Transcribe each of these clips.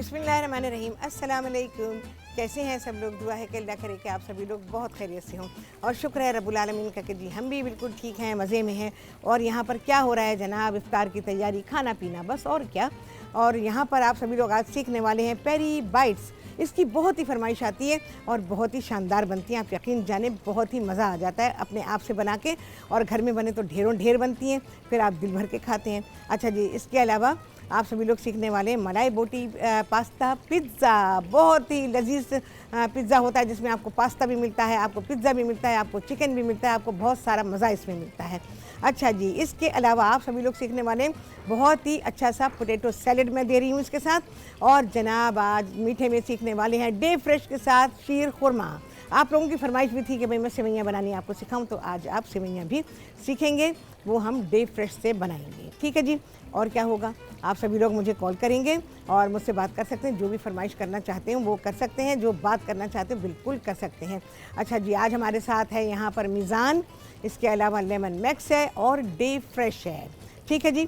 बिस्मिल्लाहिर्रहमानिर्रहीम। अस्सलाम वालेकुम। कैसे हैं सब लोग? दुआ है कि अल्लाह करे कि आप सभी लोग बहुत खैरियत से हों और शुक्र है रब्बुल आलमीन का कि जी हम भी बिल्कुल ठीक हैं, मज़े में हैं। और यहाँ पर क्या हो रहा है जनाब? इफ्तार की तैयारी, खाना पीना, बस और क्या। और यहाँ पर आप सभी लोग आज सीखने वाले हैं पेरी बाइट्स। इसकी बहुत ही फरमाइश आती है और बहुत ही शानदार बनती हैं। आप यकीन जाने बहुत ही मज़ा आ जाता है अपने आप से बना के, और घर में बने तो ढेरों ढेर बनती हैं, फिर आप दिल भर के खाते हैं। अच्छा जी, इसके अलावा आप सभी लोग सीखने वाले हैं मलाई बोटी पास्ता पिज़्ज़ा। बहुत ही लजीज पिज़्ज़ा होता है जिसमें आपको पास्ता भी मिलता है, आपको पिज़्ज़ा भी मिलता है, आपको चिकन भी मिलता है, आपको बहुत सारा मज़ा इसमें मिलता है। अच्छा जी, इसके अलावा आप सभी लोग सीखने वाले हैं बहुत ही अच्छा सा पोटैटो सैलेड मैं दे रही हूँ इसके साथ। और जनाब आज मीठे में सीखने वाले हैं डे फ्रेश के साथ शीर खुरमा। आप लोगों की फरमाइश भी थी कि भाई मैं सेवइयाँ बनानी आपको सिखाऊं, तो आज आप सेवइयाँ भी सीखेंगे, वो हम डे फ्रेश से बनाएंगे। ठीक है जी। और क्या होगा, आप सभी लोग मुझे कॉल करेंगे और मुझसे बात कर सकते हैं। जो भी फरमाइश करना चाहते हैं वो कर सकते हैं, जो बात करना चाहते हैं बिल्कुल कर सकते हैं। अच्छा जी, आज हमारे साथ है यहाँ पर मीज़ान, इसके अलावा लेमन मैक्स है और डे फ्रेश है। ठीक है जी।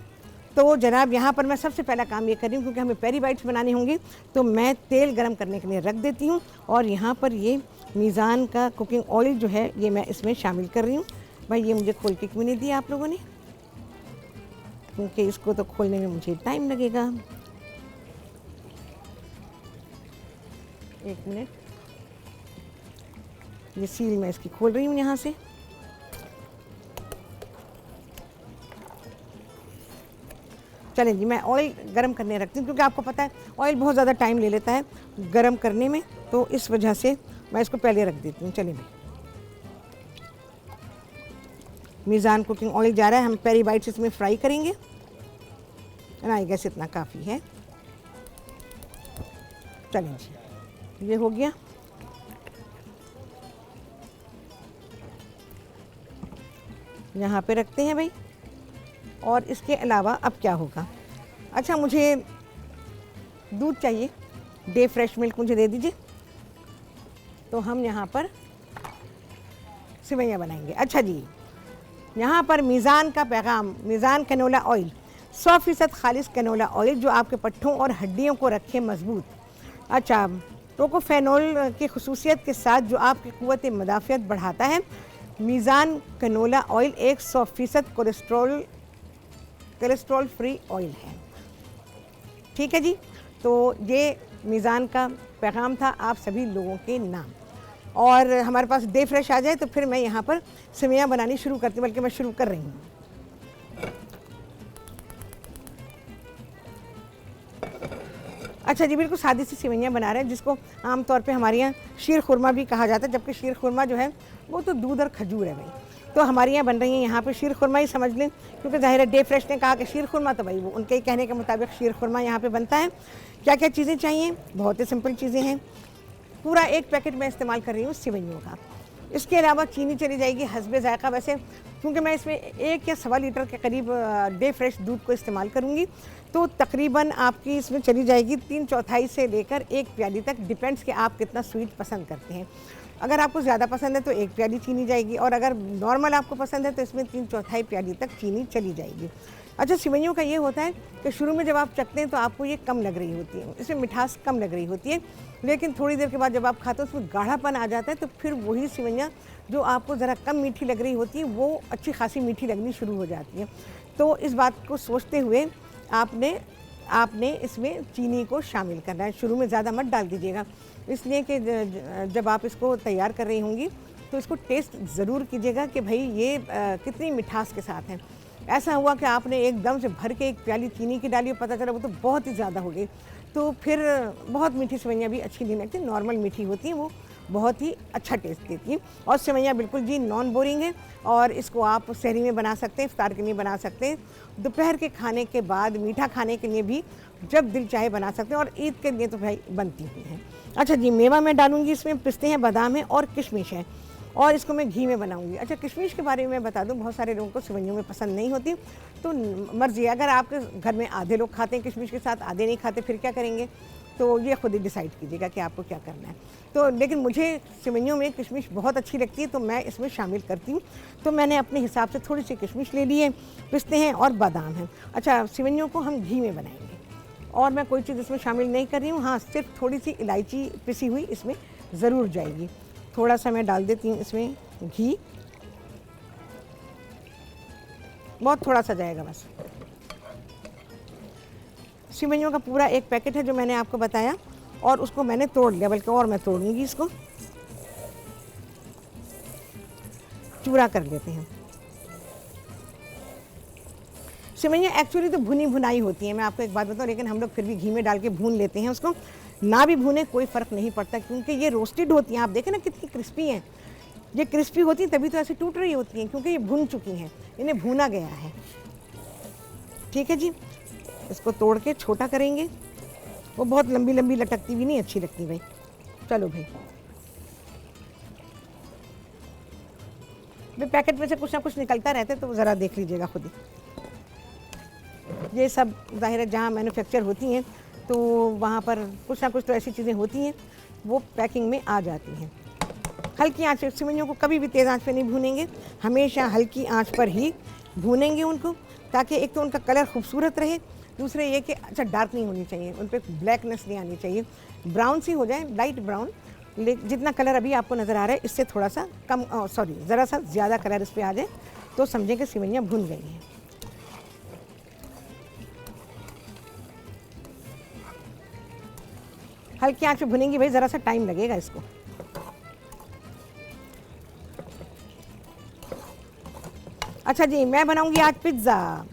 तो जनाब यहाँ पर मैं सबसे पहला काम ये कर रही हूँ, क्योंकि हमें पेरी बाइट्स बनानी होंगी, तो मैं तेल गरम करने के लिए रख देती हूँ। और यहाँ पर ये मीज़ान का कुकिंग ऑयल जो है ये मैं इसमें शामिल कर रही हूँ। भाई ये मुझे खोल के क्यों नहीं दिया आप लोगों ने, क्योंकि इसको तो खोलने में मुझे टाइम लगेगा। एक मिनट, ये सील मैं इसकी खोल रही हूँ यहाँ से। चलें जी, मैं ऑयल गरम करने रखती हूँ, क्योंकि आपको पता है ऑयल बहुत ज़्यादा टाइम ले लेता है गरम करने में, तो इस वजह से मैं इसको पहले रख देती हूँ। चलिए भाई, मीज़ान कुकिंग ऑयल जा रहा है, हम पेरी बाइट्स इसमें फ्राई करेंगे ना। आई गैस इतना काफ़ी है। चलें जी, ये हो गया। यहाँ पे रखते हैं भाई। और इसके अलावा अब क्या होगा, अच्छा मुझे दूध चाहिए, डे फ्रेश मिल्क मुझे दे दीजिए। तो हम यहाँ पर सेवइयाँ बनाएंगे। अच्छा जी, यहाँ पर मीज़ान का पैगाम, मीज़ान कैनोला ऑयल 100% खालिस कैनोला ऑयल, जो आपके पट्ठों और हड्डियों को रखे मजबूत। अच्छा, टोकोफेनोल की खसूसियत के साथ जो आपकी क़ुव्वत मदाफ़ियत बढ़ाता है। मीज़ान कैनोला ऑयल एक 100% कोलेस्ट्रॉल फ्री ऑयल है। ठीक है जी। तो ये मीज़ान का पैगाम था आप सभी लोगों के नाम। और हमारे पास डे फ्रेश आ जाए तो फिर मैं यहाँ पर सेवइयाँ बनानी शुरू करती हूँ, बल्कि मैं शुरू कर रही हूँ। अच्छा जी, बिल्कुल सादी सी सेवइयाँ बना रहे हैं, जिसको आमतौर पे हमारे यहाँ शीर खुरमा भी कहा जाता है, जबकि शीर खुरमा जो है वो तो दूध और खजूर है भाई। तो हमारे यहाँ बन रही है यहाँ पे शीर खुरमा ही समझ लें, क्योंकि ज़ाहिर है डे फ्रेश ने कहा कि शीर खुरमा, तो भाई वो उनके ही कहने के मुताबिक शीर खुरमा यहाँ पे बनता है। क्या क्या चीज़ें चाहिए? बहुत ही सिंपल चीज़ें हैं। पूरा एक पैकेट मैं इस्तेमाल कर रही हूँ सेवइयों का। इसके अलावा चीनी चली जाएगी हस्बे ज़ायक़ा, वैसे क्योंकि मैं इसमें 1 या सवा लीटर के करीब डे फ्रेश दूध को इस्तेमाल करूँगी, तो तकरीबन आपकी इसमें चली जाएगी 3/4 से लेकर 1 प्याली तक, डिपेंड्स कि आप कितना स्वीट पसंद करते हैं। अगर आपको ज़्यादा पसंद है तो 1 प्याली चीनी जाएगी, और अगर नॉर्मल आपको पसंद है तो इसमें 3/4 प्याली तक चीनी चली जाएगी। अच्छा, सेवइयों का ये होता है कि शुरू में जब आप चखते हैं तो आपको ये कम लग रही होती है, इसमें मिठास कम लग रही होती है, लेकिन थोड़ी देर के बाद जब आप खाते हो उसमें गाढ़ापन आ जाता है, तो फिर वही सेवइयाँ जो आपको ज़रा कम मीठी लग रही होती है वो अच्छी खासी मीठी लगनी शुरू हो जाती है। तो इस बात को सोचते हुए आपने इसमें चीनी को शामिल करना है। शुरू में ज़्यादा मत डाल दीजिएगा, इसलिए कि जब आप इसको तैयार कर रही होंगी तो इसको टेस्ट ज़रूर कीजिएगा कि भाई ये कितनी मिठास के साथ है। ऐसा हुआ कि आपने एकदम से भर के 1 प्याली चीनी की डाली और पता चला वो तो बहुत ही ज़्यादा हो गई, तो फिर बहुत मीठी सेवइयाँ भी अच्छी नहीं लगती। नॉर्मल मीठी होती हैं, वो बहुत ही अच्छा टेस्ट देती हैं। और सेवइयाँ बिल्कुल जी नॉन बोरिंग है, और इसको आप सहरी में बना सकते हैं, इफ्तार के लिए बना सकते हैं, दोपहर के खाने के बाद मीठा खाने के लिए भी जब दिल चाहे बना सकते हैं, और ईद के लिए तो भाई बनती हुई हैं। अच्छा जी, मेवा मैं डालूँगी इसमें, पिस्ते हैं, बादाम है और किशमिश है, और इसको मैं घी में बनाऊंगी। अच्छा, किशमिश के बारे में मैं बता दूं, बहुत सारे लोगों को सेवइयों में पसंद नहीं होती, तो मर्जी है। अगर आपके घर में आधे लोग खाते हैं किशमिश के साथ, आधे नहीं खाते, फिर क्या करेंगे? तो ये खुद ही डिसाइड कीजिएगा कि आपको क्या करना है। तो लेकिन मुझे सेवइयों में किशमिश बहुत अच्छी लगती है, तो मैं इसमें शामिल करती हूँ। तो मैंने अपने हिसाब से थोड़ी सी किशमिश ले ली है, पिस्ते हैं और बादाम हैं। अच्छा, सेवइयों को हम घी में बनाएंगे। और मैं कोई चीज़ इसमें शामिल नहीं कर रही हूँ। हाँ, सिर्फ थोड़ी सी इलायची पिसी हुई इसमें ज़रूर जाएगी। थोड़ा सा मैं डाल देती हूँ इसमें घी, बहुत थोड़ा सा जाएगा बस। सिवैयों का पूरा एक पैकेट है जो मैंने आपको बताया, और उसको मैंने तोड़ लिया, बल्कि और मैं तोड़ूंगी, इसको चूरा कर लेते हैं। सिवैयाँ एक्चुअली तो भुनी भुनाई होती हैं, मैं आपको एक बात बताऊँ, लेकिन हम लोग फिर भी घी में डाल के भून लेते हैं उसको। ना भी भूने कोई फ़र्क नहीं पड़ता, क्योंकि ये रोस्टेड होती हैं। आप देखें ना कितनी क्रिस्पी हैं। ये क्रिस्पी होती हैं तभी तो ऐसे टूट रही होती हैं, क्योंकि ये भुन चुकी हैं, इन्हें भूना गया है। ठीक है जी, इसको तोड़ के छोटा करेंगे। वो बहुत लंबी लंबी लटकती भी नहीं अच्छी लगती भाई। चलो भाई पैकेट में से कुछ ना कुछ निकलता रहता है, तो ज़रा देख लीजिएगा खुद ही। ये सब ज़ाहिर है जहाँ मैन्युफैक्चर होती हैं तो वहाँ पर कुछ ना कुछ तो ऐसी चीज़ें होती हैं वो पैकिंग में आ जाती हैं। हल्की आंच पे सिवैयों को कभी भी तेज़ आंच पे नहीं भूनेंगे, हमेशा हल्की आंच पर ही भूनेंगे उनको, ताकि एक तो उनका कलर खूबसूरत रहे, दूसरे ये कि अच्छा डार्क नहीं होनी चाहिए, उन पर ब्लैकनेस नहीं आनी चाहिए, ब्राउन सी हो जाए, लाइट ब्राउन। जितना कलर अभी आपको नज़र आ रहा है इससे थोड़ा सा कम, सॉरी ज़रा सा ज़्यादा कलर इस पर आ जाए तो समझें कि सिवैयाँ भुन गई हैं। हल्की आंच पे भुनेंगी भाई, ज़रा सा टाइम लगेगा इसको। अच्छा जी, मैं बनाऊंगी आज पिज़्ज़ा।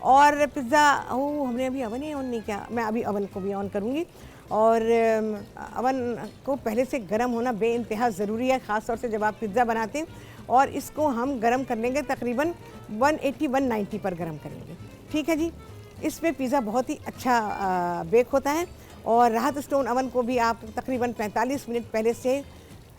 और पिज़्ज़ा हमने अभी अवन ही ऑन नहीं किया, मैं अभी अवन को भी ऑन करूंगी। और अवन को पहले से गर्म होना बेइंतहा ज़रूरी है, ख़ास तौर से जब आप पिज़्ज़ा बनाते हैं। और इसको हम गर्म कर लेंगे तकरीबन 180-190 पर गर्म करेंगे। ठीक है जी, इसमें पिज़्ज़ा बहुत ही अच्छा बेक होता है। और राहत स्टोन अवन को भी आप तकरीबन 45 मिनट पहले से,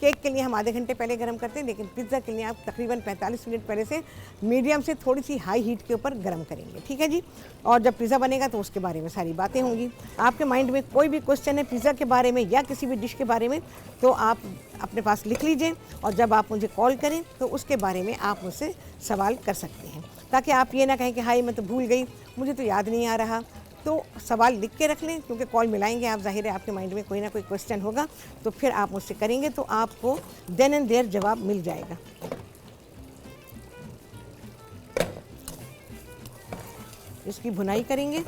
केक के लिए हम आधे घंटे पहले गर्म करते हैं, लेकिन पिज़्ज़ा के लिए आप तकरीबन 45 मिनट पहले से मीडियम से थोड़ी सी हाई हीट के ऊपर गर्म करेंगे। ठीक है जी, और जब पिज़्ज़ा बनेगा तो उसके बारे में सारी बातें होंगी। आपके माइंड में कोई भी क्वेश्चन है पिज़्ज़ा के बारे में या किसी भी डिश के बारे में, तो आप अपने पास लिख लीजिए, और जब आप मुझे कॉल करें तो उसके बारे में आप मुझसे सवाल कर सकते हैं, ताकि आप ये ना कहें कि हाय मैं तो भूल गई, मुझे तो याद नहीं आ रहा। तो सवाल लिख के रख लें, क्योंकि कॉल मिलाएंगे आप, ज़ाहिर है आपके माइंड में कोई ना कोई क्वेश्चन होगा, तो फिर आप मुझसे करेंगे तो आपको देन एंड देयर जवाब मिल जाएगा। इसकी भुनाई करेंगे,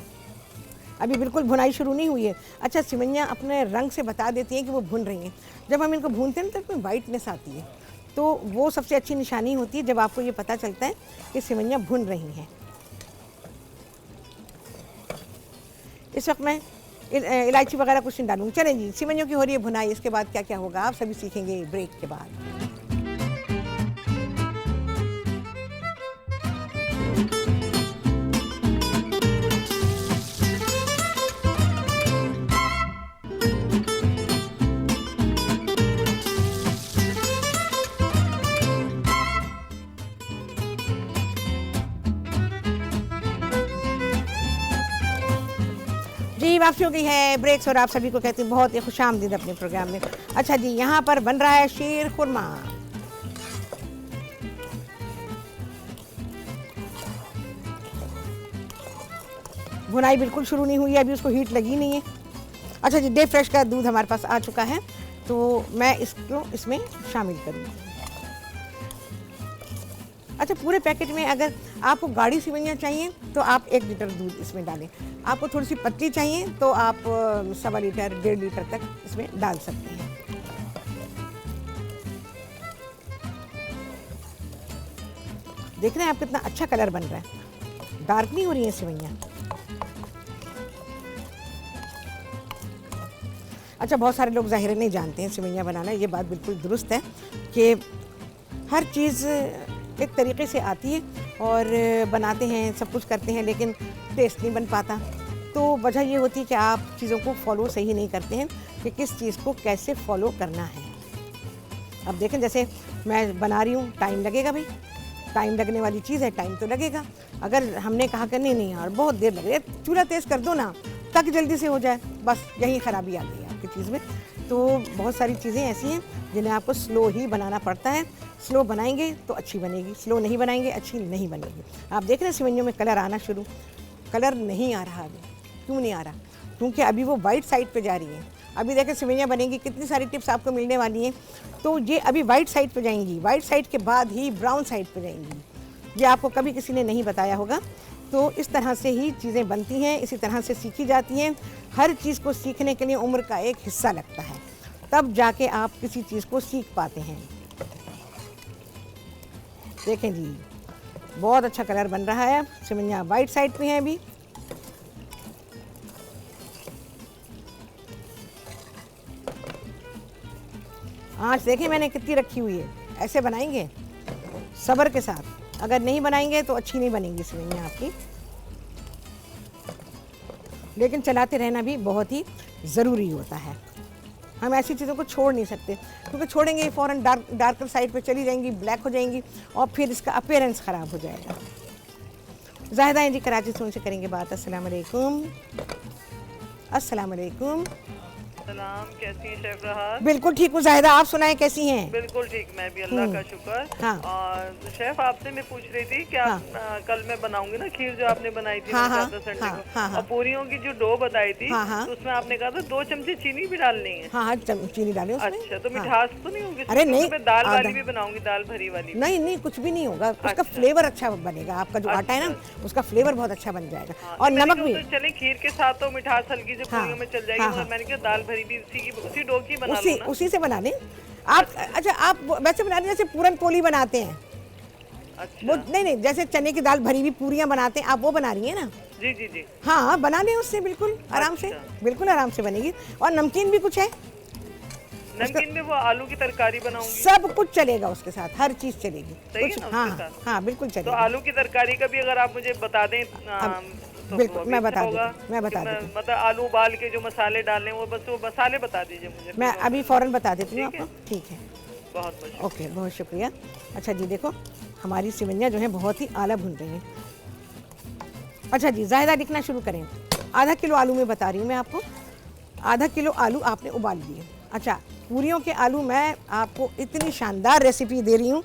अभी बिल्कुल भुनाई शुरू नहीं हुई है। अच्छा, सिवैयाँ अपने रंग से बता देती हैं कि वो भुन रही हैं। जब हम इनको भूनते हैं तो इसमें वाइटनेस आती है, तो वो सबसे अच्छी निशानी होती है जब आपको ये पता चलता है कि सिवैयाँ भुन रही हैं। इस वक्त मैं इलायची वगैरह कुछ नहीं डालूंगी। चलें जी, सिवैयों की हो रही है भुनाई, इसके बाद क्या क्या होगा आप सभी सीखेंगे ब्रेक के बाद। जी, वापसी हो गई है ब्रेक्स, और आप सभी को कहती हूँ बहुत ही खुशामदीद अपने प्रोग्राम में। अच्छा जी, यहाँ पर बन रहा है शीर खुरमा। भुनाई बिल्कुल शुरू नहीं हुई है, अभी उसको हीट लगी नहीं है। अच्छा जी, डे फ्रेश का दूध हमारे पास आ चुका है, तो मैं इसको इसमें शामिल करूँगी। अच्छा, पूरे पैकेट में अगर आपको गाढ़ी सिवैयाँ चाहिए तो आप 1 लीटर दूध इसमें डालें, आपको थोड़ी सी पतली चाहिए तो आप 1.25 लीटर 1.5 लीटर तक इसमें डाल सकते हैं। देख रहे हैं आप कितना अच्छा कलर बन रहा है, डार्क नहीं हो रही है सिवैयाँ। अच्छा, बहुत सारे लोग ज़ाहिर नहीं जानते हैं सिवैयाँ बनाना, ये बात बिल्कुल दुरुस्त है कि हर चीज़ एक तरीके से आती है और बनाते हैं, सब कुछ करते हैं, लेकिन टेस्ट नहीं बन पाता। तो वजह ये होती है कि आप चीज़ों को फॉलो सही नहीं करते हैं कि किस चीज़ को कैसे फॉलो करना है। अब देखें, जैसे मैं बना रही हूँ, टाइम लगेगा भाई, टाइम लगने वाली चीज़ है, टाइम तो लगेगा। अगर हमने कहा कि नहीं नहीं यार बहुत देर लग रही है, चूल्हा तेज़ कर दो ना, ताकि जल्दी से हो जाए, बस यही ख़राबी आ गई है आपकी चीज़ में। तो बहुत सारी चीज़ें ऐसी हैं जिन्हें आपको स्लो ही बनाना पड़ता है। स्लो बनाएंगे तो अच्छी बनेगी, स्लो नहीं बनाएंगे अच्छी नहीं बनेगी। आप देख रहे हैं सिवैयों में कलर आना शुरू, कलर नहीं आ रहा अभी, क्यों नहीं आ रहा? क्योंकि अभी वो वाइट साइड पे जा रही है। अभी देखें सेवइयाँ बनेंगी, कितनी सारी टिप्स आपको मिलने वाली हैं। तो ये अभी वाइट साइड पे जाएंगी, वाइट साइड के बाद ही ब्राउन साइड पे जाएंगी। ये आपको कभी किसी ने नहीं बताया होगा। तो इस तरह से ही चीज़ें बनती हैं, इसी तरह से सीखी जाती हैं। हर चीज़ को सीखने के लिए उम्र का एक हिस्सा लगता है, तब जाके आप किसी चीज़ को सीख पाते हैं। देखें जी, बहुत अच्छा कलर बन रहा है। सेवइयाँ वाइट साइड पे हैं अभी। आँच देखें मैंने कितनी रखी हुई है। ऐसे बनाएंगे सब्र के साथ, अगर नहीं बनाएंगे तो अच्छी नहीं बनेंगी सेवइयाँ आपकी। लेकिन चलाते रहना भी बहुत ही ज़रूरी होता है। हम ऐसी चीज़ों को छोड़ नहीं सकते, क्योंकि छोड़ेंगे फ़ौरन डार्कर साइड पे चली जाएंगी, ब्लैक हो जाएंगी और फिर इसका अपीयरेंस ख़राब हो जाएगा। ज़ाहिदा जी कराची से उनसे करेंगे बात। अस्सलाम वालेकुम। अस्सलाम वालेकुम। सलाम, कैसी है शेफ रहात? बिल्कुल ठीक हूँ ज़ाहिदा, आप सुनाएं कैसी हैं? बिल्कुल ठीक, मैं भी अल्लाह का शुक्र। हाँ। और शेफ आपसे मैं पूछ रही थी कि कल मैं बनाऊंगी ना खीर जो आपने बनाई थी संडे को, और पूरियों की जो डो बताई थी, तो उसमें आपने कहा था 2 चमचे चीनी भी डालनी है। हाँ, चीनी डालें उसमें। अच्छा, तो मिठास तो नहीं होगी? अरे नहीं, मैं दाल वाली भी बनाऊंगी, दाल भरी वाली। नहीं, कुछ भी नहीं होगा। उसका फ्लेवर अच्छा बनेगा, आपका जो आटा है ना उसका फ्लेवर बहुत अच्छा बन जाएगा। और नमक भी चले खीर के साथ तो मिठास हल्की से पूरियों में चल जाएगी, मगर मैंने कहा दाल भरी भी उसी डो की बना लूं ना? उसी से बना लें आप। अच्छा, आप वैसे बना लें जैसे पूरन पोली बनाते हैं। अच्छा। वो नहीं, जैसे चने की दाल भरी हुई पूरियां बनाते हैं, आप वो बना रही हैं ना? जी जी जी। हाँ, बना लें उससे, बिल्कुल आराम से, बिल्कुल आराम से बनेगी। और नमकीन भी कुछ है, नमकीन में वो आलू की तरकारी बनाऊंगी, सब कुछ चलेगा उसके साथ, हर चीज चलेगी। सही है ना? हाँ हाँ, बिल्कुल तो चलेगा। आलू की तरकारी का भी अगर आप मुझे बता दें तो बिल्कुल मैं बता दूँ, मतलब आलू उबाल के जो मसाले डालने, वो बस वो मसाले बता दीजिए मुझे। मैं अभी फ़ौरन बता देती हूँ आपको। ठीक है, बहुत बहुत ओके, बहुत शुक्रिया। अच्छा जी, देखो हमारी सेवइयाँ जो हैं बहुत ही आला भून रही हैं। अच्छा जी, ज़ाहिदा लिखना शुरू करें। आधा किलो आलू में बता रही हूँ मैं आपको। आधा किलो आलू आपने उबाल लिए। अच्छा, पूरियों के आलू मैं आपको इतनी शानदार रेसिपी दे रही हूँ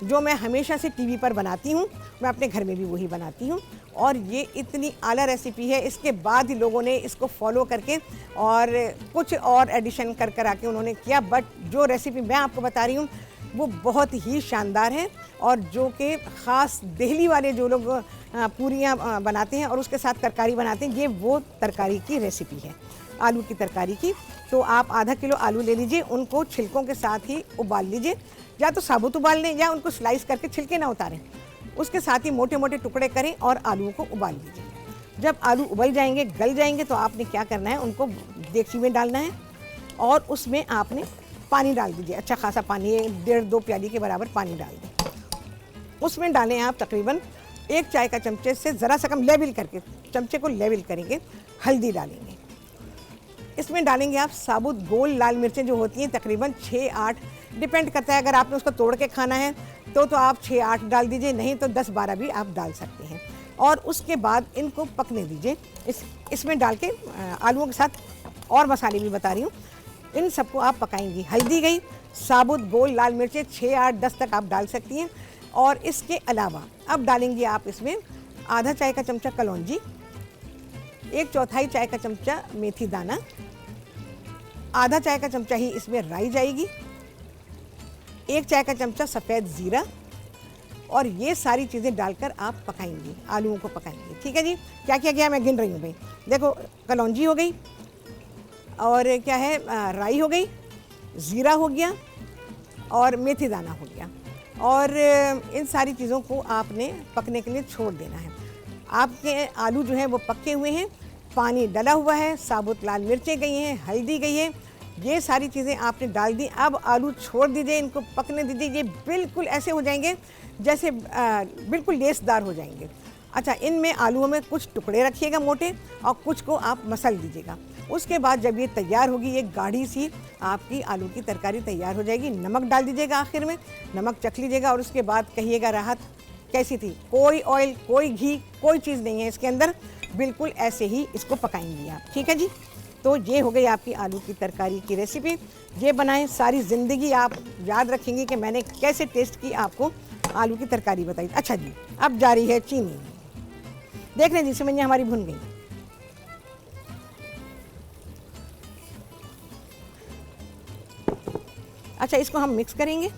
जो मैं हमेशा से टीवी पर बनाती हूँ, मैं अपने घर में भी वही बनाती हूँ। और ये इतनी आला रेसिपी है, इसके बाद ही लोगों ने इसको फॉलो करके और कुछ और एडिशन कर आके उन्होंने किया। बट जो रेसिपी मैं आपको बता रही हूँ वो बहुत ही शानदार है, और जो कि ख़ास दिल्ली वाले जो लोग पूरियाँ बनाते हैं और उसके साथ तरकारी बनाते हैं, ये वो तरकारी की रेसिपी है, आलू की तरकारी की। तो आप आधा किलो आलू ले लीजिए, उनको छिलकों के साथ ही उबाल लीजिए, या तो साबुत उबाल लें या उनको स्लाइस करके छिलके ना उतारें, उसके साथ ही मोटे मोटे टुकड़े करें और आलूओं को उबाल लीजिए। जब आलू उबल जाएंगे, गल जाएंगे, तो आपने क्या करना है, उनको देगची में डालना है और उसमें आपने पानी डाल दीजिए, अच्छा खासा पानी, 1.5-2 प्याली के बराबर पानी डाल दें। उसमें डालें आप तकरीबन 1 चाय का चमचे से ज़रा सा कम, लेवल करके चमचे को लेवल करेंगे। हल्दी डालेंगे, इसमें डालेंगे आप साबुत गोल लाल मिर्चें जो होती हैं, तकरीबन 6-8, डिपेंड करता है, अगर आपने उसको तोड़ के खाना है तो आप 6-8 डाल दीजिए, नहीं तो 10-12 भी आप डाल सकते हैं। और उसके बाद इनको पकने दीजिए। इसमें डाल के आलूओं के साथ और मसाले भी बता रही हूँ, इन सबको आप पकाएंगी। हल्दी गई, साबुत गोल लाल मिर्चें 6-8-10 तक आप डाल सकती हैं। और इसके अलावा अब डालेंगी आप इसमें आधा चाय का चमचा कलौंजी, 1/4 चाय का चमचा मेथी दाना, आधा चाय का चमचा ही इसमें राई जाएगी, 1 चाय का चमचा सफ़ेद ज़ीरा, और ये सारी चीज़ें डालकर आप पकाएंगी, आलूओं को पकाएंगी। ठीक है जी, क्या क्या किया मैं गिन रही हूँ भाई। देखो, कलौंजी हो गई, और क्या है, राई हो गई, ज़ीरा हो गया, और मेथी दाना हो गया। और इन सारी चीज़ों को आपने पकने के लिए छोड़ देना है। आपके आलू जो हैं वो पके हुए हैं, पानी डला हुआ है, साबुत लाल मिर्चें गई हैं, हल्दी गई है, ये सारी चीज़ें आपने डाल दी। अब आलू छोड़ दीजिए, इनको पकने दीजिए। ये बिल्कुल ऐसे हो जाएंगे जैसे बिल्कुल लेसदार हो जाएंगे। अच्छा, इनमें आलूओं में कुछ टुकड़े रखिएगा मोटे, और कुछ को आप मसल दीजिएगा। उसके बाद जब ये तैयार होगी, एक गाढ़ी सी आपकी आलू की तरकारी तैयार हो जाएगी। नमक डाल दीजिएगा आखिर में, नमक चख लीजिएगा, और उसके बाद कहिएगा राहत कैसी थी। कोई ऑयल, कोई घी, कोई चीज़ नहीं है इसके अंदर, बिल्कुल ऐसे ही इसको पकाएंगी आप। ठीक है जी, तो ये हो गई आपकी आलू की तरकारी की रेसिपी। ये बनाएं, सारी ज़िंदगी आप याद रखेंगे कि मैंने कैसे टेस्ट की आपको आलू की तरकारी बताई। अच्छा जी, अब जारी है चीनी। देख लें जी, सेवइयाँ हमारी भुन गई। अच्छा, इसको हम मिक्स करेंगे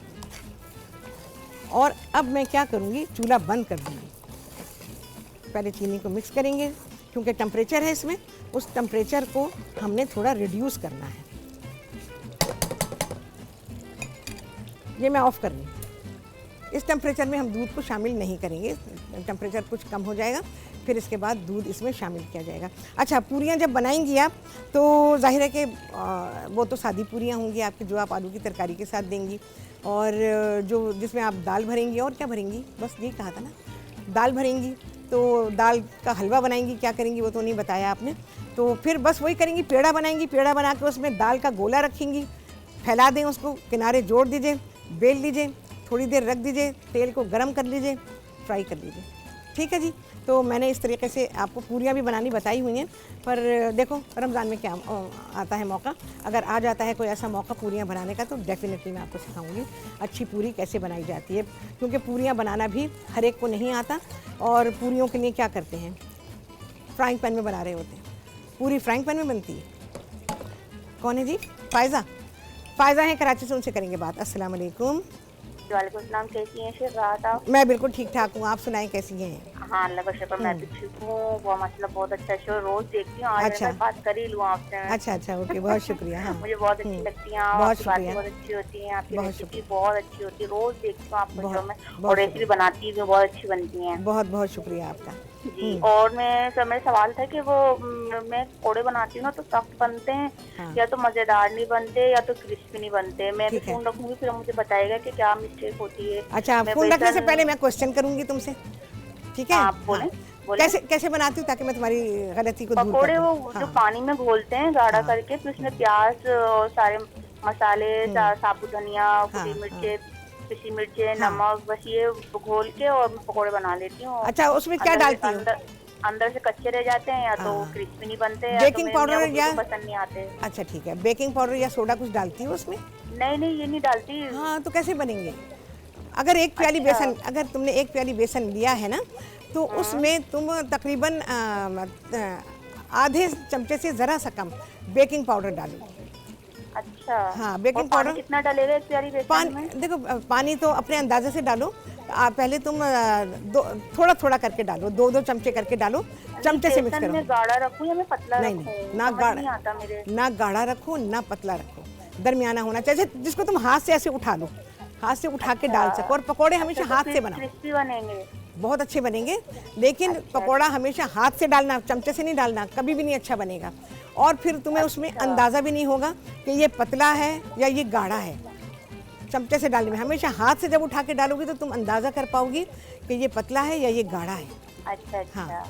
और अब मैं क्या करूँगी, चूल्हा बंद कर दूँगी। पहले चीनी को मिक्स करेंगे, क्योंकि टेम्परेचर है इसमें, उस टेम्परेचर को हमने थोड़ा रिड्यूस करना है। ये मैं ऑफ़ कर रही हूँ। इस टेम्परेचर में हम दूध को शामिल नहीं करेंगे, टेम्परेचर कुछ कम हो जाएगा, फिर इसके बाद दूध इसमें शामिल किया जाएगा। अच्छा, पूरियाँ जब बनाएंगी आप तो ज़ाहिर है कि वो तो सादी पूरियाँ होंगी आपकी, जो आप आलू की तरकारी के साथ देंगी, और जो जिसमें आप दाल भरेंगी, और क्या भरेंगी, बस यही कहा था ना, दाल भरेंगी। तो दाल का हलवा बनाएंगी, क्या करेंगी वो तो नहीं बताया आपने। तो फिर बस वही करेंगी, पेड़ा बनाएंगी, पेड़ा बना के उसमें दाल का गोला रखेंगी, फैला दें उसको, किनारे जोड़ दीजिए, बेल लीजिए, थोड़ी देर रख दीजिए, तेल को गरम कर लीजिए, फ्राई कर लीजिए। ठीक है जी। तो मैंने इस तरीके से आपको पूरियाँ भी बनानी बताई हुई हैं, पर देखो रमज़ान में क्या आता है मौका, अगर आ जाता है कोई ऐसा मौका पूरियाँ बनाने का, तो डेफिनेटली मैं आपको सिखाऊंगी अच्छी पूरी कैसे बनाई जाती है, क्योंकि पूरियाँ बनाना भी हर एक को नहीं आता। और पूरियों के लिए क्या करते हैं, फ्राइंग पैन में बना रहे होते हैं। पूरी फ्राइंग पैन में बनती है। कौन है जी? फ़ायज़ा। फ़ायज़ा है कराची से, उनसे करेंगे बात। अस्सलाम वालेकुम। वालेकुम सलाम, कैसी हैं शेर रात आप? मैं बिल्कुल ठीक ठाक हूँ, आप सुनाएं कैसी हैं? हाँ अल्लाह का शुक्र, मैं भी ठीक हूँ। वो मतलब बहुत अच्छा शो रोज देखती हूँ, आज अच्छा। मैं बात कर ही लूँ आपसे। अच्छा अच्छा, ओके, बहुत शुक्रिया। हाँ, मुझे बहुत अच्छी लगती हैं, बहुत आपकी बातें शुक्रिया। बहुत अच्छी होती हैं, आपकी बहुत रेसिपी बहुत अच्छी होती है, रोज देखती हूँ आपको बहुत- शो में, बहुत और रेसिपी बनाती भी बहुत अच्छी बनती हैं बहुत बहुत शुक्रिया आपका। जी। और मेरा सवाल था कि वो मैं पकौड़े बनाती हूँ ना तो सख्त बनते हैं, हाँ। या तो मजेदार नहीं बनते, या तो क्रिस्पी नहीं बनते। मैं भी ठीक है। फोन रखूंगी, फिर मुझे बताएगा कि क्या मिस्टेक होती है। अच्छा, मैं फ़ोन रखने से बेसन- पहले मैं क्वेश्चन करूँगी तुमसे, ठीक है? हाँ, आप बोलें, बोलें। कैसे कैसे बनाती हूँ ताकि मैं तुम्हारी गलती को दूर कर पकोड़े दूँ? वो जो हाँ, पानी में घोलते हैं गाढ़ा हाँ। करके, फिर उसमें प्याज और सारे मसाले, साबुत धनिया, कुटी मिर्चे, पिसी मिर्चे, हाँ। नमक, बस ये घोल के और मैं पकोड़े बना लेती हूँ। अच्छा, उसमें क्या डालती हो? अंदर से कच्चे रह जाते हैं, या तो हाँ। क्रिस्पी नहीं बनते, या तो बेकिंग मेरे पाउडर मियाँ को या? बिल्कुल पसंद नहीं आते। अच्छा ठीक है, बेकिंग पाउडर या सोडा कुछ डालती हो उसमें? नहीं नहीं, ये नहीं डालती। हाँ, तो कैसे बनेंगे? अगर एक प्याली अच्छा। बेसन, अगर तुमने एक प्याली बेसन लिया है ना, तो उसमें तुम तकरीबन आधे चमचे से ज़रा सा कम बेकिंग पाउडर डालो। अच्छा। हाँ, बेकिंग और पानी पाउडर कितना डालेगा एक प्याली बेसन में? देखो पानी तो अपने अंदाजे से डालो। पहले तुम थोड़ा थोड़ा करके डालो, 2-2 चमचे करके डालो, चमचे से मिक्स बेसन करो। में गाढ़ा रखूं या मैं पतला नहीं रखूं? नहीं, ना समझ नहीं आता मेरे। गाढ़ा, ना गाढ़ा रखो ना पतला रखो, दरमियाना होना चाहिए, जिसको तुम हाथ से ऐसे उठा लो, हाथ से उठा के डाल सको। और पकोड़े हमेशा तो हाथ से फिर बनाओ, क्रिस्पी बनेंगे। बहुत अच्छे बनेंगे, लेकिन पकोड़ा हमेशा हाथ से डालना, चमचे से नहीं डालना, कभी भी नहीं अच्छा बनेगा। और फिर तुम्हें उसमें अंदाज़ा भी नहीं होगा कि ये पतला है या ये गाढ़ा है। चमचे से डालने में हमेशा हाथ से जब उठा के डालोगी तो तुम अंदाज़ा कर पाओगी कि ये पतला है या ये गाढ़ा है। अच्छा अच्छा। हाँ।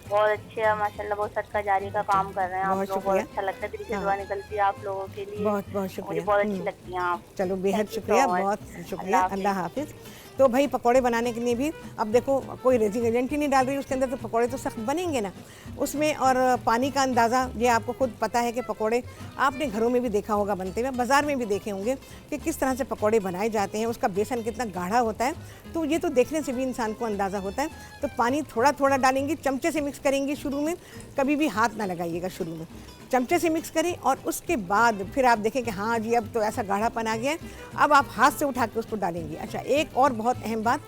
बहुत अच्छे है माशाल्लाह, बहुत सदका जारी का काम कर रहे हैं आप बहुत लोग। बहुत शुक्रिया। अच्छा लगता है, दिल से हाँ। दुआ निकलती है आप लोगों के लिए। बहुत बहुत मुझे शुक्रिया। बहुत अच्छी लगती हैं आप। चलो, बेहद Thank you शुक्रिया, so much. बहुत शुक्रिया। अल्लाह अल्लाह हाफिज़। तो भाई पकोड़े बनाने के लिए भी अब देखो कोई रेजिंग एजेंट ही नहीं डाल रही उसके अंदर, तो पकोड़े तो सख्त बनेंगे ना उसमें। और पानी का अंदाज़ा ये आपको खुद पता है कि पकोड़े आपने घरों में भी देखा होगा बनते हुए, बाज़ार में भी देखे होंगे कि किस तरह से पकोड़े बनाए जाते हैं, उसका बेसन कितना गाढ़ा होता है, तो ये तो देखने से भी इंसान को अंदाज़ा होता है। तो पानी थोड़ा थोड़ा डालेंगी, चमचे से मिक्स करेंगी शुरू में, कभी भी हाथ ना लगाइएगा शुरू में, चमचे से मिक्स करें। और उसके बाद फिर आप देखें कि हाँ जी अब तो ऐसा गाढ़ापन आ गया है, अब आप हाथ से उठा के उसको डालेंगी। अच्छा, एक और बहुत अहम बात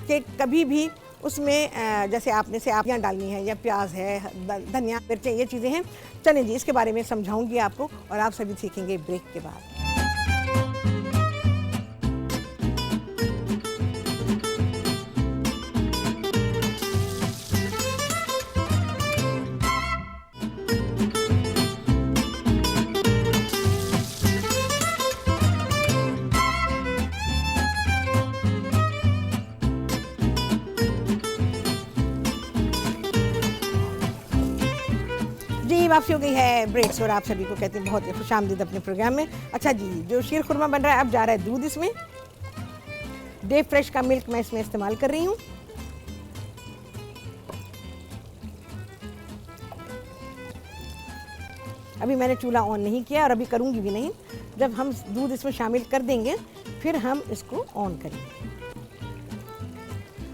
कि कभी भी उसमें जैसे आपने से आप यहाँ डालनी है, या प्याज है, धनिया, मिर्चें, ये चीज़ें हैं। चलें जी, इसके बारे में समझाऊंगी आपको, और आप सभी सीखेंगे ब्रेक के बाद। जी, वापसी हो गई है ब्रेक से, और आप सभी को कहते हैं बहुत खुशामदीद अपने प्रोग्राम में। अच्छा जी, जो शीर खुरमा बन रहा है, अब जा रहा है दूध इसमें। डे फ्रेश का मिल्क मैं इसमें इस्तेमाल कर रही हूँ। अभी मैंने चूल्हा ऑन नहीं किया और अभी करूँगी भी नहीं। जब हम दूध इसमें शामिल कर देंगे फिर हम इसको ऑन करेंगे।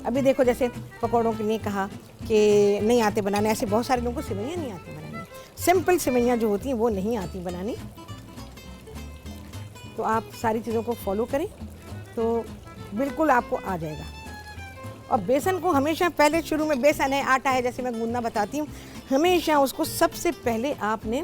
अभी देखो, जैसे पकौड़ों के लिए कहा कि नहीं आते बनाने, ऐसे बहुत सारे लोगों को सेवइयाँ नहीं आती बनाने, सिंपल सेवइयाँ जो होती हैं वो नहीं आती बनानी। तो तो आप सारी चीज़ों को फॉलो करें तो बिल्कुल आपको आ जाएगा। और बेसन को हमेशा पहले शुरू में, बेसन है, आटा है, जैसे मैं गूंदना बताती हूँ, हमेशा उसको सबसे पहले आपने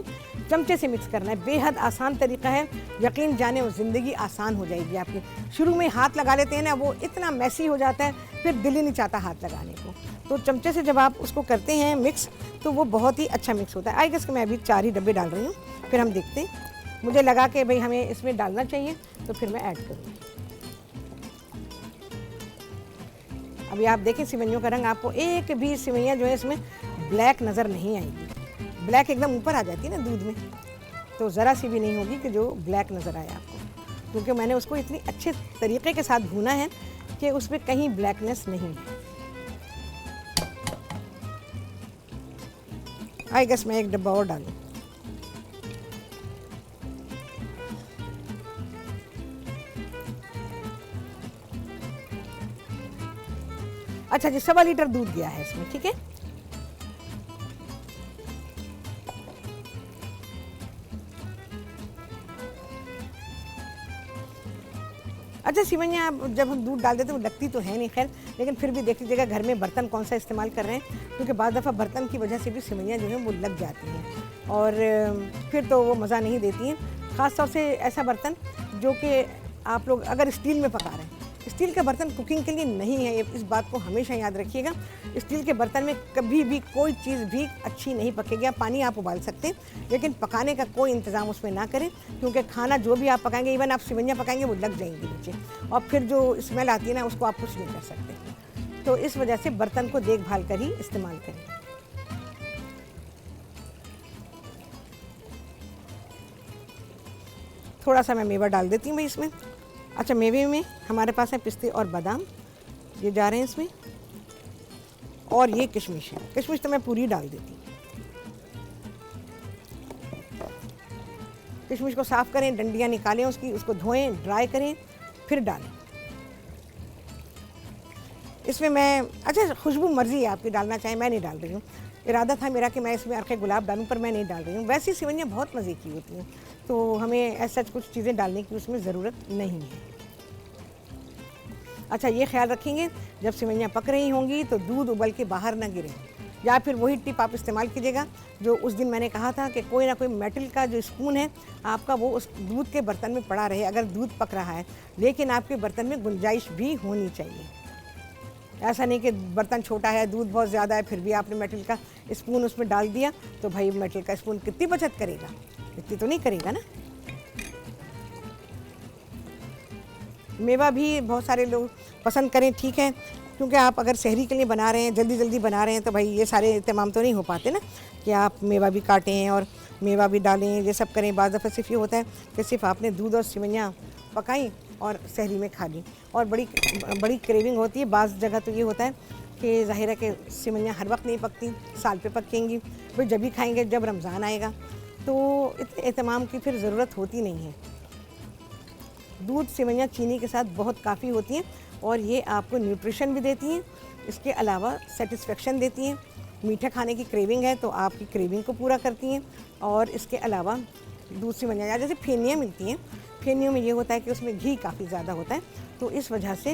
चमचे से मिक्स करना है। बेहद आसान तरीका है, यकीन जाने वो ज़िंदगी आसान हो जाएगी आपकी। शुरू में हाथ लगा लेते हैं ना, वो इतना मैसी हो जाता है, फिर दिल ही नहीं चाहता हाथ लगाने को। तो चमचे से जब आप उसको करते हैं मिक्स, तो वो बहुत ही अच्छा मिक्स होता है। आई गेस कि मैं अभी 4 ही डब्बे डाल रही हूँ, फिर हम देखते हैं। मुझे लगा कि भाई हमें इसमें डालना चाहिए, तो फिर मैं ऐड करूँगी। अभी आप देखें सिवैयों का रंग, आपको एक भी सिवैयाँ जो है इसमें ब्लैक नज़र नहीं आएगी। ब्लैक एकदम ऊपर आ जाती है ना दूध में, तो ज़रा सी भी नहीं होगी कि जो ब्लैक नज़र आए आपको, क्योंकि मैंने उसको इतनी अच्छे तरीके के साथ भूना है कि उसमें कहीं ब्लैकनेस नहीं है। आई गेस मैं एक डब्बा और डालूँ। अच्छा जी, 1.25 लीटर दूध गया है इसमें, ठीक है। अच्छा, सिवैयाँ जब हम दूध डाल देते हैं वो लगती तो है नहीं, खैर, लेकिन फिर भी देख लीजिएगा घर में बर्तन कौन सा इस्तेमाल कर रहे हैं, क्योंकि बाद दफ़ा बर्तन की वजह से भी सिवैयाँ जो हैं वो लग जाती हैं और फिर तो वो मज़ा नहीं देती हैं। ख़ास तौर से ऐसा बर्तन जो कि आप लोग अगर स्टील में पका रहे हैं, स्टील का बर्तन कुकिंग के लिए नहीं है, इस बात को हमेशा याद रखिएगा। स्टील के बर्तन में कभी भी कोई चीज़ भी अच्छी नहीं पकेगी। आप पानी आप उबाल सकते हैं, लेकिन पकाने का कोई इंतज़ाम उसमें ना करें, क्योंकि खाना जो भी आप पकाएंगे, इवन आप सिवैयाँ पकाएंगे, वो लग जाएंगी नीचे, और फिर जो स्मेल आती है ना, उसको आप कुछ नहीं कर सकते। तो इस वजह से बर्तन को देखभाल कर ही इस्तेमाल करें। थोड़ा सा मैं मेवा डाल देती हूँ भाई इसमें। अच्छा, मेवे में हमारे पास है पिस्ते और बादाम, ये जा रहे हैं इसमें, और ये किशमिश है। किशमिश तो मैं पूरी डाल देती हूँ। किशमिश को साफ़ करें, डंडियाँ निकालें उसकी, उसको धोएं, ड्राई करें, फिर डालें इसमें। मैं, अच्छा, खुशबू मर्जी है आपकी, डालना चाहें, मैं नहीं डाल रही हूँ। इरादा था मेरा कि मैं इसमें अर्क़े गुलाब डालूं, पर मैं नहीं डाल रही हूँ। वैसी सिवैयाँ बहुत मज़े की होती हैं, तो हमें ऐसा कुछ चीज़ें डालने की उसमें ज़रूरत नहीं है। अच्छा, ये ख्याल रखेंगे जब सिवैयाँ पक रही होंगी तो दूध उबल के बाहर ना गिरे, या फिर वही टिप आप इस्तेमाल कीजिएगा जो उस दिन मैंने कहा था कि कोई ना कोई मेटल का जो स्पून है आपका, वो उस दूध के बर्तन में पड़ा रहे अगर दूध पक रहा है, लेकिन आपके बर्तन में गुंजाइश भी होनी चाहिए। ऐसा नहीं कि बर्तन छोटा है, दूध बहुत ज़्यादा है, फिर भी आपने मेटल का स्पून उसमें डाल दिया, तो भाई मेटल का स्पून कितनी बचत करेगा, इतनी तो नहीं करेगा ना। मेवा भी बहुत सारे लोग पसंद करें, ठीक है, क्योंकि आप अगर सहरी के लिए बना रहे हैं, जल्दी जल्दी बना रहे हैं, तो भाई ये सारे इत्तेमाम तो नहीं हो पाते ना कि आप मेवा भी काटें और मेवा भी डालें, ये सब करें। बाज़ दफ़ा सिर्फ ये होता है कि सिर्फ आपने दूध और सिवैयाँ पकाई और सहरी में खा ली, और बड़ी क्रेविंग होती है। बाज़ जगह तो ये होता है कि ज़ाहिर है कि सिवैयाँ हर वक्त नहीं पकती, साल पे पकेंगी, फिर जब भी खाएँगे जब रमज़ान आएगा, तो इतने एहतमाम की फिर ज़रूरत होती नहीं है। दूध सिवैयाँ चीनी के साथ बहुत काफ़ी होती हैं, और ये आपको न्यूट्रिशन भी देती हैं, इसके अलावा सेटिस्फेक्शन देती हैं। मीठा खाने की क्रेविंग है तो आपकी क्रेविंग को पूरा करती हैं, और इसके अलावा दूध सिवैयाँ, जैसे फेनियाँ मिलती हैं, फेनियों में ये होता है कि उसमें घी काफ़ी ज़्यादा होता है, तो इस वजह से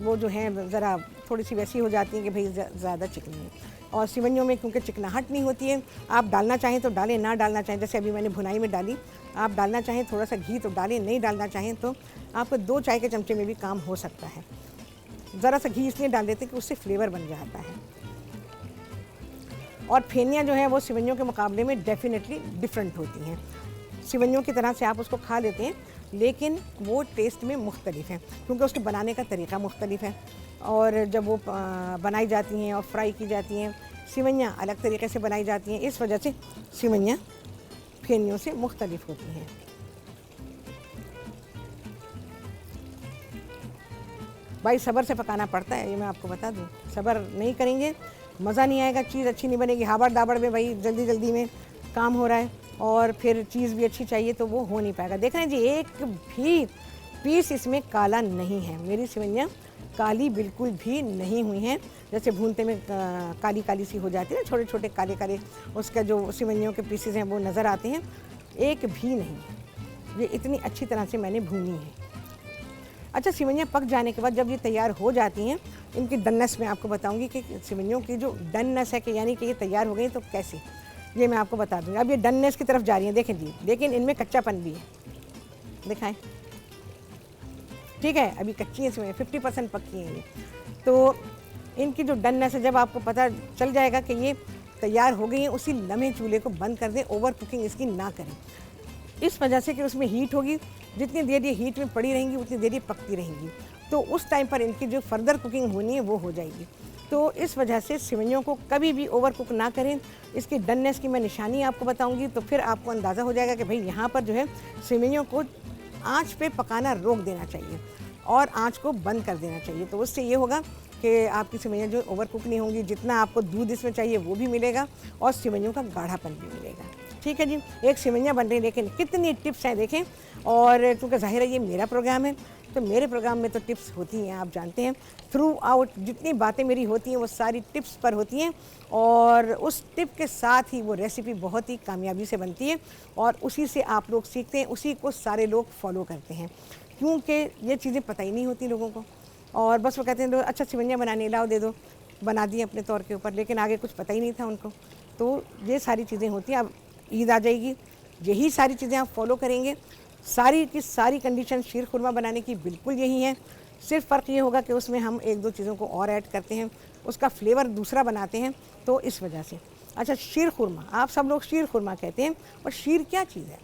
वो जो है ज़रा थोड़ी सी वैसी हो जाती हैं कि भाई ज़्यादा चिकनी है। और सिवैयों में क्योंकि चिकनाहट नहीं होती है, आप डालना चाहें तो डालें, ना डालना चाहें, जैसे अभी मैंने भुनाई में डाली, आप डालना चाहें थोड़ा सा घी तो डालें, नहीं डालना चाहें तो आपको 2 चाय के चमचे में भी काम हो सकता है। ज़रा सा घी इसलिए डाल देते हैं कि उससे फ्लेवर बन जाता है। और फेनियाँ जो हैं वो सिवैयों के मुकाबले में डेफिनेटली डिफरेंट होती हैं। सिवैयों की तरह से आप उसको खा लेते हैं, लेकिन वो टेस्ट में मुख्तलिफ है, क्योंकि उसके बनाने का तरीका मुख्तलिफ है, और जब वो बनाई जाती हैं और फ्राई की जाती हैं, सिवैयाँ अलग तरीके से बनाई जाती हैं। इस वजह से सिवैयाँ फेनियों से मुख्तलिफ होती हैं। भाई सब्र से पकाना पड़ता है, ये मैं आपको बता दूं। सब्र नहीं करेंगे मज़ा नहीं आएगा, चीज़ अच्छी नहीं बनेगी। हाबड़ दाबड़ में भाई जल्दी जल्दी में काम हो रहा है, और फिर चीज़ भी अच्छी चाहिए तो वो हो नहीं पाएगा। देख रहे हैं जी, एक भी पीस इसमें काला नहीं है। मेरी सिवैयाँ काली बिल्कुल भी नहीं हुई हैं, जैसे भूनते में काली काली सी हो जाती है ना, छोटे छोटे काले काले उसका जो सिवैयों के पीसेस हैं वो नज़र आते हैं, एक भी नहीं। ये इतनी अच्छी तरह से मैंने भूनी है। अच्छा, सिवैयाँ पक जाने के बाद जब ये तैयार हो जाती हैं, इनकी डननेस मैं आपको बताऊंगी कि सिवैयों की जो डननेस है कि यानी कि ये तैयार हो गई तो कैसे, ये मैं आपको बता दूंगी। अब ये डननेस की तरफ जा रही है, देखें जी, लेकिन इनमें कच्चापन भी है, दिखाएं, ठीक है, अभी कच्ची है सिवैयाँ, 50% पक्की हैं ये। तो इनकी जो डननेस है, जब आपको पता चल जाएगा कि ये तैयार हो गई है, उसी लम्हे चूल्हे को बंद कर दें, ओवर कुकिंग इसकी ना करें, इस वजह से कि उसमें हीट होगी, जितनी देर ये हीट में पड़ी रहेंगी उतनी देर ये पकती रहेंगी, तो उस टाइम पर इनकी जो फर्दर कुकिंग होनी है वो हो जाएगी। तो इस वजह से सिवैयों को कभी भी ओवर कुक ना करें। इसकी डननेस की मैं निशानी आपको बताऊंगी, तो फिर आपको अंदाज़ा हो जाएगा कि भाई यहाँ पर जो है सिवैयों को आँच पे पकाना रोक देना चाहिए और आँच को बंद कर देना चाहिए। तो उससे ये होगा कि आपकी सिवैयाँ जो ओवर कुक नहीं होंगी, जितना आपको दूध इसमें चाहिए वो भी मिलेगा और सिवैयों का गाढ़ापन भी मिलेगा। ठीक है जी, एक सिवैयाँ बन रही, लेकिन कितनी टिप्स हैं देखें। और क्योंकि ज़ाहिर है ये मेरा प्रोग्राम है, तो मेरे प्रोग्राम में तो टिप्स होती हैं, आप जानते हैं, थ्रू आउट जितनी बातें मेरी होती हैं वो सारी टिप्स पर होती हैं, और उस टिप के साथ ही वो रेसिपी बहुत ही कामयाबी से बनती है और उसी से आप लोग सीखते हैं, उसी को सारे लोग फॉलो करते हैं, क्योंकि ये चीज़ें पता ही नहीं होती लोगों को, और बस वो कहते हैं अच्छा सिवैयाँ बनाने लाओ, दे दो, बना दी अपने तौर के ऊपर, लेकिन आगे कुछ पता ही नहीं था उनको। तो ये सारी चीज़ें होती हैं। अब ईद आ जाएगी, यही सारी चीज़ें आप फॉलो करेंगे, सारी की सारी कंडीशन शीर खुरमा बनाने की बिल्कुल यही है। सिर्फ फ़र्क ये होगा कि उसमें हम एक दो चीज़ों को और ऐड करते हैं, उसका फ्लेवर दूसरा बनाते हैं, तो इस वजह से। अच्छा, शीर खुरमा, आप सब लोग शीर खुरमा कहते हैं, और शीर क्या चीज़ है?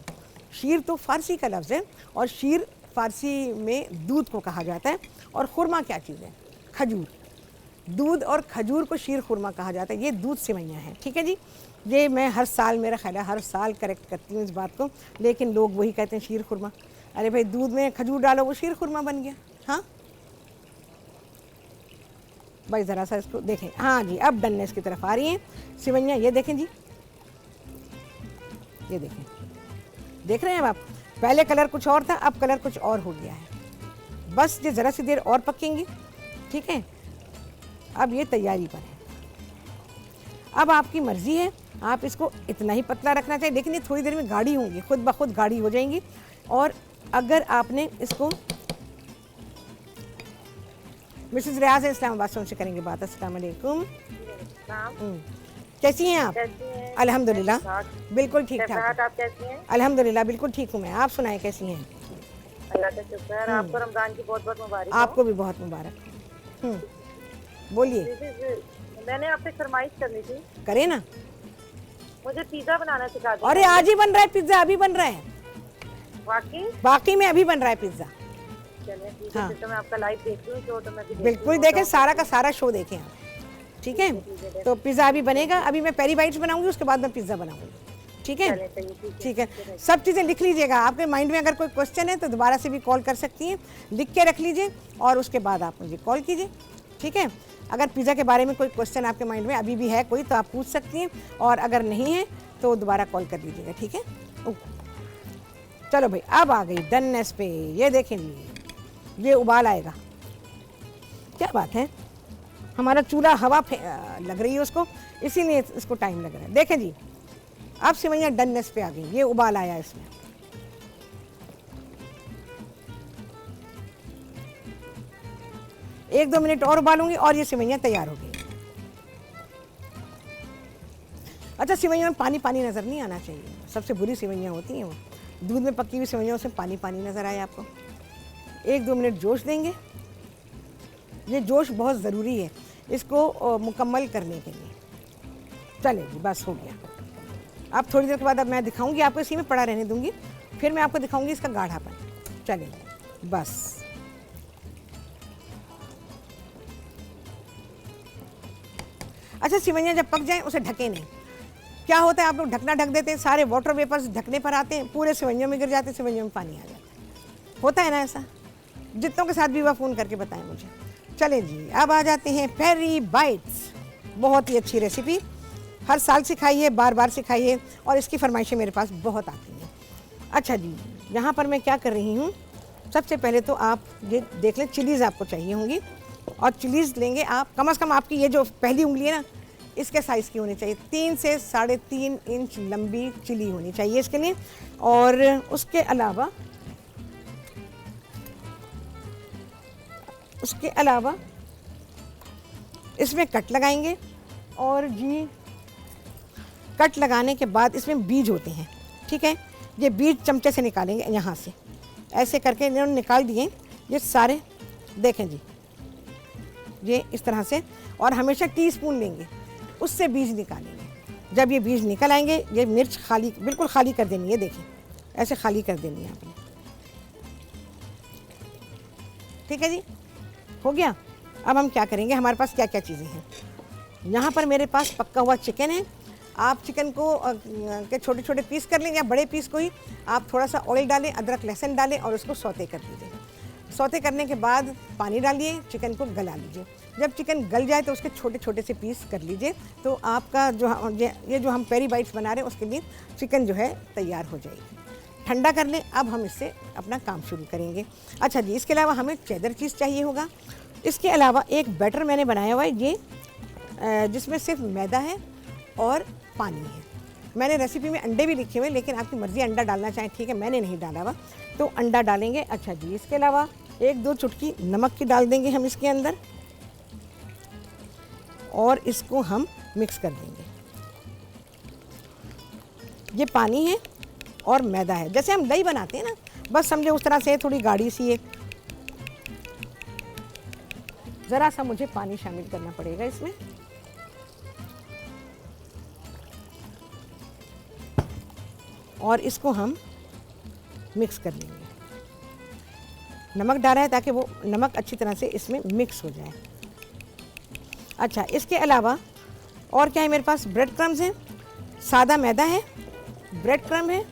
शीर तो फ़ारसी का लफ्ज़ है, और शीर फ़ारसी में दूध को कहा जाता है, और खुरमा क्या चीज़ है? खजूर। दूध और खजूर को शीर खुरमा कहा जाता है। ये दूध सिवैयाँ हैं, ठीक है जी। ये मैं हर साल, मेरा ख्याल है हर साल करेक्ट करती हूँ इस बात को, लेकिन लोग वही कहते हैं शीर खुरमा। अरे भाई, दूध में खजूर डालो वो शीर खुरमा बन गया। हाँ भाई, ज़रा सा इसको देखें। हाँ जी, अब डननेस की तरफ आ रही हैं सिवैयाँ, ये देखें जी, ये देखें, देख रहे हैं आप, पहले कलर कुछ और था, अब कलर कुछ और हो गया है। बस ये ज़रा सी देर और पकेंगी, ठीक है। अब ये तैयारी पर है। अब आपकी मर्ज़ी है, आप इसको इतना ही पतला रखना चाहिए, लेकिन ये थोड़ी देर में गाढ़ी होंगी, खुद ब खुद गाढ़ी हो जाएंगी। और अगर आपने इसको, मिसेस रियाज इस्लामाबाद से उनसे करेंगे बात। अस्सलाम वालेकुम, कैसी हैं आप? अल्हम्दुलिल्लाह बिल्कुल ठीक ठाक। आप कैसी हैं? अल्हम्दुलिल्लाह बिल्कुल ठीक हूँ मैं, आप सुनाएं कैसी हैं? अल्लाह का शुक्र है। आपको रमज़ान की बहुत बहुत मुबारक। आपको भी बहुत मुबारक। बोलिए। मैंने आपसे फरमाइश करनी थी। करें ना, मुझे पिज़्ज़ा बनाना सिखा दीजिए। अरे आज ही बन रहा है पिज़्ज़ा, अभी बन रहा है, वाकई में अभी बन रहा है पिज़्ज़ा। चलिए ठीक हाँ। है, तो मैं आपका लाइव देखती हूँ, शो तो मैं भी बिल्कुल देखें, सारा का सारा शो देखें आप, ठीक है। तो पिज़्ज़ा अभी बनेगा, अभी मैं पेरी बाइट्स बनाऊंगी, उसके बाद मैं पिज़्ज़ा बनाऊंगी, ठीक है। ठीक है, सब चीज़ें लिख लीजिएगा। आपके माइंड में अगर कोई क्वेश्चन है तो दोबारा से भी कॉल कर सकती हैं, लिख के रख लीजिए और उसके बाद आप मुझे कॉल कीजिए, ठीक है। अगर पिज़्ज़ा के बारे में कोई क्वेश्चन आपके माइंड में अभी भी है कोई, तो आप पूछ सकती हैं, और अगर नहीं है तो दोबारा कॉल कर लीजिएगा, ठीक है। चलो भाई, अब आ गई डननेस पे, ये देखें जी, ये उबाल आएगा, क्या बात है, हमारा चूल्हा हवा लग रही है उसको, इसीलिए इसको टाइम लग रहा है। देखें जी, अब सिवैयाँ डननेस पे आ गई, ये उबाल आया इसमें। एक दो मिनट और उबालूंगी और ये सिवैयाँ तैयार हो गई। अच्छा, सिवैयों में पानी पानी नज़र नहीं आना चाहिए, सबसे बुरी सिवैयाँ होती हैं वो, दूध में पकी हुई सिवैयों से पानी पानी नज़र आए आपको। एक दो मिनट जोश देंगे, ये जोश बहुत ज़रूरी है इसको मुकम्मल करने के लिए। चले जी, बस हो गया। अब थोड़ी देर के बाद अब मैं दिखाऊंगी आपको, इसी में पड़ा रहने दूंगी, फिर मैं आपको दिखाऊंगी इसका गाढ़ापन। चले बस, अच्छा, सिवैयाँ जब पक जाएं उसे ढकें नहीं। क्या होता है, आप लोग ढकना ढक देते हैं, सारे वाटर वेपर्स ढकने पर आते हैं, पूरे सिवैयों में गिर जाते हैं, सिवैयों में पानी आ जाता है, होता है ना ऐसा? जितनों के साथ भी वह फ़ोन करके बताएं मुझे। चले जी, अब आ जाते हैं पेरी बाइट्स, बहुत ही अच्छी रेसिपी, हर साल सिखाइए, बार बार सिखाइए, और इसकी फरमाइशें मेरे पास बहुत आती हैं। अच्छा जी, यहाँ पर मैं क्या कर रही हूँ, सबसे पहले तो आप ये देख लें, चिलीज़ आपको चाहिए होंगी, और चिलीज़ लेंगे आप, कम से कम आपकी ये जो पहली उंगली है ना, इसके साइज़ की होनी चाहिए। 3 से 3.5 इंच लंबी चिली होनी चाहिए इसके लिए। और उसके अलावा इसमें कट लगाएंगे। और जी कट लगाने के बाद इसमें बीज होते हैं, ठीक है। ये बीज चमचे से निकालेंगे, यहाँ से ऐसे करके इन्होंने निकाल दिए ये सारे, देखें जी, ये इस तरह से। और हमेशा टीस्पून लेंगे, उससे बीज निकालेंगे। जब ये बीज निकल आएंगे, ये मिर्च खाली, बिल्कुल खाली कर देनी है, देखिए ऐसे खाली कर देनी है आपने, ठीक है जी, हो गया। अब हम क्या करेंगे, हमारे पास क्या क्या चीज़ें हैं। यहाँ पर मेरे पास पका हुआ चिकन है। आप चिकन को के छोटे छोटे पीस कर लें या बड़े पीस को ही आप थोड़ा सा ऑयल डालें, अदरक लहसुन डालें और उसको सौते कर दीजिए। सौते करने के बाद पानी डालिए, चिकन को गला लीजिए। जब चिकन गल जाए तो उसके छोटे छोटे से पीस कर लीजिए। तो आपका ये जो हम पेरी बाइट्स बना रहे हैं उसके लिए चिकन जो है तैयार हो जाएगी। ठंडा कर लें। अब हम इससे अपना काम शुरू करेंगे। अच्छा जी, इसके अलावा हमें चेदर चीज़ चाहिए होगा। इसके अलावा एक बैटर मैंने बनाया हुआ है ये, जिसमें सिर्फ मैदा है और पानी है। मैंने रेसिपी में अंडे भी लिखे हुए, लेकिन आपकी मर्ज़ी अंडा डालना चाहें, ठीक है, मैंने नहीं डाला हुआ, तो अंडा डालेंगे। अच्छा जी, इसके अलावा 1-2 चुटकी नमक की डाल देंगे हम इसके अंदर और इसको हम मिक्स कर देंगे। ये पानी है और मैदा है, जैसे हम दही बनाते हैं ना, बस समझे उस तरह से, थोड़ी गाढ़ी सी है। ज़रा सा मुझे पानी शामिल करना पड़ेगा इसमें। और इसको हम मिक्स कर लेंगे। नमक डाला है ताकि वो नमक अच्छी तरह से इसमें मिक्स हो जाए। अच्छा, इसके अलावा और क्या है मेरे पास, ब्रेड क्रम्स हैं, सादा मैदा है, ब्रेड क्रम्ब है,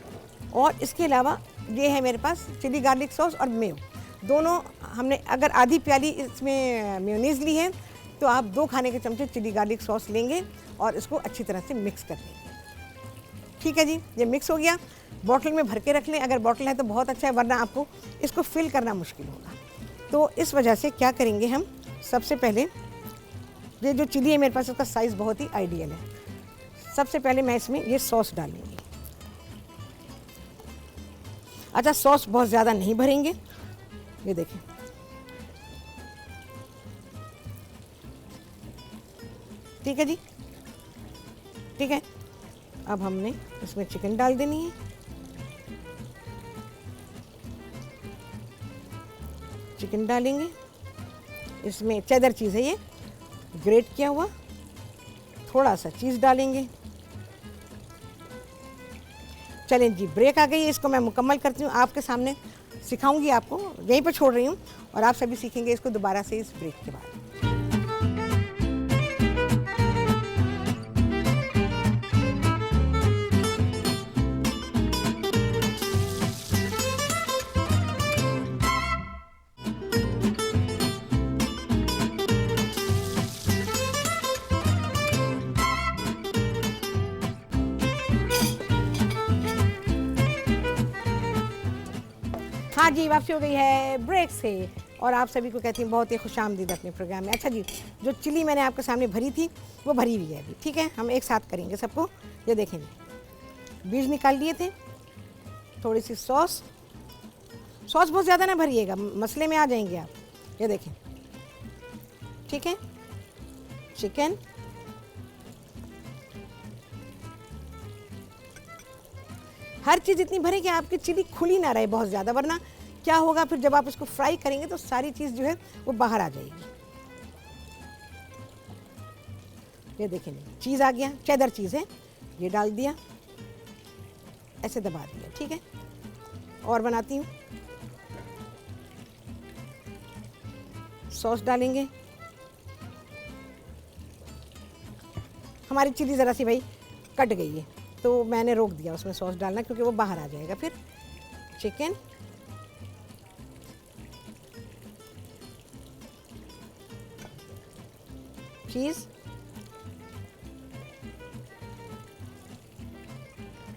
और इसके अलावा ये है मेरे पास चिली गार्लिक सॉस और मेयो। दोनों हमने, अगर आधी प्याली इसमें मेयोनीज़ ली है तो आप 2 खाने के चमचे चिली गार्लिक सॉस लेंगे और इसको अच्छी तरह से मिक्स कर लेंगे। ठीक है जी, ये मिक्स हो गया। बॉटल में भर के रख लें, अगर बॉटल है तो बहुत अच्छा है, वरना आपको इसको फिल करना मुश्किल होगा। तो इस वजह से क्या करेंगे हम, सबसे पहले ये जो चिली है मेरे पास, उसका साइज़ बहुत ही आइडियल है। सबसे पहले मैं इसमें ये सॉस डालूंगी। अच्छा, सॉस बहुत ज़्यादा नहीं भरेंगे, ये देखें, ठीक है जी, ठीक है। अब हमने इसमें चिकन डाल देनी है। चिकन डालेंगे, इसमें चेदर चीज़ है ये, ग्रेट किया हुआ, थोड़ा सा चीज़ डालेंगे। चलें जी, ब्रेक आ गई है, इसको मैं मुकम्मल करती हूँ, आपके सामने सिखाऊंगी, आपको यहीं पर छोड़ रही हूँ और आप सभी सीखेंगे इसको दोबारा से इस ब्रेक के बाद। हाँ जी, वापसी हो गई है ब्रेक से और आप सभी को कहती हूँ बहुत ही खुशामदीद अपने प्रोग्राम में। अच्छा जी, जो चिली मैंने आपके सामने भरी थी वो भरी हुई है अभी, ठीक है। हम एक साथ करेंगे सबको। ये देखें जी, बीज निकाल लिए थे, थोड़ी सी सॉस बहुत ज़्यादा ना भरिएगा, मसले में आ जाएंगे आप। ये देखें, ठीक है। चिकन, हर चीज़ इतनी भरे कि आपकी चिली खुली ना रहे बहुत ज़्यादा, वरना क्या होगा फिर जब आप इसको फ्राई करेंगे तो सारी चीज़ जो है वो बाहर आ जाएगी। ये देखें, चीज़ आ गया, चेदर चीज़ है, ये डाल दिया, ऐसे दबा दिया, ठीक है। और बनाती हूँ, सॉस डालेंगे। हमारी चिली ज़रा सी भाई कट गई है तो मैंने रोक दिया उसमें सॉस डालना, क्योंकि वो बाहर आ जाएगा फिर। चिकन, चीज़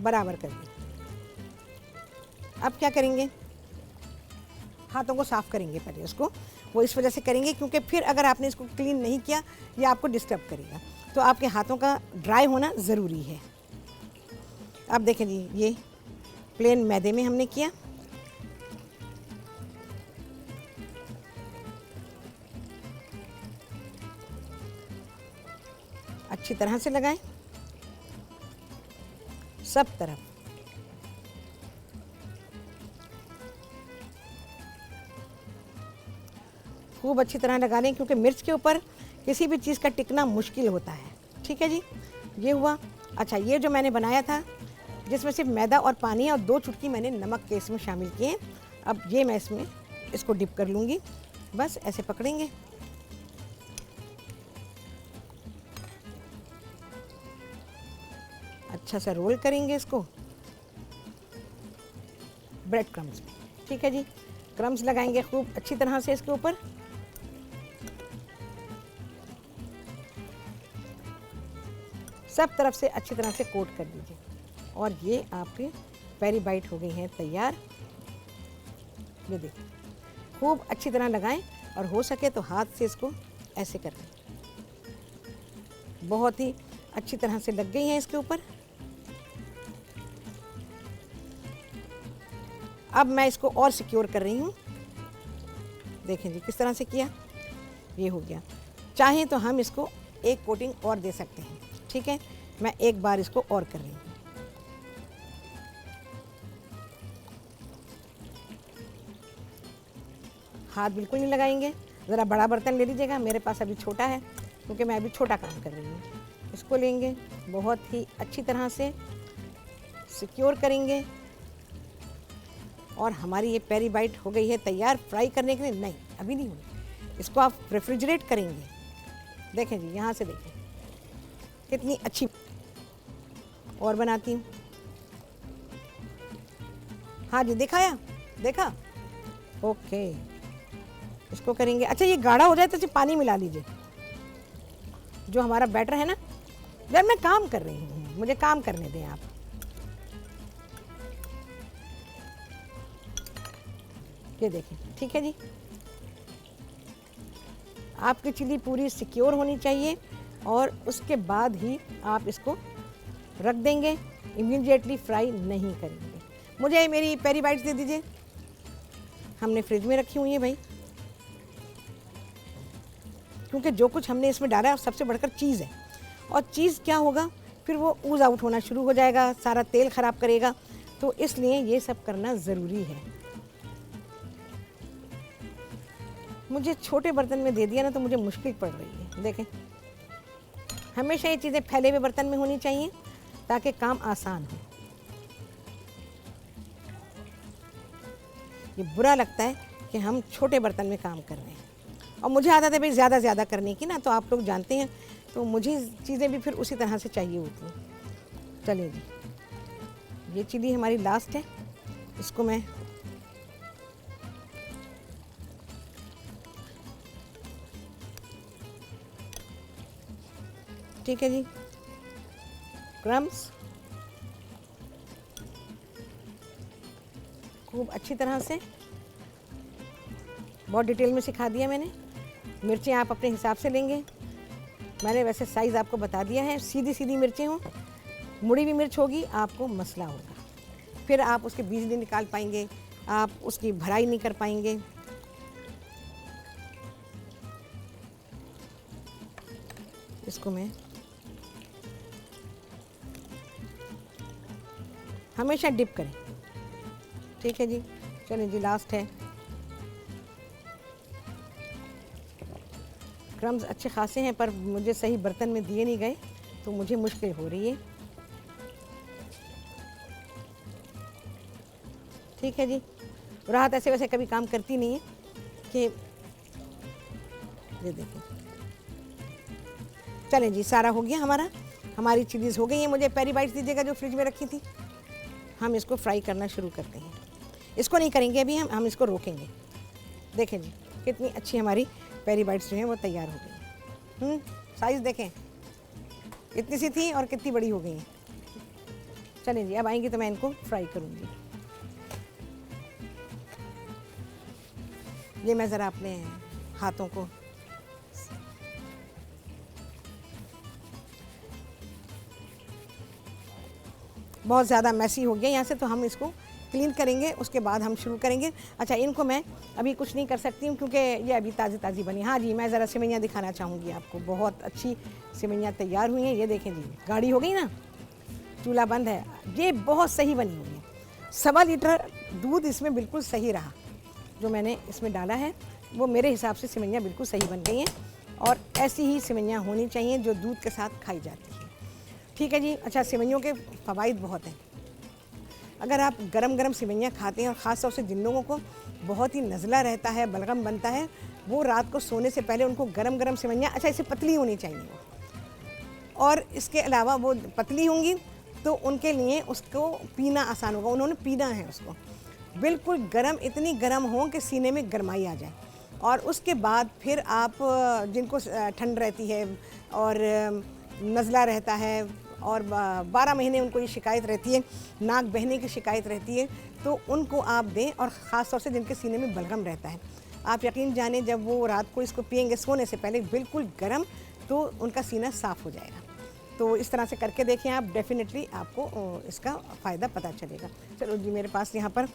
बराबर कर दी। अब क्या करेंगे, हाथों को साफ़ करेंगे पहले उसको। वो इस वजह से करेंगे क्योंकि फिर अगर आपने इसको क्लीन नहीं किया ये आपको डिस्टर्ब करेगा। तो आपके हाथों का ड्राई होना ज़रूरी है। अब देखें जी, ये प्लेन मैदे में हमने किया। अच्छी तरह से लगाएं सब तरफ। खूब अच्छी तरह लगा लें, क्योंकि मिर्च के ऊपर किसी भी चीज़ का टिकना मुश्किल होता है। ठीक है जी, ये हुआ। अच्छा, ये जो मैंने बनाया था जिसमें सिर्फ मैदा और पानी है और 2 चुटकी मैंने नमक के इसमें शामिल किए। अब ये मैं इसमें इसको डिप कर लूँगी। बस ऐसे पकड़ेंगे, अच्छा सा रोल करेंगे इसको ब्रेड क्रम्स में। ठीक है जी, क्रम्स लगाएंगे खूब अच्छी तरह से इसके ऊपर। सब तरफ से अच्छी तरह से कोट कर दीजिए और ये आपकी पेरी बाइट हो गई है तैयार। ये देखिए, खूब अच्छी तरह लगाएं और हो सके तो हाथ से इसको ऐसे कर लें। बहुत ही अच्छी तरह से लग गई हैं इसके ऊपर। अब मैं इसको और सिक्योर कर रही हूँ। देखें जी किस तरह से किया, ये हो गया। चाहें तो हम इसको एक कोटिंग और दे सकते हैं। ठीक है, मैं एक बार इसको और कर रही हूँ। हाथ बिल्कुल नहीं लगाएंगे। ज़रा बड़ा बर्तन ले लीजिएगा, मेरे पास अभी छोटा है क्योंकि मैं अभी छोटा काम कर रही हूँ। इसको लेंगे, बहुत ही अच्छी तरह से सिक्योर करेंगे और हमारी ये पेरी बाइट हो गई है तैयार फ्राई करने के लिए। नहीं, अभी नहीं हुई, इसको आप रेफ्रिजरेट करेंगे। देखें जी, यहाँ से देखें कितनी अच्छी। और बनाती हूँ। हाँ जी, दिखाया, देखा। ओके, इसको करेंगे। अच्छा, ये गाढ़ा हो जाए तो इसमें पानी मिला लीजिए। जो हमारा बैटर है ना, जब मैं काम कर रही हूँ, मुझे काम करने दें आप। ये देखें, ठीक है जी। आपकी चिली पूरी सिक्योर होनी चाहिए और उसके बाद ही आप इसको रख देंगे, इमीडिएटली फ्राई नहीं करेंगे। मुझे मेरी पेरी बाइट्स दे दीजिए, हमने फ्रिज में रखी हुई है भाई, क्योंकि जो कुछ हमने इसमें डाला है सबसे बढ़कर चीज़ है। और चीज़ क्या होगा, फिर वो ऊज आउट होना शुरू हो जाएगा, सारा तेल ख़राब करेगा। तो इसलिए ये सब करना ज़रूरी है। मुझे छोटे बर्तन में दे दिया ना तो मुझे मुश्किल पड़ रही है। देखें, हमेशा ये चीज़ें फैले हुए बर्तन में होनी चाहिए ताकि काम आसान हो। ये बुरा लगता है कि हम छोटे बर्तन में काम कर रहे हैं और मुझे आदत है भाई ज़्यादा करने की ना, तो आप लोग जानते हैं, तो मुझे चीज़ें भी फिर उसी तरह से चाहिए होती हैं। चलिए जी, ये चिली हमारी लास्ट है, इसको मैं ठीक है जी, क्रम्स खूब अच्छी तरह से, बहुत डिटेल में सिखा दिया मैंने। मिर्चें आप अपने हिसाब से लेंगे, मैंने वैसे साइज़ आपको बता दिया है। सीधी सीधी मिर्चें हों, मुड़ी हुई मिर्च होगी आपको मसला होगा, फिर आप उसके बीज नहीं निकाल पाएंगे, आप उसकी भराई नहीं कर पाएंगे। इसको मैं हमेशा डिप करें। ठीक है जी, चलिए जी, लास्ट है। क्रम्स अच्छे खासे हैं पर मुझे सही बर्तन में दिए नहीं गए तो मुझे मुश्किल हो रही है। ठीक है जी, राहत ऐसे वैसे कभी काम करती नहीं है कि ये देखें। चलें जी, सारा हो गया हमारा, हमारी चिलीज़ हो गई है। मुझे पेरी बाइट्स दीजिएगा जो फ्रिज में रखी थी। हम इसको फ्राई करना शुरू करते हैं। इसको नहीं करेंगे अभी, हम इसको रोकेंगे। देखें जी, कितनी अच्छी हमारी पेरी बाइट्स जो हैं वो तैयार हो गई। साइज़ देखें, इतनी सी थी और कितनी बड़ी हो गई हैं। चलें जी, अब आएंगी तो मैं इनको फ्राई करूँगी। ये मैं ज़रा अपने हाथों को बहुत ज़्यादा मैसी हो गया यहाँ से, तो हम इसको क्लीन करेंगे, उसके बाद हम शुरू करेंगे। अच्छा, इनको मैं अभी कुछ नहीं कर सकती हूँ क्योंकि ये अभी ताज़ी ताज़ी बनी। हाँ जी, मैं ज़रा सेवइयाँ दिखाना चाहूँगी आपको। बहुत अच्छी सेवइयाँ तैयार हुई हैं, ये देखें जी, गाढ़ी हो गई ना, चूल्हा बंद है, ये बहुत सही बनी हुई है। 1.25 लीटर दूध इसमें बिल्कुल सही रहा, जो मैंने इसमें डाला है वो मेरे हिसाब से सेवइयाँ बिल्कुल सही बन गई हैं, और ऐसी ही सेवइयाँ होनी चाहिए जो दूध के साथ खाई जाती है। ठीक है जी। अच्छा, सेवइयों के फ़वाइद बहुत हैं। अगर आप गरम गरम सेवइयाँ खाते हैं, और ख़ास तौर से जिन लोगों को बहुत ही नज़ला रहता है, बलगम बनता है, वो रात को सोने से पहले उनको गरम गरम सेवइयाँ, अच्छा इसे पतली होनी चाहिए वो, और इसके अलावा वो पतली होंगी तो उनके लिए उसको पीना आसान होगा। उन्होंने पीना है उसको बिल्कुल गरम, इतनी गरम हो कि सीने में गरमाई आ जाए, और उसके बाद फिर आप जिनको ठंड रहती है और नज़ला रहता है और 12 महीने उनको ये शिकायत रहती है, नाक बहने की शिकायत रहती है, तो उनको आप दें। और ख़ास तौर से जिनके सीने में बलगम रहता है, आप यकीन जाने जब वो रात को इसको पिएंगे सोने से पहले बिल्कुल गरम, तो उनका सीना साफ़ हो जाएगा। तो इस तरह से करके देखें आप, डेफिनेटली आपको इसका फ़ायदा पता चलेगा। चलो जी, मेरे पास यहाँ पर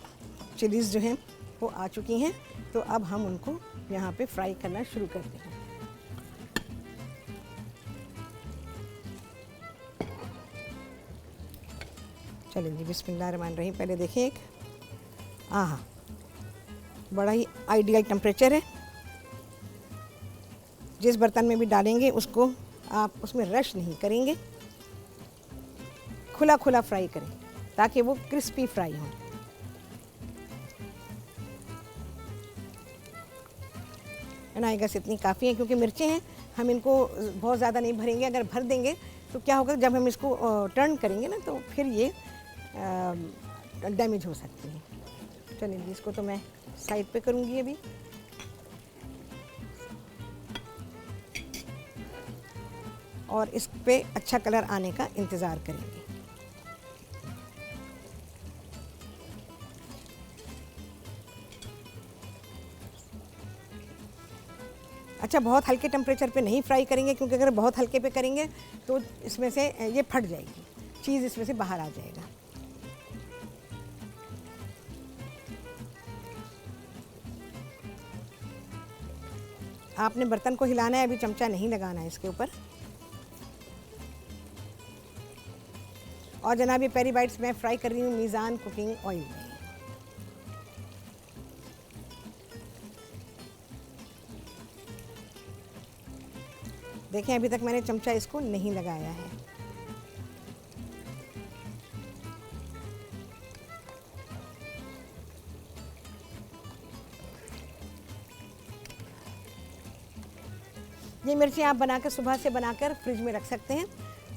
चिलीज़ जो हैं वो आ चुकी हैं, तो अब हम उनको यहाँ पे फ्राई करना शुरू करते हैं। चलिए जी, बिस्मिल्लाहिर्रहमानिर्रहीम। पहले देखिए एक, हाँ, बड़ा ही आइडियल टेम्परेचर है। जिस बर्तन में भी डालेंगे उसको आप उसमें रश नहीं करेंगे, खुला खुला फ्राई करें ताकि वो क्रिस्पी फ्राई हो। बस इतनी काफ़ी है, क्योंकि मिर्चें हैं, हम इनको बहुत ज़्यादा नहीं भरेंगे। अगर भर देंगे तो क्या होगा, जब हम इसको टर्न करेंगे ना, तो फिर ये डैमेज हो सकती है। चलिए जी, इसको तो मैं साइड पे करूँगी अभी। और इस पे अच्छा कलर आने का इंतज़ार करेंगे। अच्छा, बहुत हल्के टेम्परेचर पे नहीं फ्राई करेंगे, क्योंकि अगर बहुत हल्के पे करेंगे तो इसमें से ये फट जाएगी, चीज़ इसमें से बाहर आ जाएगा। आपने बर्तन को हिलाना है, अभी चमचा नहीं लगाना है इसके ऊपर। और जनाब, ये पेरी बाइट्स मैं फ्राई कर रही हूँ मीज़ान कुकिंग ऑयल में। देखें, अभी तक मैंने चमचा इसको नहीं लगाया है। ये मिर्ची आप बनाकर सुबह से बनाकर फ्रिज में रख सकते हैं,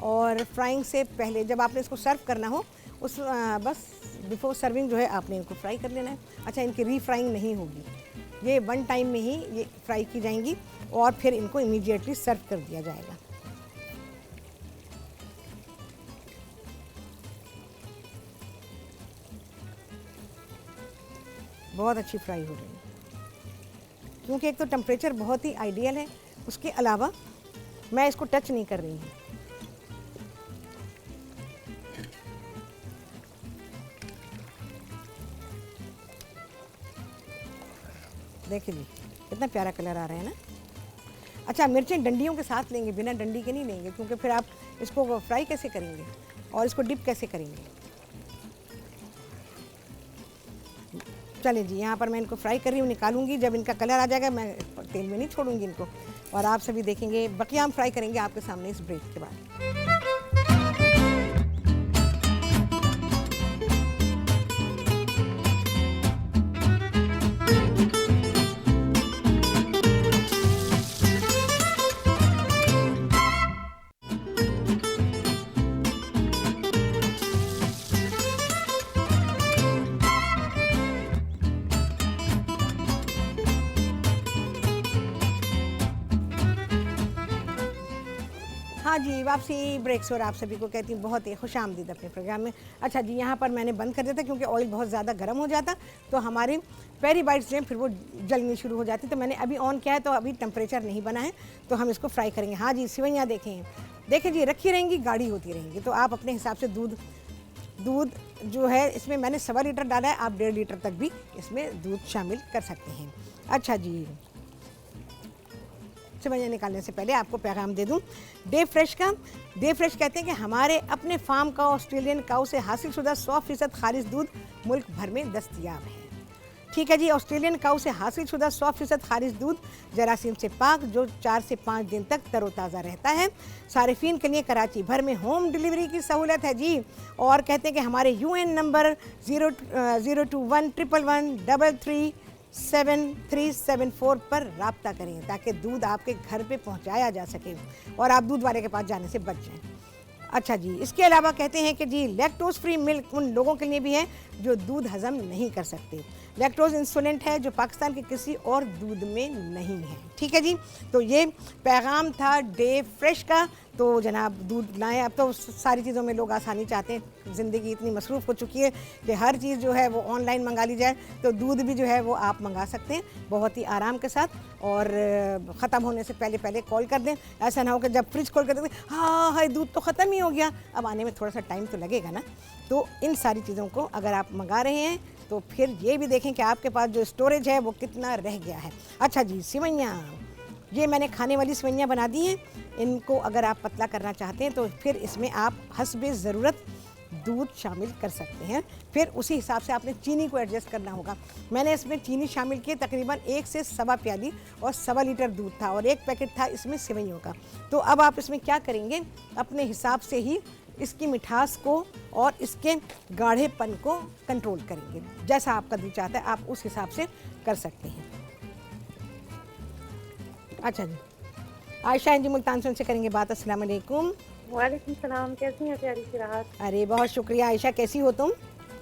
और फ्राइंग से पहले जब आपने इसको सर्व करना हो, उस बस बिफोर सर्विंग जो है आपने इनको फ्राई कर लेना है। अच्छा, इनकी रीफ्राइंग नहीं होगी, ये वन टाइम में ही ये फ्राई की जाएंगी, और फिर इनको इमीडिएटली सर्व कर दिया जाएगा। बहुत अच्छी फ्राई हो रही है, क्योंकि एक तो टेम्परेचर बहुत ही आइडियल है, उसके अलावा मैं इसको टच नहीं कर रही हूँ। देखिए जी, कितना प्यारा कलर आ रहा है ना। अच्छा, मिर्चें डंडियों के साथ लेंगे, बिना डंडी के नहीं लेंगे, क्योंकि फिर आप इसको फ्राई कैसे करेंगे और इसको डिप कैसे करेंगे। चलिए जी, यहाँ पर मैं इनको फ्राई कर रही हूँ, निकालूंगी जब इनका कलर आ जाएगा। मैं तेल में नहीं छोड़ूंगी इनको, और आप सभी देखेंगे। बकिया हम फ्राई करेंगे आपके सामने इस ब्रेक के बाद। हाँ जी, वापसी ब्रेक्स और आप सभी को कहती हूँ बहुत ही खुशामदीद अपने प्रोग्राम में। अच्छा जी, यहाँ पर मैंने बंद कर दिया था क्योंकि ऑयल बहुत ज़्यादा गर्म हो जाता तो हमारे पेरी बाइट्स जो हैं फिर वो जलनी शुरू हो जाती। तो मैंने अभी ऑन किया है, तो अभी टेम्परेचर नहीं बना है, तो हम इसको फ्राई करेंगे। हाँ जी, सेवइयाँ देखें जी, रखी रहेंगी, गाढ़ी होती रहेंगी। तो आप अपने हिसाब से दूध दूध जो है इसमें मैंने 1.25 लीटर डाला है, आप 1.5 लीटर तक भी इसमें दूध शामिल कर सकते हैं। अच्छा जी, सेवइयां निकालने से पहले आपको पैगाम दे दूं डे फ्रेश का। डे फ्रेश कहते हैं कि हमारे अपने फार्म का ऑस्ट्रेलियन काऊ से हासिल शुदा 100% खारिज दूध मुल्क भर में दस्तयाब है। ठीक है जी, ऑस्ट्रेलियन काऊ से हासिल शुदा 100% खारिज दूध जरासीम से पाक, जो 4 से 5 दिन तक तरोताज़ा रहता है। सारिफीन के लिए कराची भर में होम डिलीवरी की सहूलत है जी। और कहते हैं कि हमारे UN नंबर 02111337374 पर राब्ता करें ताकि दूध आपके घर पे पहुंचाया जा सके और आप दूध वाले के पास जाने से बच जाएं। अच्छा जी, इसके अलावा कहते हैं कि जी लैक्टोज फ्री मिल्क उन लोगों के लिए भी है जो दूध हजम नहीं कर सकते। लैक्टोज इंसुलेंट है जो पाकिस्तान के किसी और दूध में नहीं है। ठीक है जी, तो ये पैगाम था डे फ्रेश का। तो जनाब दूध लाएं। अब तो सारी चीज़ों में लोग आसानी चाहते हैं, ज़िंदगी इतनी मसरूफ़ हो चुकी है कि हर चीज़ जो है वो ऑनलाइन मंगा ली जाए, तो दूध भी जो है वो आप मंगा सकते हैं बहुत ही आराम के साथ। और ख़त्म होने से पहले पहले कॉल कर दें, ऐसा ना हो कि जब फ्रिज खोल कर देखें हाँ हाय दूध तो ख़त्म ही हो गया, अब आने में थोड़ा सा टाइम तो लगेगा ना। तो इन सारी चीज़ों को अगर आप मंगा रहे हैं तो फिर ये भी देखें कि आपके पास जो स्टोरेज है वो कितना रह गया है। अच्छा जी, सेवइयाँ, ये मैंने खाने वाली सेवइयाँ बना दी हैं। इनको अगर आप पतला करना चाहते हैं तो फिर इसमें आप हस्बे ज़रूरत दूध शामिल कर सकते हैं। फिर उसी हिसाब से आपने चीनी को एडजस्ट करना होगा। मैंने इसमें चीनी शामिल की तकरीबन 1 से सवा प्याली और 1.25 लीटर दूध था और 1 पैकेट था इसमें सेवइयों का। तो अब आप इसमें क्या करेंगे, अपने हिसाब से ही इसकी मिठास को और इसके गाढ़ेपन को कंट्रोल करेंगे। जैसा आपका दिल चाहता है आप उस हिसाब से कर सकते हैं। अच्छा जी, आयशा जी मुल्तान से उनसे करेंगे बात। अस्सलाम वालेकुम। वालेकुम सलाम, कैसी हैं प्यारी सी राहत? अरे बहुत शुक्रिया आयशा, कैसी हो तुम?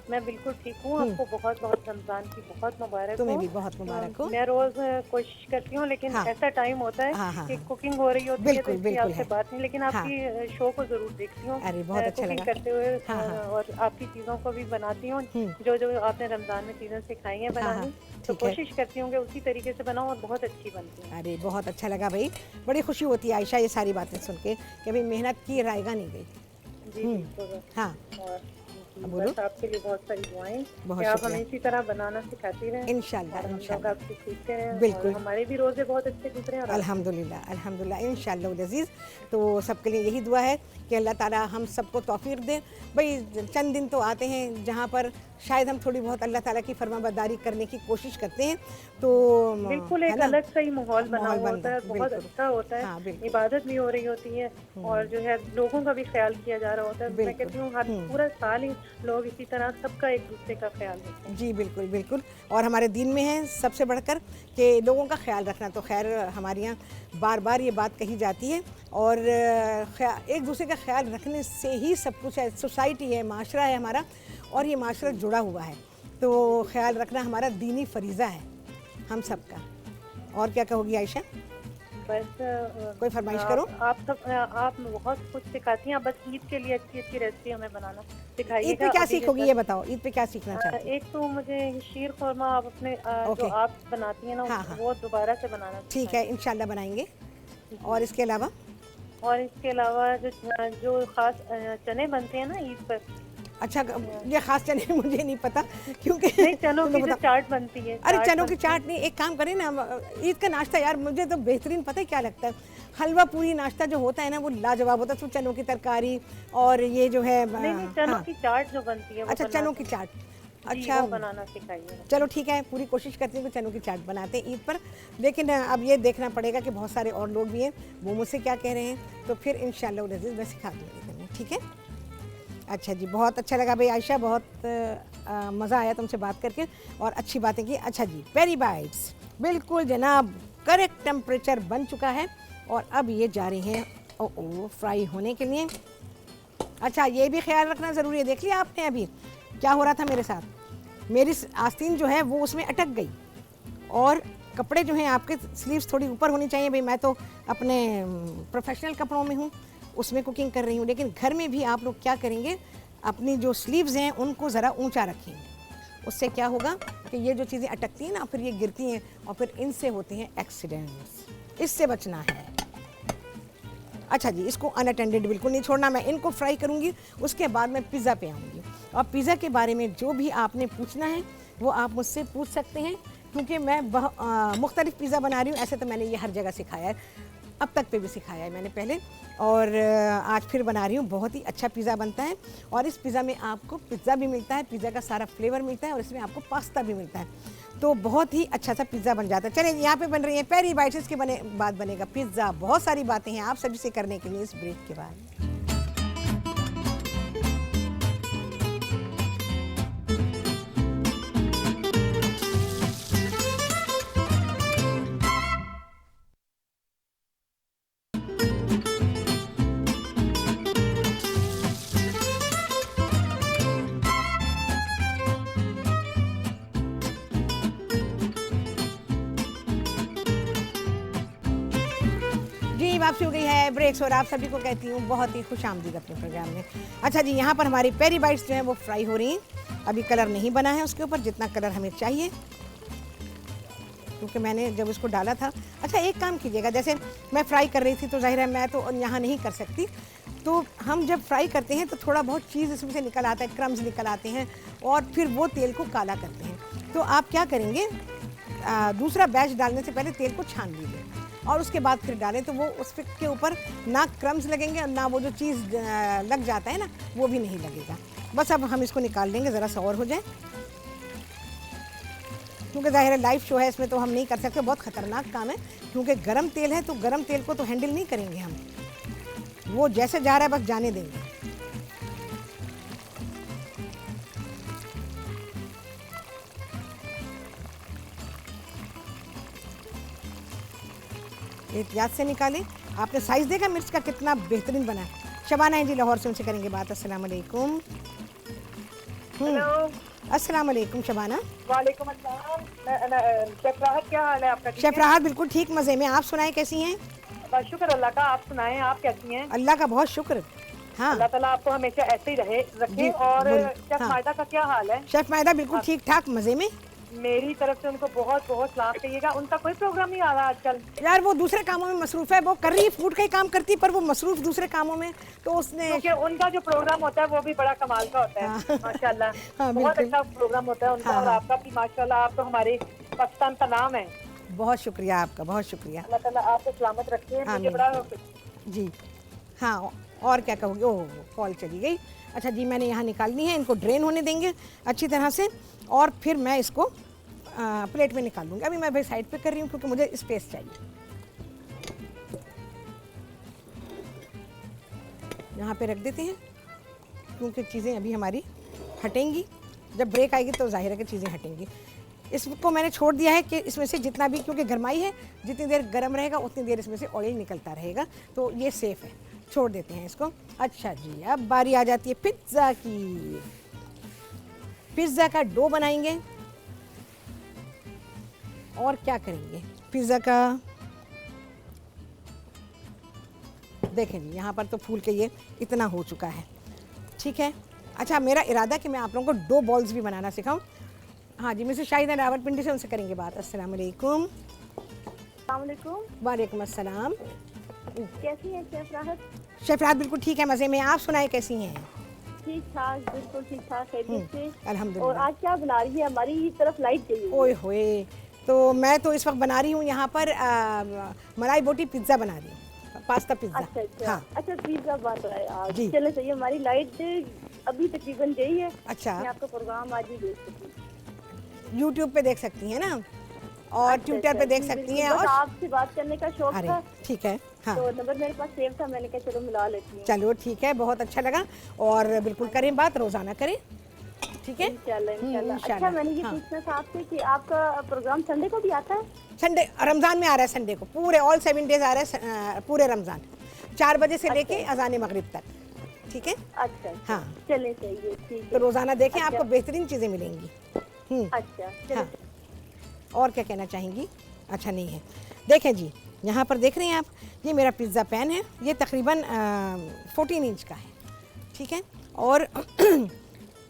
मैं बिल्कुल ठीक हूँ। आपको बहुत बहुत रमजान की बहुत मुबारक हो। तुम्हें भी बहुत मुबारक हो। मैं रोज कोशिश करती हूँ लेकिन ऐसा टाइम होता है कि कुकिंग हो रही होती है तो इसलिए आपसे बात नहीं, लेकिन आपकी शो को जरूर देखती हूँ। अरे बहुत अच्छा लगा करते हुए और आपकी चीजों को भी बनाती हूँ, जो जो आपने रमजान में चीजें सिखाई हैं बनानी, तो कोशिश करती हूँ कि उसी तरीके से बनाऊँ और बहुत अच्छी बनती है। अरे बहुत अच्छा लगा भाई, बड़ी खुशी होती है आयशा ये सारी बातें सुन के कि भाई मेहनत की रायगा नहीं गई। जी बिल्कुल। हाँ बस आपके लिए बहुत सारी दुआएं कि आप हमें इसी तरह बनाना सिखाती रहें इंशाल्लाह। इंशाल्लाह आपसे सीखते रहें। बिल्कुल, हमारे भी रोजे बहुत अच्छे गुजरे हैं अल्हम्दुलिल्लाह अल्हम्दुलिल्लाह इंशाल्लाह अज़ीज़। तो सबके लिए यही दुआ है कि अल्लाह ताला हम सबको तौफीक दे। भाई चंद दिन तो आते हैं जहाँ पर शायद हम थोड़ी बहुत अल्लाह ताला की फरमाबरदारी करने की कोशिश करते हैं, तो बिल्कुल एक अलग सा ही माहौल बना होता है, बहुत अच्छा होता है। हाँ, इबादत भी हो रही होती है और जो है लोगों का भी ख्याल किया जा रहा होता है। मैं कहती हूँ हर पूरा साल ही लोग इसी तरह सबका एक दूसरे का ख्याल रखते हैं। जी बिल्कुल बिल्कुल। और हमारे दिन में है सबसे बढ़कर कि लोगों का ख्याल रखना। तो खैर हमारे यहाँ बार बार ये बात कही जाती है और एक दूसरे का ख्याल रखने से ही सब कुछ है। सोसाइटी है, माशरा है हमारा, और ये माशरा जुड़ा हुआ है, तो ख्याल रखना हमारा दीनी फरीज़ा है हम सब का। और क्या कहोगी आयशा? बस कोई फरमाइश करो। आप बहुत कुछ सिखाती हैं, बस ईद के लिए अच्छी अच्छी रेसिपी हमें बनाना सिखाइएगा। ईद पे क्या सीखोगी ये बताओ, ईद पे क्या सीखना चाहती हैं? एक तो मुझे शीर खुरमा आप अपने जो आप बनाती हैं ना वो दोबारा से बनाना। ठीक है, इंशाल्लाह बनाएंगे। और इसके अलावा जो खास चने बनते हैं ना ईद पर। अच्छा, ये खास चने मुझे नहीं पता क्योंकि चनों की जो चाट बनती है। अरे चनों की चाट नहीं, एक काम करें ना, ईद का नाश्ता यार मुझे तो बेहतरीन पता है क्या लगता है, हलवा पूरी नाश्ता जो होता है ना वो लाजवाब होता है। तो चनों की तरकारी और ये जो है चनों की चाट जो बनती है। अच्छा, चनों की चाट, अच्छा बनाना सिखाइए। चलो ठीक है, पूरी कोशिश करती हूँ कि चनों की चाट बनाते हैं ईद पर। लेकिन अब ये देखना पड़ेगा कि बहुत सारे और लोग भी हैं वो मुझसे क्या कह रहे हैं, तो फिर इंशाल्लाह मैं सिखा दूँगी। ठीक है, अच्छा जी, बहुत अच्छा लगा भाई आयशा, बहुत मज़ा आया तुमसे बात करके और अच्छी बातें की। अच्छा जी, पेरी बाइट्स बिल्कुल जनाब करेक्ट टेम्परेचर बन चुका है और अब ये जा रहे हैं फ्राई होने के लिए। अच्छा, ये भी ख्याल रखना ज़रूरी है, देख लिया आपने अभी क्या हो रहा था मेरे साथ, मेरी आस्तीन जो है वो उसमें अटक गई और कपड़े जो हैं आपके स्लीव्स थोड़ी ऊपर होनी चाहिए। भाई मैं तो अपने प्रोफेशनल कपड़ों में हूँ, उसमें कुकिंग कर रही हूँ, लेकिन घर में भी आप लोग क्या करेंगे, अपनी जो स्लीव्स हैं उनको ज़रा ऊंचा रखेंगे। उससे क्या होगा कि ये जो चीज़ें अटकती हैं ना फिर ये गिरती हैं और फिर इनसे होते हैं एक्सीडेंट्स, इससे बचना है। अच्छा जी, इसको अनअटेंडेड बिल्कुल नहीं छोड़ना, मैं इनको फ्राई करूँगी, उसके बाद मैं पिज़्ज़ा पे आऊँगी। और पिज़्ज़ा के बारे में जो भी आपने पूछना है वो आप मुझसे पूछ सकते हैं, क्योंकि मैं मुख्तलिफ पिज़्ज़ा बना रही हूँ। ऐसे तो मैंने ये हर जगह सिखाया है, अब तक पे भी सिखाया है मैंने पहले, और आज फिर बना रही हूँ। बहुत ही अच्छा पिज़्ज़ा बनता है, और इस पिज़्ज़ा में आपको पिज़्ज़ा भी मिलता है, पिज़्ज़ा का सारा फ्लेवर मिलता है, और इसमें आपको पास्ता भी मिलता है, तो बहुत ही अच्छा सा पिज़्ज़ा बन जाता है। चलिए, यहाँ पे बन रही है पेरी बाइट्स के बाद बनेगा पिज़्ज़ा। बहुत सारी बातें हैं आप सभी से करने के लिए इस ब्रेक के बाद। वापसी हो गई है ब्रेक्स, और आप सभी को कहती हूँ बहुत ही खुशामदीद अपने प्रोग्राम में। अच्छा जी, यहाँ पर हमारी पेरी बाइट्स जो हैं वो फ्राई हो रही हैं। अभी कलर नहीं बना है उसके ऊपर, जितना कलर हमें चाहिए, क्योंकि मैंने जब इसको डाला था। अच्छा, एक काम कीजिएगा, जैसे मैं फ्राई कर रही थी तो जाहिर है मैं तो यहाँ नहीं कर सकती, तो हम जब फ्राई करते हैं तो थोड़ा बहुत चीज़ इसमें से निकल आता है, क्रम्स निकल आते हैं, और फिर वो तेल को काला करते हैं। तो आप क्या करेंगे, दूसरा बैच डालने से पहले तेल को छान लीजिए और उसके बाद फिर डालें, तो वो उसके ऊपर ना क्रम्स लगेंगे और ना वो जो चीज़ लग जाता है ना, वो भी नहीं लगेगा। बस अब हम इसको निकाल लेंगे, ज़रा सा और हो जाए, क्योंकि ज़ाहिर है लाइव शो है, इसमें तो हम नहीं कर सकते, बहुत ख़तरनाक काम है, क्योंकि गरम तेल है, तो गरम तेल को तो हैंडल नहीं करेंगे हम, वो जैसे जा रहा है बस जाने देंगे। एहतियात से निकालें। आपने साइज़ देखा मिर्च का कितना बेहतरीन बना है। शबाना है जी लाहौर से, उनसे करेंगे बात। अस्सलाम वालेकुम। अस्सलाम वालेकुम शबाना। वालेकुम अस्सलाम। शेफ राहत, क्या हाल है आपका? शेफ राहत बिल्कुल ठीक, मज़े में। आप सुनाएं कैसी हैं? बस शुक्र अल्लाह का, आप सुनाएं, आप कैसी हैं? अल्लाह का बहुत शुक्र। हाँ, अल्लाह ताला आपको हमेशा ऐसे ही रखे। और शेफ मायदा का क्या हाल है? शेफ मायदा बिल्कुल ठीक ठाक, मज़े में। मेरी तरफ से उनको बहुत बहुत सलाम कहिएगा। उनका कोई प्रोग्राम नहीं आ रहा आजकल। यार वो दूसरे कामों में मसरूफ है, वो कर रही है फूड का ही काम करती है, पर वो मसरूफ दूसरे कामों में, तो उसने क्योंकि उनका जो प्रोग्राम होता है वो भी बड़ा कमाल का होता है। माशाल्लाह, बहुत अच्छा प्रोग्राम होता है उनका। और आपका भी माशाल्लाह, आप तो हमारे पाकिस्तान का नाम है। बहुत शुक्रिया आपका, बहुत शुक्रिया। अल्लाह ताला आपको सलामत रखे। मुझे बड़ा जी हाँ, और क्या कहोगे? ओह, कॉल चली गई। अच्छा जी, मैंने यहाँ निकालनी है, इनको ड्रेन होने देंगे अच्छी तरह से, और फिर मैं इसको प्लेट में निकाल लूँगी। अभी मैं भाई साइड पे कर रही हूँ क्योंकि मुझे स्पेस चाहिए। यहाँ पे रख देते हैं, क्योंकि चीज़ें अभी हमारी हटेंगी, जब ब्रेक आएगी तो जाहिर है कि चीज़ें हटेंगी। इसको मैंने छोड़ दिया है कि इसमें से जितना भी, क्योंकि गरमाई है, जितनी देर गर्म रहेगा उतनी देर इसमें से ऑयल निकलता रहेगा, तो ये सेफ़ है, छोड़ देते हैं इसको। अच्छा जी, अब बारी आ जाती है पिज़्ज़ा की। पिज़्ज़ा का डो बनाएंगे, और क्या करेंगे पिज़्ज़ा का, देखें जी यहाँ पर तो फूल के ये इतना हो चुका है, ठीक है। अच्छा, मेरा इरादा कि मैं आप लोगों को डो बॉल्स भी बनाना सिखाऊं। हाँ जी, मिसेस शाहिदा रावलपिंडी से, उनसे करेंगे बात। अस्सलाम वालेकुम। वालेकुम अस्सलाम। कैसी हैं शेफ राहत? शेफ राहत बिल्कुल ठीक है, मज़े में। आप सुनाए कैसी हैं? ठीक ठाक, बिल्कुल ठीक ठाक, खैरियत से। अल्हम्दुलिल्लाह। और आज क्या बना रही है? हमारी तरफ लाइट गई है। ओए होए, तो मैं तो इस वक्त बना रही हूँ यहाँ पर मलाई बोटी पिज़्ज़ा बना रही हूँ, पास्ता पिज़्ज़ा। अच्छा, हाँ। अच्छा पिज़्ज़ा बन रहा है आज। जी। चले सही, हमारी लाइट अभी तकरीबन गई है। अच्छा, मैं आपका प्रोग्राम आज ही देख सकती हूँ। यूट्यूब पे देख सकती हैं ना, और ट्विटर पे देख सकती हैं। और आपसे बात करने का शौक था। ठीक है, हाँ, तो नंबर मेरे पास सेव था, मैंने कहा चलो मिला लेती हूँ। चलो ठीक है, बहुत अच्छा लगा, और बिल्कुल करें बात, रोज़ाना करें, ठीक है। इंशाल्लाह। अच्छा, मैंने ये पूछना था आपसे कि आपका प्रोग्राम संडे को भी आता है? संडे, रमज़ान में आ रहा है संडे को, पूरे ऑल 7 डेज आ रहा है, पूरे रमज़ान 4 बजे से लेके अज़ान मगरिब तक, ठीक है। अच्छा, हाँ, चले चाहिए, ठीक है। तो रोज़ाना देखें, आपको बेहतरीन चीज़ें मिलेंगी। अच्छा, हाँ, और क्या कहना चाहेंगी? अच्छा नहीं है, देखें जी, यहाँ पर देख रहे हैं आप, ये मेरा पिज़्ज़ा पैन है, ये तकरीबन 14 इंच का है, ठीक है। और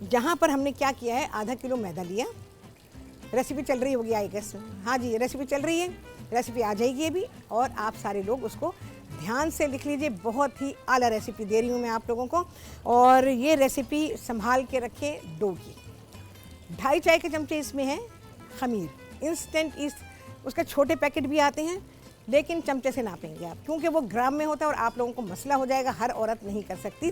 जहाँ पर हमने क्या किया है, आधा किलो मैदा लिया, रेसिपी चल रही होगी आई गेस। हाँ जी, रेसिपी चल रही है, रेसिपी आ जाएगी अभी, और आप सारे लोग उसको ध्यान से लिख लीजिए, बहुत ही आला रेसिपी दे रही हूँ मैं आप लोगों को। और ये रेसिपी संभाल के रखें डो की। 2.5 चाय के चमचे इसमें है खमीर, इंस्टेंट ईस्ट, उसके छोटे पैकेट भी आते हैं, लेकिन चमचे से नापेंगे आप, क्योंकि वो ग्राम में होता है और आप लोगों को मसला हो जाएगा, हर औरत नहीं कर सकती।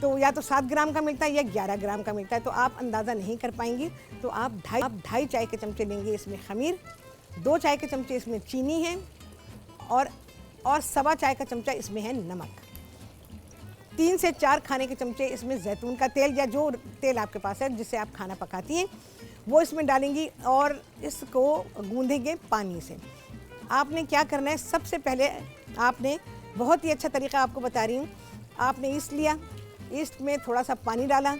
तो या तो 7 ग्राम का मिलता है या 11 ग्राम का मिलता है, तो आप अंदाज़ा नहीं कर पाएंगी। तो आप 2.5 चाय के चमचे लेंगे इसमें खमीर, 2 चाय के चमचे इसमें चीनी है, और 1.25 चाय का चमचा इसमें है नमक, 3 से 4 खाने के चमचे इसमें जैतून का तेल या जो तेल आपके पास है जिससे आप खाना पकाती हैं वो इसमें डालेंगी, और इसको गूंदेंगे पानी से। आपने क्या करना है, सबसे पहले आपने, बहुत ही अच्छा तरीका आपको बता रही हूँ, आपने ईस्ट लिया, ईस्ट में थोड़ा सा पानी डाला,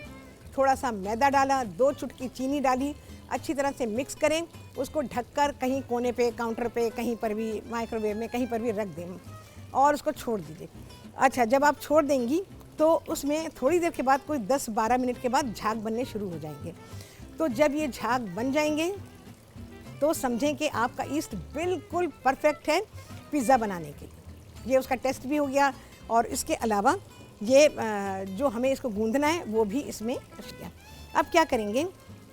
थोड़ा सा मैदा डाला, 2 चुटकी चीनी डाली, अच्छी तरह से मिक्स करें, उसको ढककर कहीं कोने पे, काउंटर पे, कहीं पर भी, माइक्रोवेव में कहीं पर भी रख दें और उसको छोड़ दीजिए। अच्छा, जब आप छोड़ देंगी तो उसमें थोड़ी देर के बाद, कोई 10-12 मिनट के बाद झाग बनने शुरू हो जाएंगे। तो जब ये झाग बन जाएंगे तो समझें कि आपका ईस्ट बिल्कुल परफेक्ट है पिज़्ज़ा बनाने के लिए। ये उसका टेस्ट भी हो गया, और इसके अलावा ये जो हमें इसको गूंदना है वो भी इसमें किया। अब क्या करेंगे,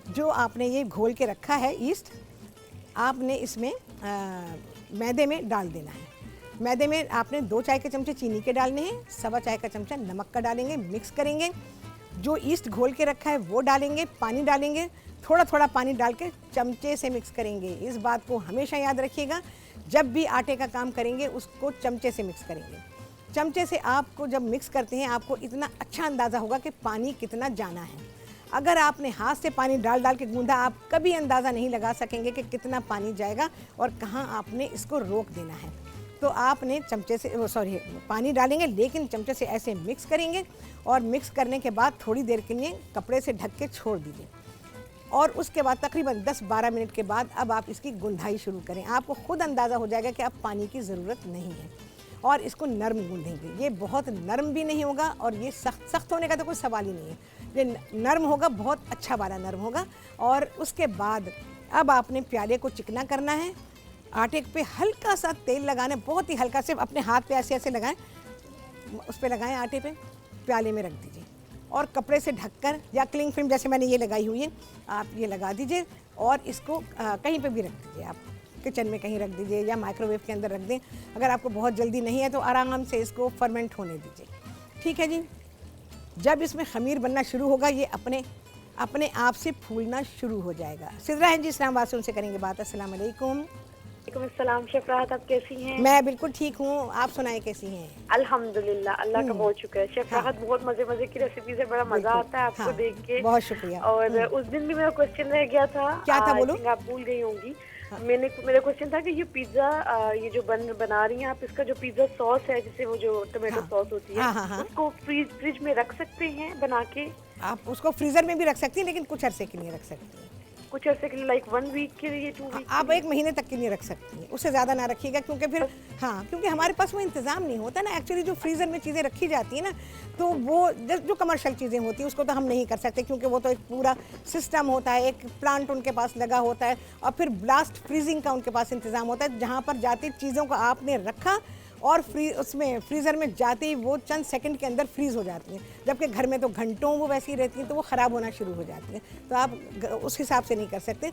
जो आपने ये घोल के रखा है ईस्ट, आपने इसमें मैदे में डाल देना है। मैदे में आपने 2 चाय के चमचे चीनी के डालने हैं, 1.25 चाय का चमचा नमक का डालेंगे, मिक्स करेंगे, जो ईस्ट घोल के रखा है वो डालेंगे, पानी डालेंगे, थोड़ा थोड़ा पानी डाल के चमचे से मिक्स करेंगे। इस बात को हमेशा याद रखिएगा, जब भी आटे का काम करेंगे उसको चमचे से मिक्स करेंगे। चमचे से आपको जब मिक्स करते हैं आपको इतना अच्छा अंदाज़ा होगा कि पानी कितना जाना है। अगर आपने हाथ से पानी डाल डाल के गूंदा, आप कभी अंदाज़ा नहीं लगा सकेंगे कि कितना पानी जाएगा और कहाँ आपने इसको रोक देना है। तो आपने चमचे से, पानी डालेंगे, लेकिन चमचे से ऐसे मिक्स करेंगे, और मिक्स करने के बाद थोड़ी देर के लिए कपड़े से ढक के छोड़ दीजिए, और उसके बाद तकरीबन 10-12 मिनट के बाद अब आप इसकी गुंदाई शुरू करें। आपको खुद अंदाज़ा हो जाएगा कि अब पानी की ज़रूरत नहीं है, और इसको नरम गूंदेंगे। ये बहुत नरम भी नहीं होगा और ये सख्त होने का तो कोई सवाल ही नहीं है, ये नरम होगा, बहुत अच्छा वाला नरम होगा। और उसके बाद अब आपने प्याले को चिकना करना है, आटे पे हल्का सा तेल लगाना, बहुत ही हल्का, सिर्फ अपने हाथ पे ऐसे ऐसे लगाएं, उस पर लगाएं आटे पे, प्याले में रख दीजिए, और कपड़े से ढककर, या क्लिंग फिल्म जैसे मैंने ये लगाई हुई है आप ये लगा दीजिए, और इसको कहीं पे भी रख दीजिए, आप किचन में कहीं रख दीजिए या माइक्रोवेव के अंदर रख दें। अगर आपको बहुत जल्दी नहीं है तो आराम से इसको फर्मेंट होने दीजिए। ठीक है जी। जब इसमें खमीर बनना शुरू होगा ये अपने आप से फूलना शुरू हो जाएगा। सिद्रा है जी इस्लामाबाद से, उनसे करेंगे बात। अस्सलाम वालेकुम। अस्सलाम। शेफ राहत, आप कैसी हैं? मैं बिल्कुल ठीक हूँ, आप सुनाएं कैसी हैं? अल्हम्दुलिल्लाह, अल्लाह का बहुत शुक्र है। शेफ राहत, बहुत मजे की रेसिपी से बड़ा मजा आता है आपको देख के। बहुत शुक्रिया। और उस दिन भी मेरा क्वेश्चन रह गया था। क्या था बोलो? आप भूल गई होंगी। मेरा क्वेश्चन था कि ये पिज्जा, ये जो बना रही हैं आप, इसका जो पिज्जा सॉस है, जिसे वो जो टोमेटो सॉस होती है, उसको फ्रिज में रख सकते हैं बना के? आप उसको फ्रीजर में भी रख सकती हैं, लेकिन कुछ अरसे के लिए रख सकती हैं। कुछ अरसे के लिए, लाइक 1 वीक के लिए, 2 वीक? आप 1 महीने तक के लिए रख सकती हैं, उससे ज़्यादा ना रखिएगा, क्योंकि फिर क्योंकि हमारे पास वो इंतज़ाम नहीं होता ना। एक्चुअली जो फ्रीज़र में चीज़ें रखी जाती हैं ना, तो वो जो कमर्शियल चीज़ें होती हैं उसको तो हम नहीं कर सकते, क्योंकि वो तो एक पूरा सिस्टम होता है, एक प्लांट उनके पास लगा होता है, और फिर ब्लास्ट फ्रीजिंग का उनके पास इंतज़ाम होता है, जहाँ पर जाती चीज़ों को आपने रखा और उसमें फ्रीज़र में जाते ही वो चंद सेकंड के अंदर फ्रीज़ हो जाती हैं, जबकि घर में तो घंटों वो वैसी ही रहती हैं, तो वो ख़राब होना शुरू हो जाती हैं। तो आप उस हिसाब से नहीं कर सकते।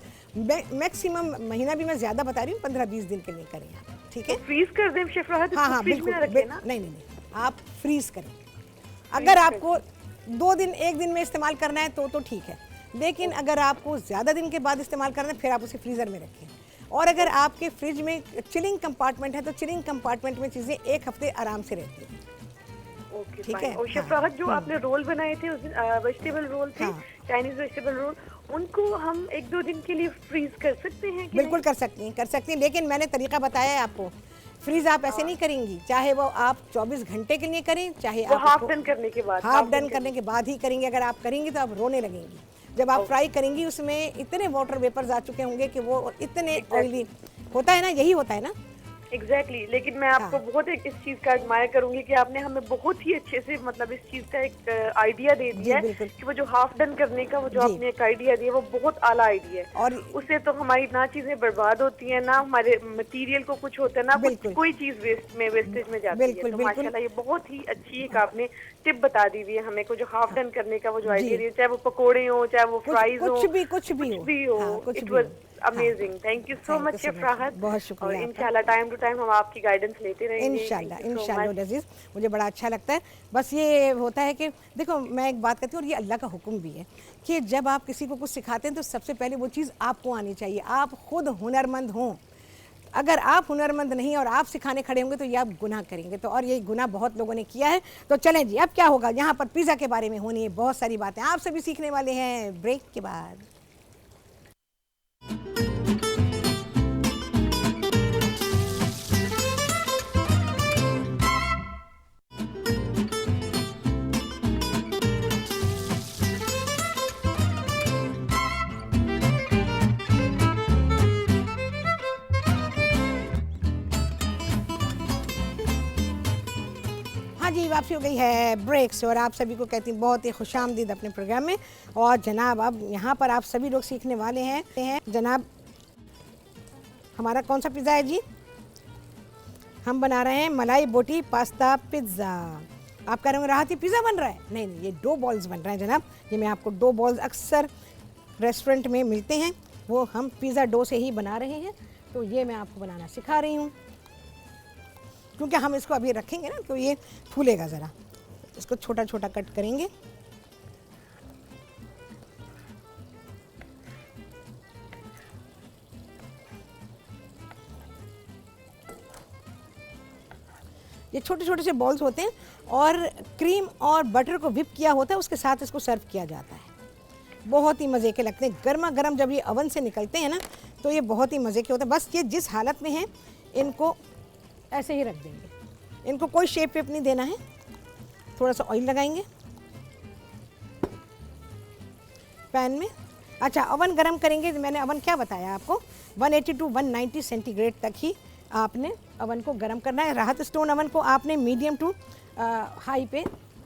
मैक्सिमम महीना भी मैं ज़्यादा बता रही हूँ, 15-20 दिन के लिए करें आप। ठीक है, फ्रीज कर दें शेफ राहत? हाँ बिल्कुल। नहीं, आप फ्रीज़ करें। अगर आपको 2 दिन 1 दिन में इस्तेमाल करना है तो ठीक है, लेकिन अगर आपको ज़्यादा दिन के बाद इस्तेमाल करना है फिर आप उसे फ्रीज़र में रखें। और अगर आपके फ्रिज में चिलिंग कंपार्टमेंट है तो चिलिंग कंपार्टमेंट में चीज़ें 1 हफ्ते आराम से रहती हैं। ओके, ठीक है। और शेफ राहत, जो आपने रोल बनाए थे उस दिन, वेजिटेबल रोल थे, चाइनीज वेजिटेबल रोल, उनको हम 1-2 दिन के लिए फ्रीज कर सकते हैं? बिल्कुल कर सकती हैं, लेकिन मैंने तरीका बताया है आपको। फ्रीज आप ऐसे नहीं करेंगी, चाहे वो आप 24 घंटे के लिए करें, चाहे आप हाफ डन करने के बाद, हाफ डन करने के बाद ही करेंगे। अगर आप करेंगी तो आप रोने लगेंगी। जब आप फ्राई करेंगी उसमें इतने वाटर वेपर्स आ चुके होंगे कि वो इतने ऑयली होता है ना, यही होता है ना, एग्जैक्टली लेकिन मैं आपको बहुत इस चीज का एडमायर करूंगी कि आपने हमें बहुत ही अच्छे से मतलब इस चीज का एक आइडिया दे दिया है कि वो जो हाफ डन करने का वो जो आपने एक आइडिया दिया वो बहुत आला आइडिया है और उससे तो हमारी ना चीजें बर्बाद होती हैं ना हमारे मटेरियल को कुछ होता है ना कोई चीज वेस्टेज में जाती है। तो माशाल्लाह ये बहुत ही अच्छी एक आपने टिप बता दी हुई है हमें को जो हाफ डन करने का वो जो आइडिया दिया, चाहे वो पकौड़े हो चाहे वो फ्राइज हो कुछ भी हो it was amazing. Thank you so much chef राहत, बहुत शुक्रिया। और इंशाल्लाह टाइम टू टाइम हम आपकी गाइडेंस लेते रहेंगे इंशाल्लाह लजीज, मुझे बड़ा अच्छा लगता है। बस ये होता है कि देखो मैं एक बात कहती हूँ और ये अल्लाह का हुक्म भी है कि जब आप किसी को कुछ सिखाते हैं तो सबसे पहले वो चीज़ आपको आनी चाहिए, आप खुद हुनरमंद हों। अगर आप हुनरमंद नहीं और आप सिखाने खड़े होंगे तो ये आप गुनाह करेंगे। तो और ये गुनाह बहुत लोगों ने किया है। तो चलें जी, अब क्या होगा, यहाँ पर पिज़्ज़ा के बारे में होनी है बहुत सारी बातें, आप सभी सीखने वाले हैं ब्रेक के बाद। जी वापसी हो गई है ब्रेक से और आप सभी को कहती हूँ बहुत ही खुशामदीद अपने प्रोग्राम में। और जनाब अब यहाँ पर आप सभी लोग सीखने वाले हैं जनाब हमारा कौन सा पिज़्ज़ा है जी, हम बना रहे हैं मलाई बोटी पास्ता पिज़्ज़ा। आप कह रहे होंगे राहत ये पिज़्ज़ा बन रहा है? नहीं नहीं, ये डो बॉल्स बन रहे हैं जनाब। ये मैं आपको डो बॉल्स अक्सर रेस्टोरेंट में मिलते हैं, वो हम पिज़्ज़ा डो से ही बना रहे हैं। तो ये मैं आपको बनाना सिखा रही हूँ क्योंकि हम इसको अभी रखेंगे ना तो ये फूलेगा ज़रा। इसको छोटा छोटा कट करेंगे। ये छोटे छोटे से बॉल्स होते हैं और क्रीम और बटर को व्हिप किया होता है, उसके साथ इसको सर्व किया जाता है। बहुत ही मज़े के लगते हैं, गर्मा गर्म जब ये ओवन से निकलते हैं ना तो ये बहुत ही मज़े के होते हैं। बस ये जिस हालत में है इनको ऐसे ही रख देंगे, इनको कोई शेप वेप नहीं देना है। थोड़ा सा ऑयल लगाएंगे पैन में। अच्छा, ओवन गरम करेंगे, मैंने ओवन क्या बताया आपको, 180 टू 190 सेंटीग्रेड तक ही आपने ओवन को गरम करना है। राहत स्टोन ओवन को आपने मीडियम टू हाई पे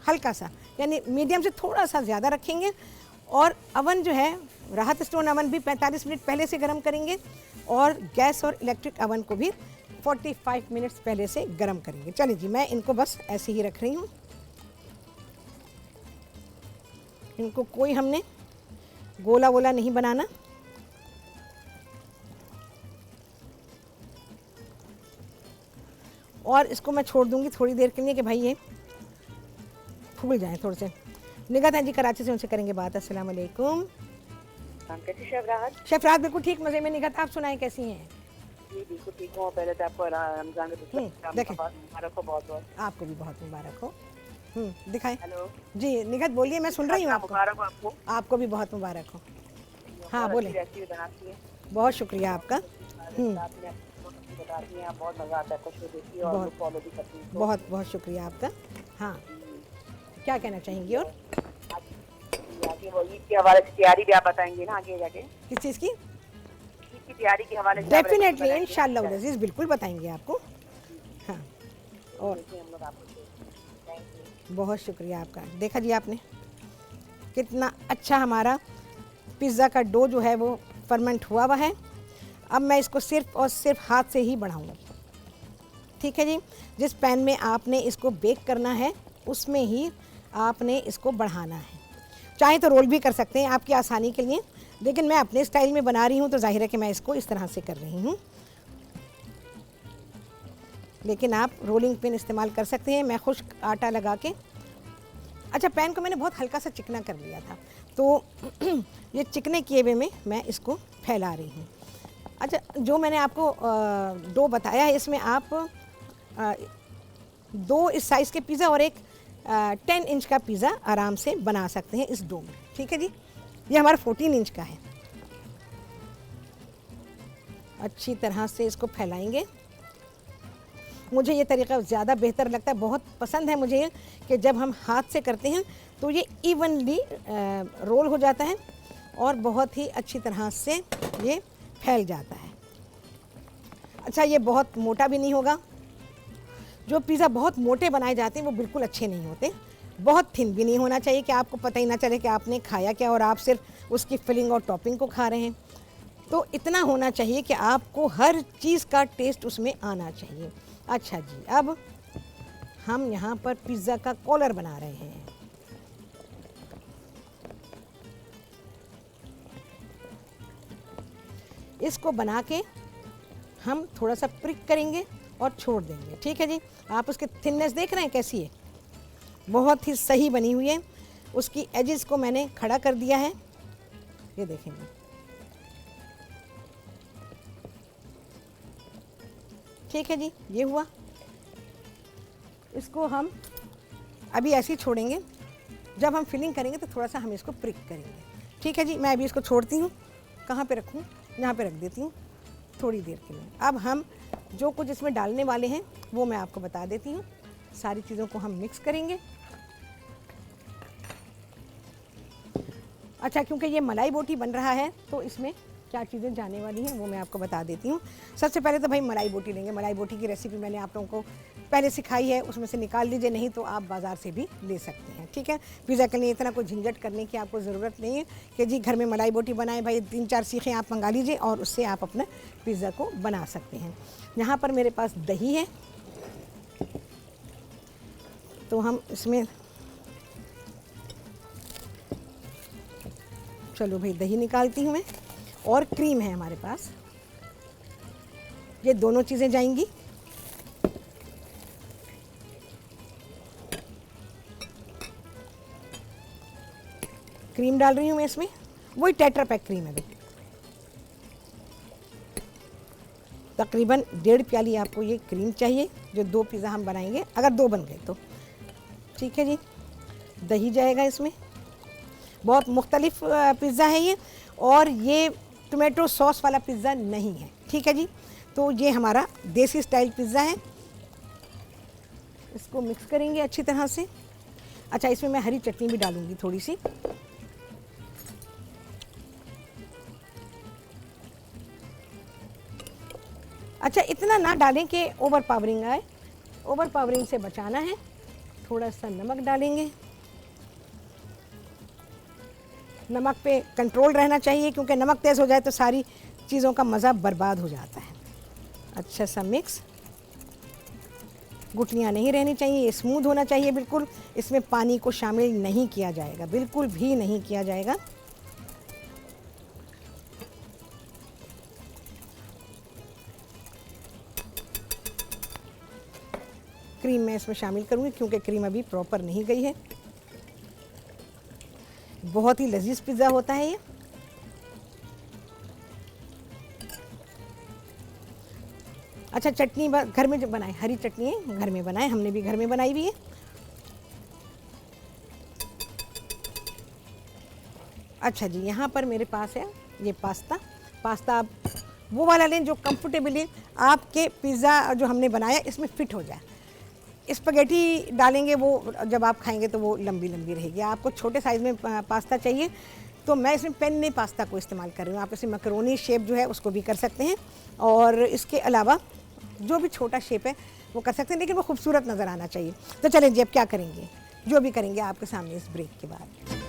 हल्का सा, यानी मीडियम से थोड़ा सा ज़्यादा रखेंगे। और ओवन जो है राहत स्टोन ओवन भी 45 मिनट पहले से गरम करेंगे और गैस और इलेक्ट्रिक ओवन को भी 45 मिनट्स पहले से गरम करेंगे। चलिए जी, मैं इनको बस ऐसे ही रख रही हूँ। इनको कोई हमने गोला वोला नहीं बनाना। और इसको मैं छोड़ दूंगी थोड़ी देर के लिए कि भाई ये फूल जाए थोड़े से। निगात है जी कराची से, उनसे करेंगे बात। अस्सलाम वालेकुम। कैसी शेफ राहत? शेफ राहत बिल्कुल ठीक, मज़े में। निगात आप सुनाएं कैसी हैं? जी बिल्कुल ठीक हूँ। पहले तो आपको रमजान के मुबारक हो, बहुत बहुत। आपको भी बहुत मुबारक हो। दिखाएं। हेलो जी, निगात बोलिए, मैं सुन रही हूँ आपको। मुबारक हो आपको। आपको भी बहुत मुबारक हो। हाँ बोले। बहुत शुक्रिया आपका। बहुत मजा आता है, बहुत बहुत शुक्रिया आपका। हाँ, क्या कहना चाहेंगी? और ईद के हवाले से तैयारी भी आप बताएंगे ना आगे जाके? किस चीज़ की? ईद की तैयारी के हवाले से डेफिनेटली इंशाल्लाह अज़ीज़ बिल्कुल बताएंगे आपको। हाँ, और बहुत शुक्रिया आपका। देखा जी आपने कितना अच्छा हमारा पिज़्ज़ा का डो जो है वो फर्मेंट हुआ हुआ है। अब मैं इसको सिर्फ और सिर्फ हाथ से ही बढ़ाऊँगी। ठीक है जी, जिस पैन में आपने इसको बेक करना है उसमें ही आपने इसको बढ़ाना है। चाहे तो रोल भी कर सकते हैं आपकी आसानी के लिए, लेकिन मैं अपने स्टाइल में बना रही हूँ तो जाहिर है कि मैं इसको इस तरह से कर रही हूँ। लेकिन आप रोलिंग पिन इस्तेमाल कर सकते हैं। मैं खुश्क आटा लगा के, अच्छा पैन को मैंने बहुत हल्का सा चिकना कर लिया था तो ये चिकने किए हुए में मैं इसको फैला रही हूँ। अच्छा, जो मैंने आपको डो बताया है इसमें आप 2 इस साइज़ के पिज़्ज़ा और एक 10 इंच का पिज़्ज़ा आराम से बना सकते हैं इस डो में। ठीक है जी, ये हमारा 14 इंच का है। अच्छी तरह से इसको फैलाएंगे। मुझे ये तरीका ज़्यादा बेहतर लगता है, बहुत पसंद है मुझे कि जब हम हाथ से करते हैं तो ये इवनली रोल हो जाता है और बहुत ही अच्छी तरह से ये फैल जाता है। अच्छा, ये बहुत मोटा भी नहीं होगा। जो पिज़्ज़ा बहुत मोटे बनाए जाते हैं वो बिल्कुल अच्छे नहीं होते। बहुत थिन भी नहीं होना चाहिए कि आपको पता ही ना चले कि आपने खाया क्या और आप सिर्फ उसकी फिलिंग और टॉपिंग को खा रहे हैं। तो इतना होना चाहिए कि आपको हर चीज़ का टेस्ट उसमें आना चाहिए। अच्छा जी, अब हम यहाँ पर पिज़्ज़ा का कॉलर बना रहे हैं। इसको बना के हम थोड़ा सा प्रिक करेंगे और छोड़ देंगे। ठीक है जी, आप उसकी थिननेस देख रहे हैं कैसी है, बहुत ही सही बनी हुई है। उसकी एजेस को मैंने खड़ा कर दिया है, ये देखेंगे। ठीक है जी, ये हुआ। इसको हम अभी ऐसे ही छोड़ेंगे, जब हम फिलिंग करेंगे तो थोड़ा सा हम इसको प्रिक करेंगे। ठीक है जी, मैं अभी इसको छोड़ती हूँ। कहाँ पे रखूँ? यहाँ पे रख देती हूँ थोड़ी देर के लिए। अब हम जो कुछ इसमें डालने वाले हैं वो मैं आपको बता देती हूँ। सारी चीज़ों को हम मिक्स करेंगे। अच्छा, क्योंकि ये मलाई बोटी बन रहा है तो इसमें क्या चीज़ें जाने वाली हैं वो मैं आपको बता देती हूँ। सबसे पहले तो भाई मलाई बोटी लेंगे। मलाई बोटी की रेसिपी मैंने आप लोगों को पहले सिखाई है, उसमें से निकाल लीजिए, नहीं तो आप बाज़ार से भी ले सकते हैं। ठीक है, पिज़्ज़ा के लिए इतना कोई झंझट करने की आपको ज़रूरत नहीं है कि जी घर में मलाई बोटी बनाएं। भाई 3-4 सीखें आप मंगा लीजिए और उससे आप अपना पिज़्ज़ा को बना सकते हैं। यहाँ पर मेरे पास दही है, तो हम इसमें, चलो भाई दही निकालती हूँ मैं, और क्रीम है हमारे पास। ये दोनों चीज़ें जाएंगी। क्रीम डाल रही हूँ मैं इसमें, वही टेट्रा पैक क्रीम है। तकरीबन 1.5 प्याली आपको ये क्रीम चाहिए, जो 2 पिज़्ज़ा हम बनाएंगे, अगर 2 बन गए तो। ठीक है जी, दही जाएगा इसमें। बहुत मुख्तलिफ पिज़्ज़ा है ये, और ये टोमेटो सॉस वाला पिज़्ज़ा नहीं है। ठीक है जी, तो ये हमारा देसी स्टाइल पिज़्ज़ा है। इसको मिक्स करेंगे अच्छी तरह से। अच्छा, इसमें मैं हरी चटनी भी डालूंगी थोड़ी सी। अच्छा, इतना ना डालें कि ओवर पावरिंग आए, ओवर पावरिंग से बचाना है। थोड़ा सा नमक डालेंगे। नमक पे कंट्रोल रहना चाहिए, क्योंकि नमक तेज़ हो जाए तो सारी चीज़ों का मज़ा बर्बाद हो जाता है। अच्छा सा मिक्स, गुठलियाँ नहीं रहनी चाहिए, ये स्मूथ होना चाहिए बिल्कुल। इसमें पानी को शामिल नहीं किया जाएगा, बिल्कुल भी नहीं किया जाएगा। क्रीम मैं इसमें शामिल करूँगी, क्योंकि क्रीम अभी प्रॉपर नहीं गई है। बहुत ही लजीज पिज़्ज़ा होता है ये। अच्छा, चटनी घर में जो बनाए, हरी चटनी है, घर में बनाए, हमने भी घर में बनाई हुई है। अच्छा जी, यहाँ पर मेरे पास है ये पास्ता। पास्ता आप वो वाला लें जो कंफर्टेबली आपके पिज़्ज़ा जो हमने बनाया इसमें फ़िट हो जाए। स्पगेटी डालेंगे वो जब आप खाएंगे तो वो लंबी लंबी रहेगी। आपको छोटे साइज़ में पास्ता चाहिए तो मैं इसमें पेन्ने पास्ता को इस्तेमाल कर रही हूँ। आप इसे मैकरोनी शेप जो है उसको भी कर सकते हैं, और इसके अलावा जो भी छोटा शेप है वो कर सकते हैं, लेकिन वो खूबसूरत नज़र आना चाहिए। तो चलें जी, अब क्या करेंगे, जो भी करेंगे आपके सामने इस ब्रेक के बाद।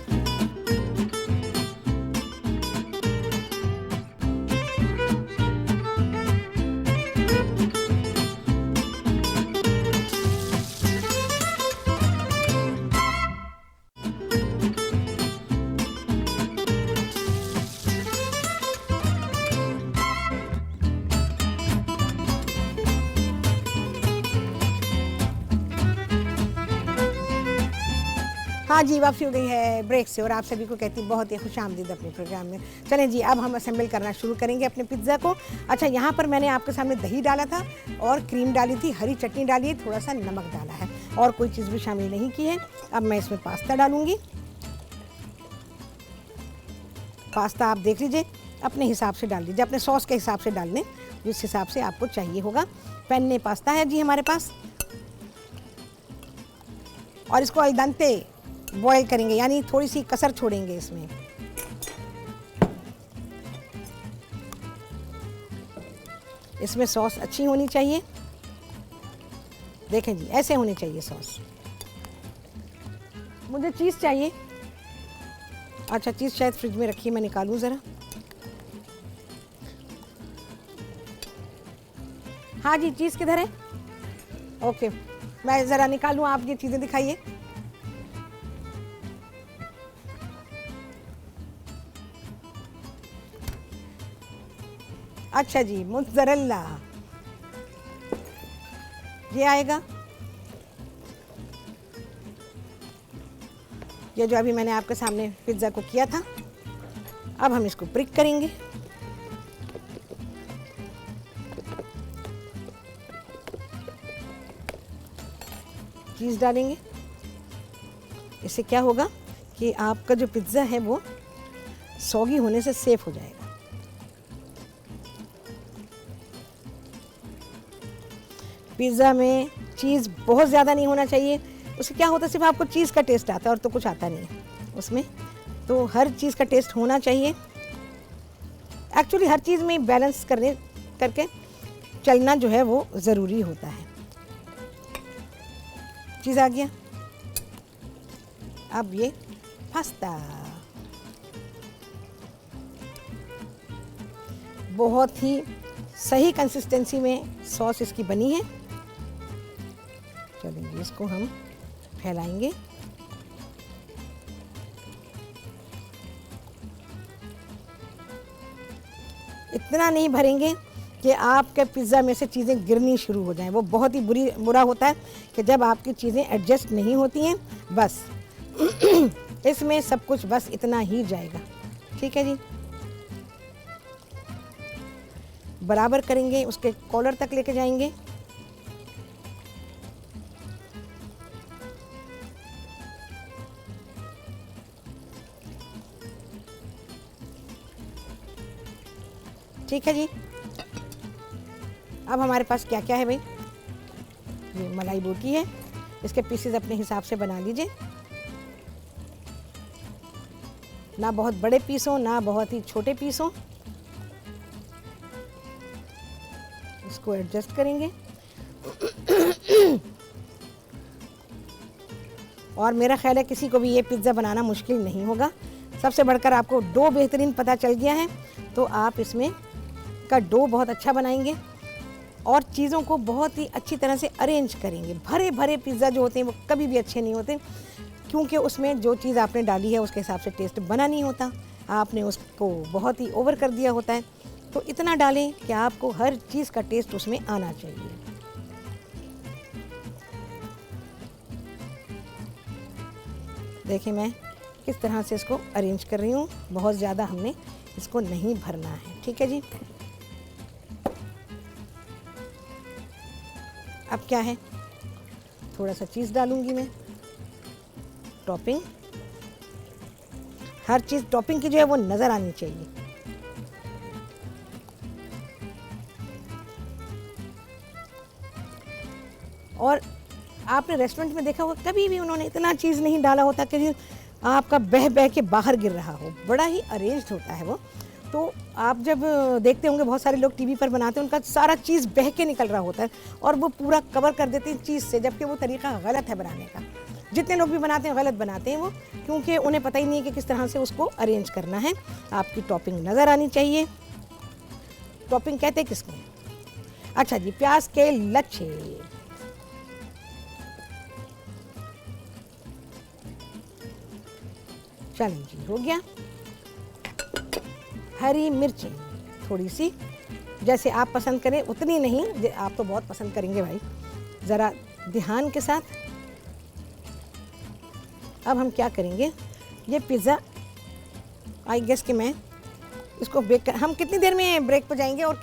हाँ जी, वापसी हो गई है ब्रेक से, और आप सभी को कहती बहुत ही खुशामदीद अपने प्रोग्राम में। चलें जी, अब हम असेंबल करना शुरू करेंगे अपने पिज़्ज़ा को। अच्छा, यहाँ पर मैंने आपके सामने दही डाला था और क्रीम डाली थी, हरी चटनी डाली है, थोड़ा सा नमक डाला है, और कोई चीज़ भी शामिल नहीं की है। अब मैं इसमें पास्ता डालूँगी। पास्ता आप देख लीजिए, अपने हिसाब से डाल लीजिए, अपने सॉस के हिसाब से डाल लें, जिस हिसाब से आपको चाहिए होगा। पेन्ने पास्ता है जी हमारे पास, और इसको अल दंते बॉयल करेंगे, यानी थोड़ी सी कसर छोड़ेंगे इसमें। इसमें सॉस अच्छी होनी चाहिए। देखें जी, ऐसे होनी चाहिए सॉस। मुझे चीज़ चाहिए। अच्छा, चीज़ शायद फ्रिज में रखी है, मैं निकालूं ज़रा। हाँ जी, चीज़ किधर है? ओके, मैं ज़रा निकालूं, आप ये चीज़ें दिखाइए। अच्छा जी, मोज़रेला ये आएगा। ये जो अभी मैंने आपके सामने पिज़्ज़ा को किया था, अब हम इसको ब्रेक करेंगे। चीज़ डालेंगे। इससे क्या होगा कि आपका जो पिज़्ज़ा है वो सॉगी होने से सेफ हो जाएगा। पिज़्ज़ा में चीज़ बहुत ज़्यादा नहीं होना चाहिए। उससे क्या होता है, सिर्फ आपको चीज़ का टेस्ट आता है और तो कुछ आता नहीं है उसमें। तो हर चीज़ का टेस्ट होना चाहिए। एक्चुअली हर चीज़ में बैलेंस करके चलना जो है वो ज़रूरी होता है। चीज़ आ गया। अब ये पास्ता बहुत ही सही कंसिस्टेंसी में सॉस इसकी बनी है। चलिए इसको हम फैलाएंगे। इतना नहीं भरेंगे कि आपके पिज़्ज़ा में से चीज़ें गिरनी शुरू हो जाएं। वो बहुत ही बुरा होता है कि जब आपकी चीज़ें एडजस्ट नहीं होती हैं। बस इसमें सब कुछ बस इतना ही जाएगा। ठीक है जी, बराबर करेंगे, उसके कॉलर तक लेके जाएंगे। ठीक है जी। अब हमारे पास क्या क्या है भाई? ये मलाई बोटी है, इसके पीसेस अपने हिसाब से बना लीजिए। ना बहुत बड़े पीस हो, ना बहुत ही छोटे पीस हो। इसको एडजस्ट करेंगे। और मेरा ख्याल है किसी को भी ये पिज़्ज़ा बनाना मुश्किल नहीं होगा। सबसे बढ़कर आपको डो बेहतरीन पता चल गया है, तो आप इसमें का डो बहुत अच्छा बनाएंगे और चीज़ों को बहुत ही अच्छी तरह से अरेंज करेंगे। भरे भरे पिज़्ज़ा जो होते हैं वो कभी भी अच्छे नहीं होते, क्योंकि उसमें जो चीज़ आपने डाली है उसके हिसाब से टेस्ट बना नहीं होता। आपने उसको बहुत ही ओवर कर दिया होता है। तो इतना डालें कि आपको हर चीज़ का टेस्ट उसमें आना चाहिए। देखिए मैं किस तरह से इसको अरेंज कर रही हूँ। बहुत ज़्यादा हमने इसको नहीं भरना है। ठीक है जी। अब क्या है, थोड़ा सा चीज़ डालूंगी मैं। टॉपिंग, हर चीज़ टॉपिंग की जो है वो नज़र आनी चाहिए। और आपने रेस्टोरेंट में देखा होगा कभी भी उन्होंने इतना चीज़ नहीं डाला होता कि आपका बह बह के बाहर गिर रहा हो। बड़ा ही अरेंज्ड होता है वो। तो आप जब देखते होंगे बहुत सारे लोग टीवी पर बनाते हैं, उनका सारा चीज़ बह के निकल रहा होता है और वो पूरा कवर कर देते हैं चीज़ से, जबकि वो तरीका गलत है बनाने का। जितने लोग भी बनाते हैं गलत बनाते हैं वो, क्योंकि उन्हें पता ही नहीं है कि किस तरह से उसको अरेंज करना है। आपकी टॉपिंग नज़र आनी चाहिए। टॉपिंग कहते हैं किसको? अच्छा जी, प्याज के लच्छे। चलिए जी, हो गया। हरी मिर्ची थोड़ी सी, जैसे आप पसंद करें उतनी नहीं, आप तो बहुत पसंद करेंगे भाई, ज़रा ध्यान के साथ। अब हम क्या करेंगे, ये पिज़्ज़ा आई गेस कि मैं इसको बेक कर, हम कितनी देर में ब्रेक पर जाएंगे और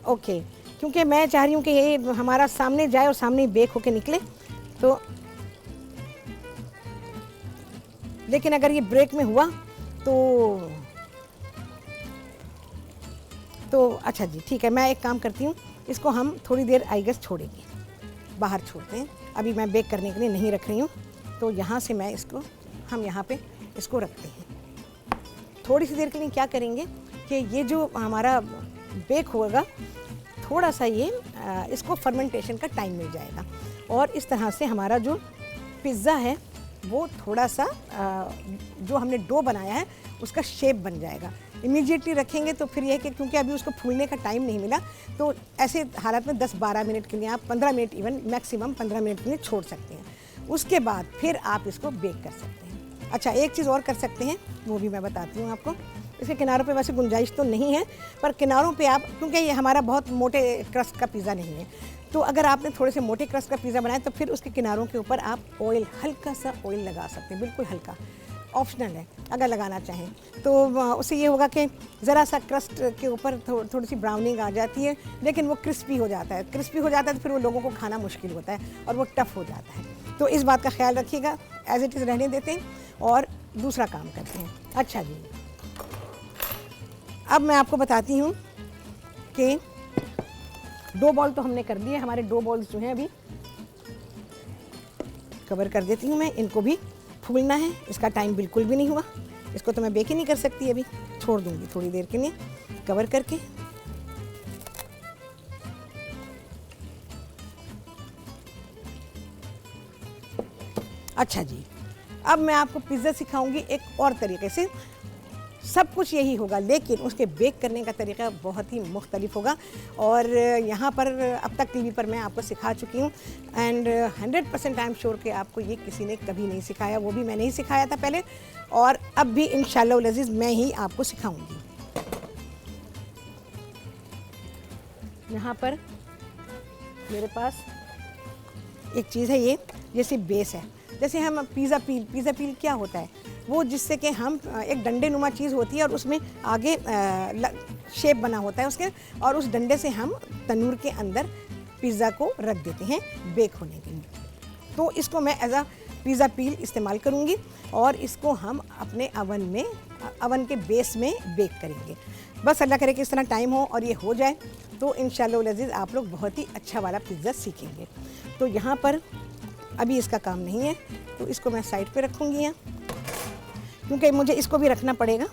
ओके, क्योंकि मैं चाह रही हूँ कि ये हमारा सामने जाए और सामने बेक होके निकले। तो लेकिन अगर ये ब्रेक में हुआ तो अच्छा जी, ठीक है। मैं एक काम करती हूँ, इसको हम थोड़ी देर आई गेस छोड़ेंगे, बाहर छोड़ते हैं। अभी मैं बेक करने के लिए नहीं रख रही हूँ, तो यहाँ से मैं इसको, हम यहाँ पे इसको रखते हैं। थोड़ी सी देर के लिए क्या करेंगे कि ये जो हमारा बेक होगा थोड़ा सा ये इसको फर्मेंटेशन का टाइम मिल जाएगा और इस तरह से हमारा जो पिज़्ज़ा है वो थोड़ा सा जो हमने डो बनाया है उसका शेप बन जाएगा। इमीडिएटली रखेंगे तो फिर यह कि क्योंकि अभी उसको फूलने का टाइम नहीं मिला, तो ऐसे हालत में 10-12 मिनट के लिए आप 15 मिनट इवन मैक्सिमम 15 मिनट के लिए छोड़ सकते हैं। उसके बाद फिर आप इसको बेक कर सकते हैं। अच्छा, एक चीज़ और कर सकते हैं, वो भी मैं बताती हूँ आपको। इसके किनारों पे वैसे गुंजाइश तो नहीं है, पर किनारों पे आप, क्योंकि ये हमारा बहुत मोटे क्रस्ट का पिज़्ज़ा नहीं है, तो अगर आपने थोड़े से मोटे क्रस्ट का पिज़्ज़ा बनाया तो फिर उसके किनारों के ऊपर आप ऑयल, हल्का सा ऑयल लगा सकते हैं, बिल्कुल हल्का, ऑप्शनल है अगर लगाना चाहें। तो उससे ये होगा कि ज़रा सा क्रस्ट के ऊपर थोड़ी सी ब्राउनिंग आ जाती है, लेकिन वो क्रिस्पी हो जाता है। क्रिस्पी हो जाता है तो फिर वो लोगों को खाना मुश्किल होता है और वो टफ़ हो जाता है। तो इस बात का ख्याल रखिएगा, एज इट इज़ रहने देते हैं और दूसरा काम करते हैं। अच्छा जी, अब मैं आपको बताती हूँ कि डो बॉल तो हमने कर दिए। हमारे डो बॉल्स जो हैं अभी कवर कर देती हूँ मैं, इनको भी फूलना है। इसका टाइम बिल्कुल भी नहीं हुआ, इसको तो मैं बेक ही नहीं कर सकती, अभी छोड़ दूँगी थोड़ी देर के लिए कवर करके। अच्छा जी, अब मैं आपको पिज़्ज़ा सिखाऊंगी एक और तरीके से। सब कुछ यही होगा लेकिन उसके बेक करने का तरीका बहुत ही मुख्तलिफ होगा और यहाँ पर अब तक टीवी पर मैं आपको सिखा चुकी हूँ एंड 100% आई एम श्योर कि आपको ये किसी ने कभी नहीं सिखाया, वो भी मैंने ही सिखाया था पहले और अब भी इंशाअल्लाह लजीज़ मैं ही आपको सिखाऊंगी। यहाँ पर मेरे पास एक चीज़ है, ये जैसे बेस है, जैसे हम पिज़्ज़ा पील क्या होता है, वो जिससे कि हम एक डंडे नुमा चीज़ होती है और उसमें आगे शेप बना होता है उसके, और उस डंडे से हम तंदूर के अंदर पिज़्ज़ा को रख देते हैं बेक होने के लिए। तो इसको मैं एज अ पिज़्ज़ा पील इस्तेमाल करूँगी और इसको हम अपने अवन के बेस में बेक करेंगे। बस अल्लाह करे कि इस तरह टाइम हो और ये हो जाए तो इंशाअल्लाह लजीज़ आप लोग बहुत ही अच्छा वाला पिज़्ज़ा सीखेंगे। तो यहाँ पर अभी इसका काम नहीं है तो इसको मैं साइड पे रखूँगी यहाँ, क्योंकि मुझे इसको भी रखना पड़ेगा।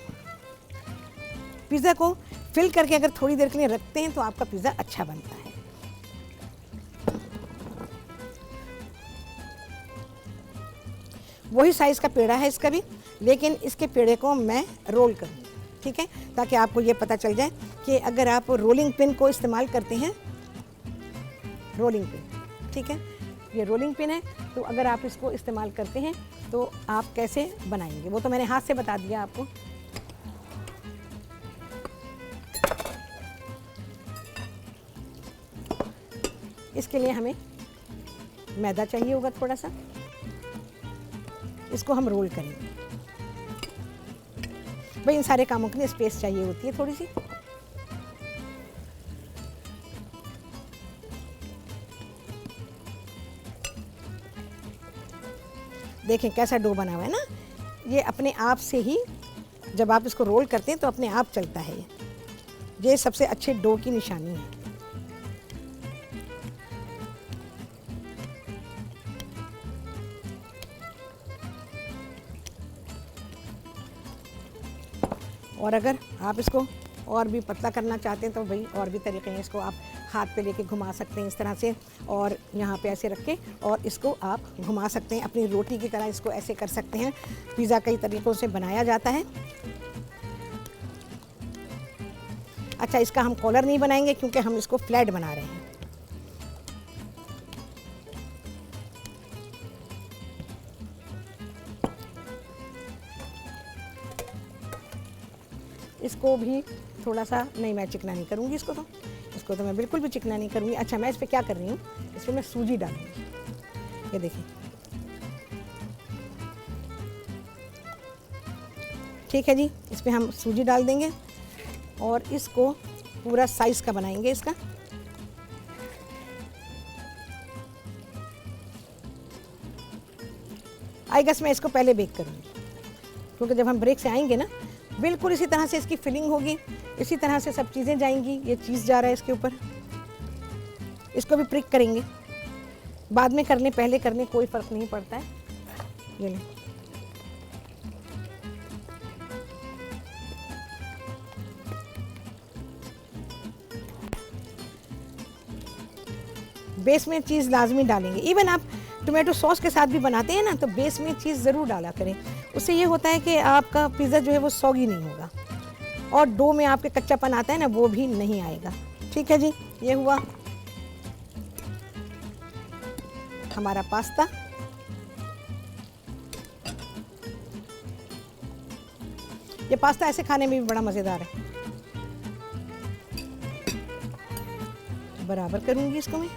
पिज़्ज़ा को फिल करके अगर थोड़ी देर के लिए रखते हैं तो आपका पिज़्ज़ा अच्छा बनता है। वही साइज़ का पेड़ा है इसका भी, लेकिन इसके पेड़े को मैं रोल करूँगी, ठीक है, ताकि आपको ये पता चल जाए कि अगर आप रोलिंग पिन को इस्तेमाल करते हैं, रोलिंग पिन, ठीक है, ये रोलिंग पिन है, तो अगर आप इसको इस्तेमाल करते हैं तो आप कैसे बनाएंगे वो तो मैंने हाथ से बता दिया आपको। इसके लिए हमें मैदा चाहिए होगा थोड़ा सा, इसको हम रोल करेंगे। भाई इन सारे कामों के लिए स्पेस चाहिए होती है थोड़ी सी। देखें कैसा डो बना हुआ है ना, ये अपने आप से ही जब आप इसको रोल करते हैं तो अपने आप चलता है। ये सबसे अच्छे डो की निशानी है। और अगर आप इसको और भी पतला करना चाहते हैं तो भाई और भी तरीके हैं, इसको आप हाथ पे लेके घुमा सकते हैं इस तरह से, और यहाँ पे ऐसे रख के और इसको आप घुमा सकते हैं अपनी रोटी की तरह, इसको ऐसे कर सकते हैं। पिज़्ज़ा कई तरीक़ों से बनाया जाता है। अच्छा, इसका हम कॉलर नहीं बनाएंगे क्योंकि हम इसको फ्लैट बना रहे हैं। इसको भी थोड़ा सा नहीं, मैं चिकना नहीं करूँगी इसको तो मैं बिल्कुल भी चिकना नहीं करूँगी। अच्छा, मैं इस पर क्या कर रही हूँ, इस पर मैं सूजी डालूँगी। ये देखिए, ठीक है जी, इस पर हम सूजी डाल देंगे और इसको पूरा साइज़ का बनाएंगे इसका। आई गेस मैं इसको पहले बेक करूँगी क्योंकि जब हम ब्रेक से आएंगे ना, बिल्कुल इसी तरह से इसकी फिलिंग होगी, इसी तरह से सब चीज़ें जाएंगी। ये चीज़ जा रहा है इसके ऊपर, इसको भी प्रिक करेंगे। बाद में करने पहले करने कोई फ़र्क नहीं पड़ता है। ये नहीं, बेस में चीज़ लाजमी डालेंगे। इवन आप टोमेटो सॉस के साथ भी बनाते हैं ना, तो बेस में चीज़ ज़रूर डाला करें। उससे ये होता है कि आपका पिज़्ज़ा जो है वो सॉगी नहीं होगा, और डो में आपके कच्चापन आता है ना, वो भी नहीं आएगा। ठीक है जी, ये हुआ हमारा पास्ता। ये पास्ता ऐसे खाने में भी बड़ा मज़ेदार है। बराबर करूंगी इसको मैं,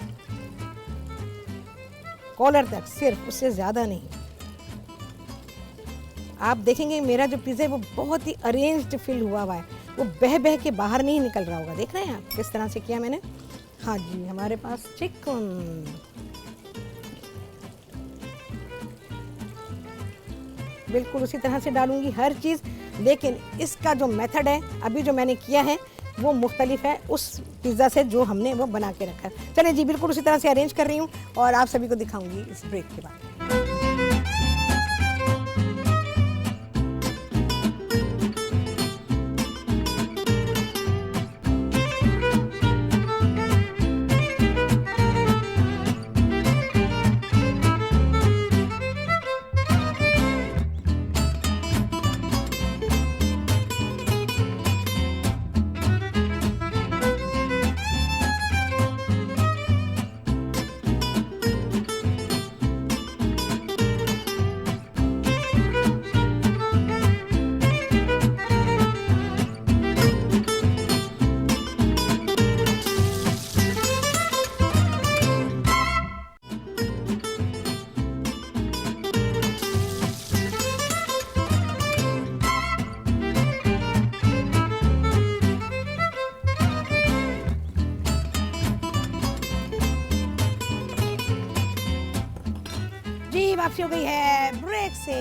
कॉलर तक, सिर्फ, उससे ज़्यादा नहीं। आप देखेंगे मेरा जो पिज़्ज़ा है वो बहुत ही अरेंज्ड फील हुआ है, वो बह बह के बाहर नहीं निकल रहा होगा। देख रहे हैं आप किस तरह से किया मैंने। हाँ जी, हमारे पास चिकन, बिल्कुल उसी तरह से डालूंगी हर चीज़, लेकिन इसका जो मेथड है अभी जो मैंने किया है वो मुख्तलिफ है उस पिज़्ज़ा से जो हमने वो बना के रखा है। चलिए जी, बिल्कुल उसी तरह से अरेंज कर रही हूँ और आप सभी को दिखाऊंगी इस ब्रेक के बाद। वापसी हो गई है ब्रेक से,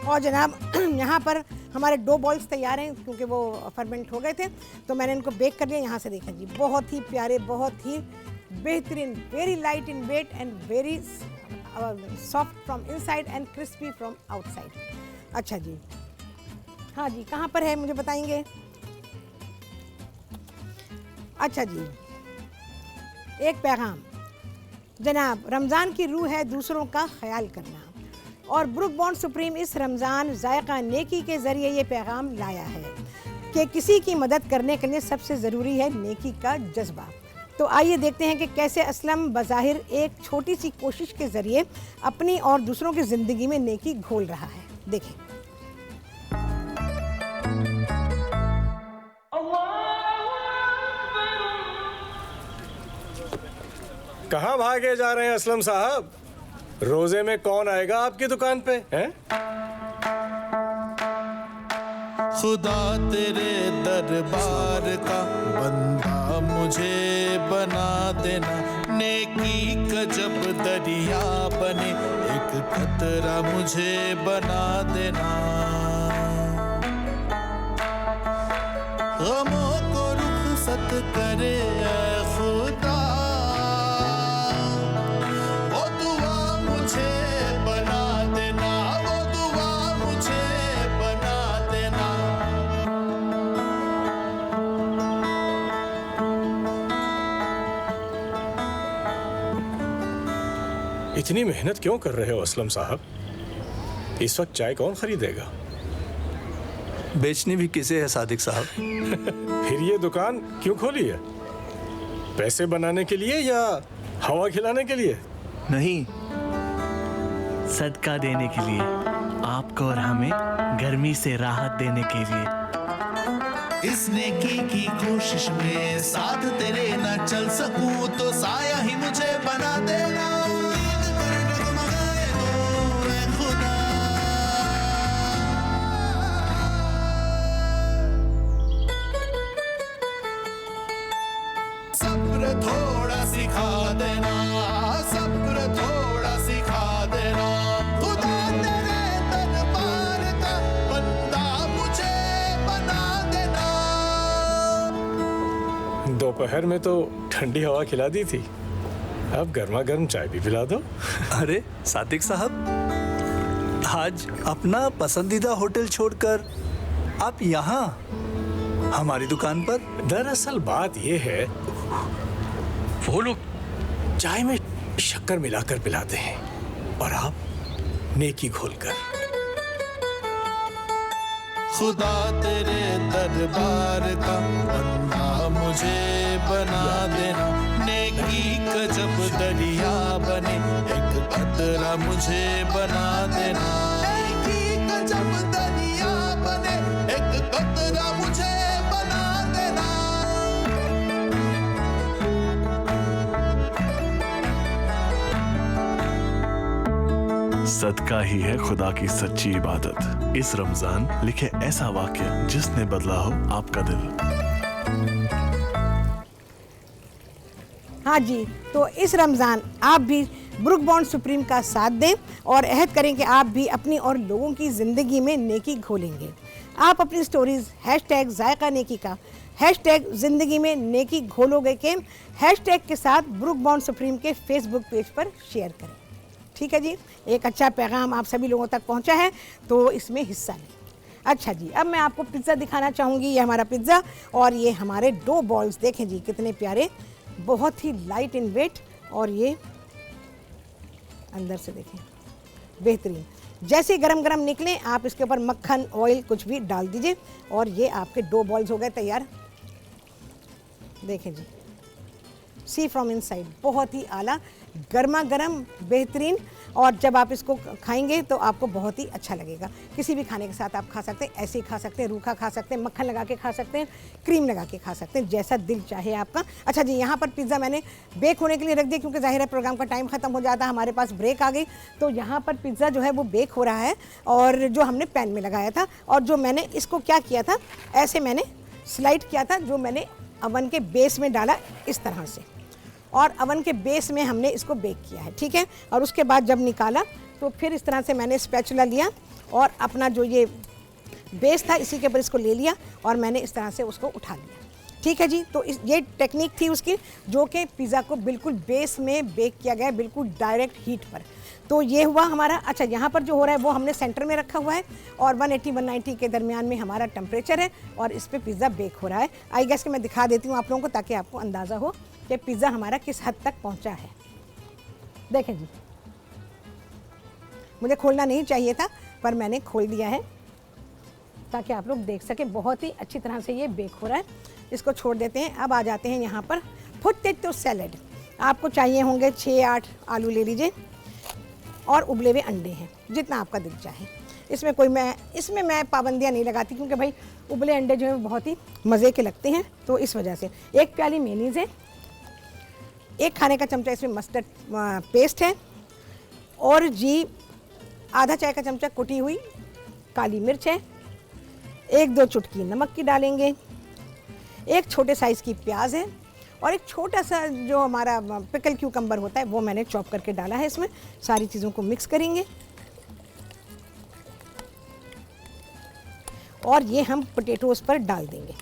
और जनाब यहाँ पर हमारे डो बॉल्स तैयार हैं क्योंकि वो फर्मेंट हो गए थे, तो मैंने इनको बेक कर लिया। यहाँ से देखें जी, बहुत ही प्यारे, बहुत ही बेहतरीन, very light in weight and very soft from inside and crispy from outside. अच्छा जी, हाँ जी, कहाँ पर है मुझे बताएंगे? अच्छा जी, एक पैगाम जनाब, रमज़ान की रूह है दूसरों का ख्याल करना, और ब्रुक बॉन्ड सुप्रीम इस रमज़ान जायका नेकी के ज़रिए ये पैगाम लाया है कि किसी की मदद करने के लिए सबसे ज़रूरी है नेकी का जज्बा। तो आइए देखते हैं कि कैसे असलम बज़ाहिर एक छोटी सी कोशिश के ज़रिए अपनी और दूसरों की ज़िंदगी में नेकी घोल रहा है। देखें। कहाँ भागे जा रहे हैं असलम साहब? रोजे में कौन आएगा आपकी दुकान पे हैं? खुदा तेरे दरबार का बंदा मुझे बना देना, नेकी का जब दरिया बने एक कतरा मुझे बना देना, गमों को रुखसत करे ऐ खुदा, वो दुआ मुझे बना देना, वो दुआ मुझे बना देना। इतनी मेहनत क्यों कर रहे हो असलम साहब? इस वक्त चाय कौन खरीदेगा? बेचनी भी किसे है सादिक साहब? फिर ये दुकान क्यों खोली है? पैसे बनाने के लिए या हवा खिलाने के लिए? नहीं, सदका देने के लिए, आपको और हमें गर्मी से राहत देने के लिए। इस नेकी की कोशिश में साथ तेरे न चल सकूं तो साया ही मुझे बना देना। सब्र थोड़ा सिखा देना, सब्र थोड़ा सिखा देना, खुदा तेरे दरबार का बंदा मुझे बना देना। दोपहर में तो ठंडी हवा खिला दी थी, अब गर्मा गर्म चाय भी पिला दो। अरे सादिक साहब, आज अपना पसंदीदा होटल छोड़कर आप यहाँ हमारी दुकान पर? दरअसल बात यह है, वो लोग चाय में शक्कर मिलाकर पिलाते हैं और आप नेकी घोलकर। खुदा तेरे दरबार का बंदा मुझे बना देना, नेकी का जब दरिया बने एक कतरा मुझे बना देना, नेकी का जब दरिया बने एक कतरा मुझे बना देना। सदका ही है खुदा की सच्ची इबादत। इस रमजान लिखे ऐसा वाक्य जिसने बदला हो आपका दिल। हाँ जी, तो इस रमज़ान आप भी ब्रुक बॉन्ड सुप्रीम का साथ दें और अहद करें कि आप भी अपनी और लोगों की ज़िंदगी में नेकी घोलेंगे। आप अपनी स्टोरीज़ हैशटैग ज़ायका नेकी का, हैशटैग ज़िंदगी में नेकी घोलोगे के हैशटैग के साथ ब्रुक बॉन्ड सुप्रीम के फेसबुक पेज पर शेयर करें। ठीक है जी, एक अच्छा पैगाम आप सभी लोगों तक पहुंचा है, तो इसमें हिस्सा लें। अच्छा जी, अब मैं आपको पिज़्ज़ा दिखाना चाहूँगी। ये हमारा पिज़्ज़ा और ये हमारे 2 बॉल्स देखें जी कितने प्यारे, बहुत ही लाइट इन वेट और ये अंदर से देखें बेहतरीन। जैसे गरम गरम निकले आप इसके ऊपर मक्खन ऑयल कुछ भी डाल दीजिए और ये आपके 2 बॉल्स हो गए तैयार। देखें जी, सी फ्रॉम इनसाइड, बहुत ही आला, गर्मा गर्म, बेहतरीन। और जब आप इसको खाएंगे तो आपको बहुत ही अच्छा लगेगा। किसी भी खाने के साथ आप खा सकते हैं, ऐसे ही खा सकते हैं, रूखा खा सकते हैं, मक्खन लगा के खा सकते हैं, क्रीम लगा के खा सकते हैं, जैसा दिल चाहे आपका। अच्छा जी, यहाँ पर पिज़्ज़ा मैंने बेक होने के लिए रख दिया क्योंकि ज़ाहिर है प्रोग्राम का टाइम ख़त्म हो जाता है, हमारे पास ब्रेक आ गई। तो यहाँ पर पिज़्ज़ा जो है वो बेक हो रहा है और जो हमने पैन में लगाया था और जो मैंने इसको क्या किया था, ऐसे मैंने स्लाइड किया था, जो मैंने अवन के बेस में डाला इस तरह से और अवन के बेस में हमने इसको बेक किया है। ठीक है, और उसके बाद जब निकाला तो फिर इस तरह से मैंने स्पैचुला लिया और अपना जो ये बेस था इसी के ऊपर इसको ले लिया और मैंने इस तरह से उसको उठा लिया। ठीक है जी, तो ये टेक्निक थी उसकी, जो कि पिज़्ज़ा को बिल्कुल बेस में बेक किया गया है, बिल्कुल डायरेक्ट हीट पर। तो ये हुआ हमारा। अच्छा, यहाँ पर जो हो रहा है वो हमने सेंटर में रखा हुआ है और 180-190 के दरमियान में हमारा टेम्परेचर है और इस पर पिज़्ज़ा बेक हो रहा है। आई गेस कि मैं दिखा देती हूँ आप लोगों को ताकि आपको अंदाज़ा हो कि पिज़्ज़ा हमारा किस हद तक पहुँचा है। देखें जी, मुझे खोलना नहीं चाहिए था पर मैंने खोल दिया है ताकि आप लोग देख सकें। बहुत ही अच्छी तरह से ये बेक हो रहा है। इसको छोड़ देते हैं। अब आ जाते हैं यहाँ पर पोटैटो सैलेड। आपको चाहिए होंगे 6-8 आलू ले लीजिए और उबले हुए अंडे हैं, जितना आपका दिल चाहे। इसमें मैं पाबंदियाँ नहीं लगाती क्योंकि भाई उबले अंडे जो हैं बहुत ही मज़े के लगते हैं, तो इस वजह से। 1 प्याली मेयोनीज़ है, 1 खाने का चमचा इसमें मस्टर्ड पेस्ट है और जी आधा चाय का चमचा कुटी हुई काली मिर्च है, 1-2 चुटकी नमक की डालेंगे, 1 छोटे साइज़ की प्याज है और एक छोटा सा जो हमारा पिकल क्यूकम्बर होता है वो मैंने चॉप करके डाला है इसमें। सारी चीज़ों को मिक्स करेंगे और ये हम पोटैटोज़ पर डाल देंगे।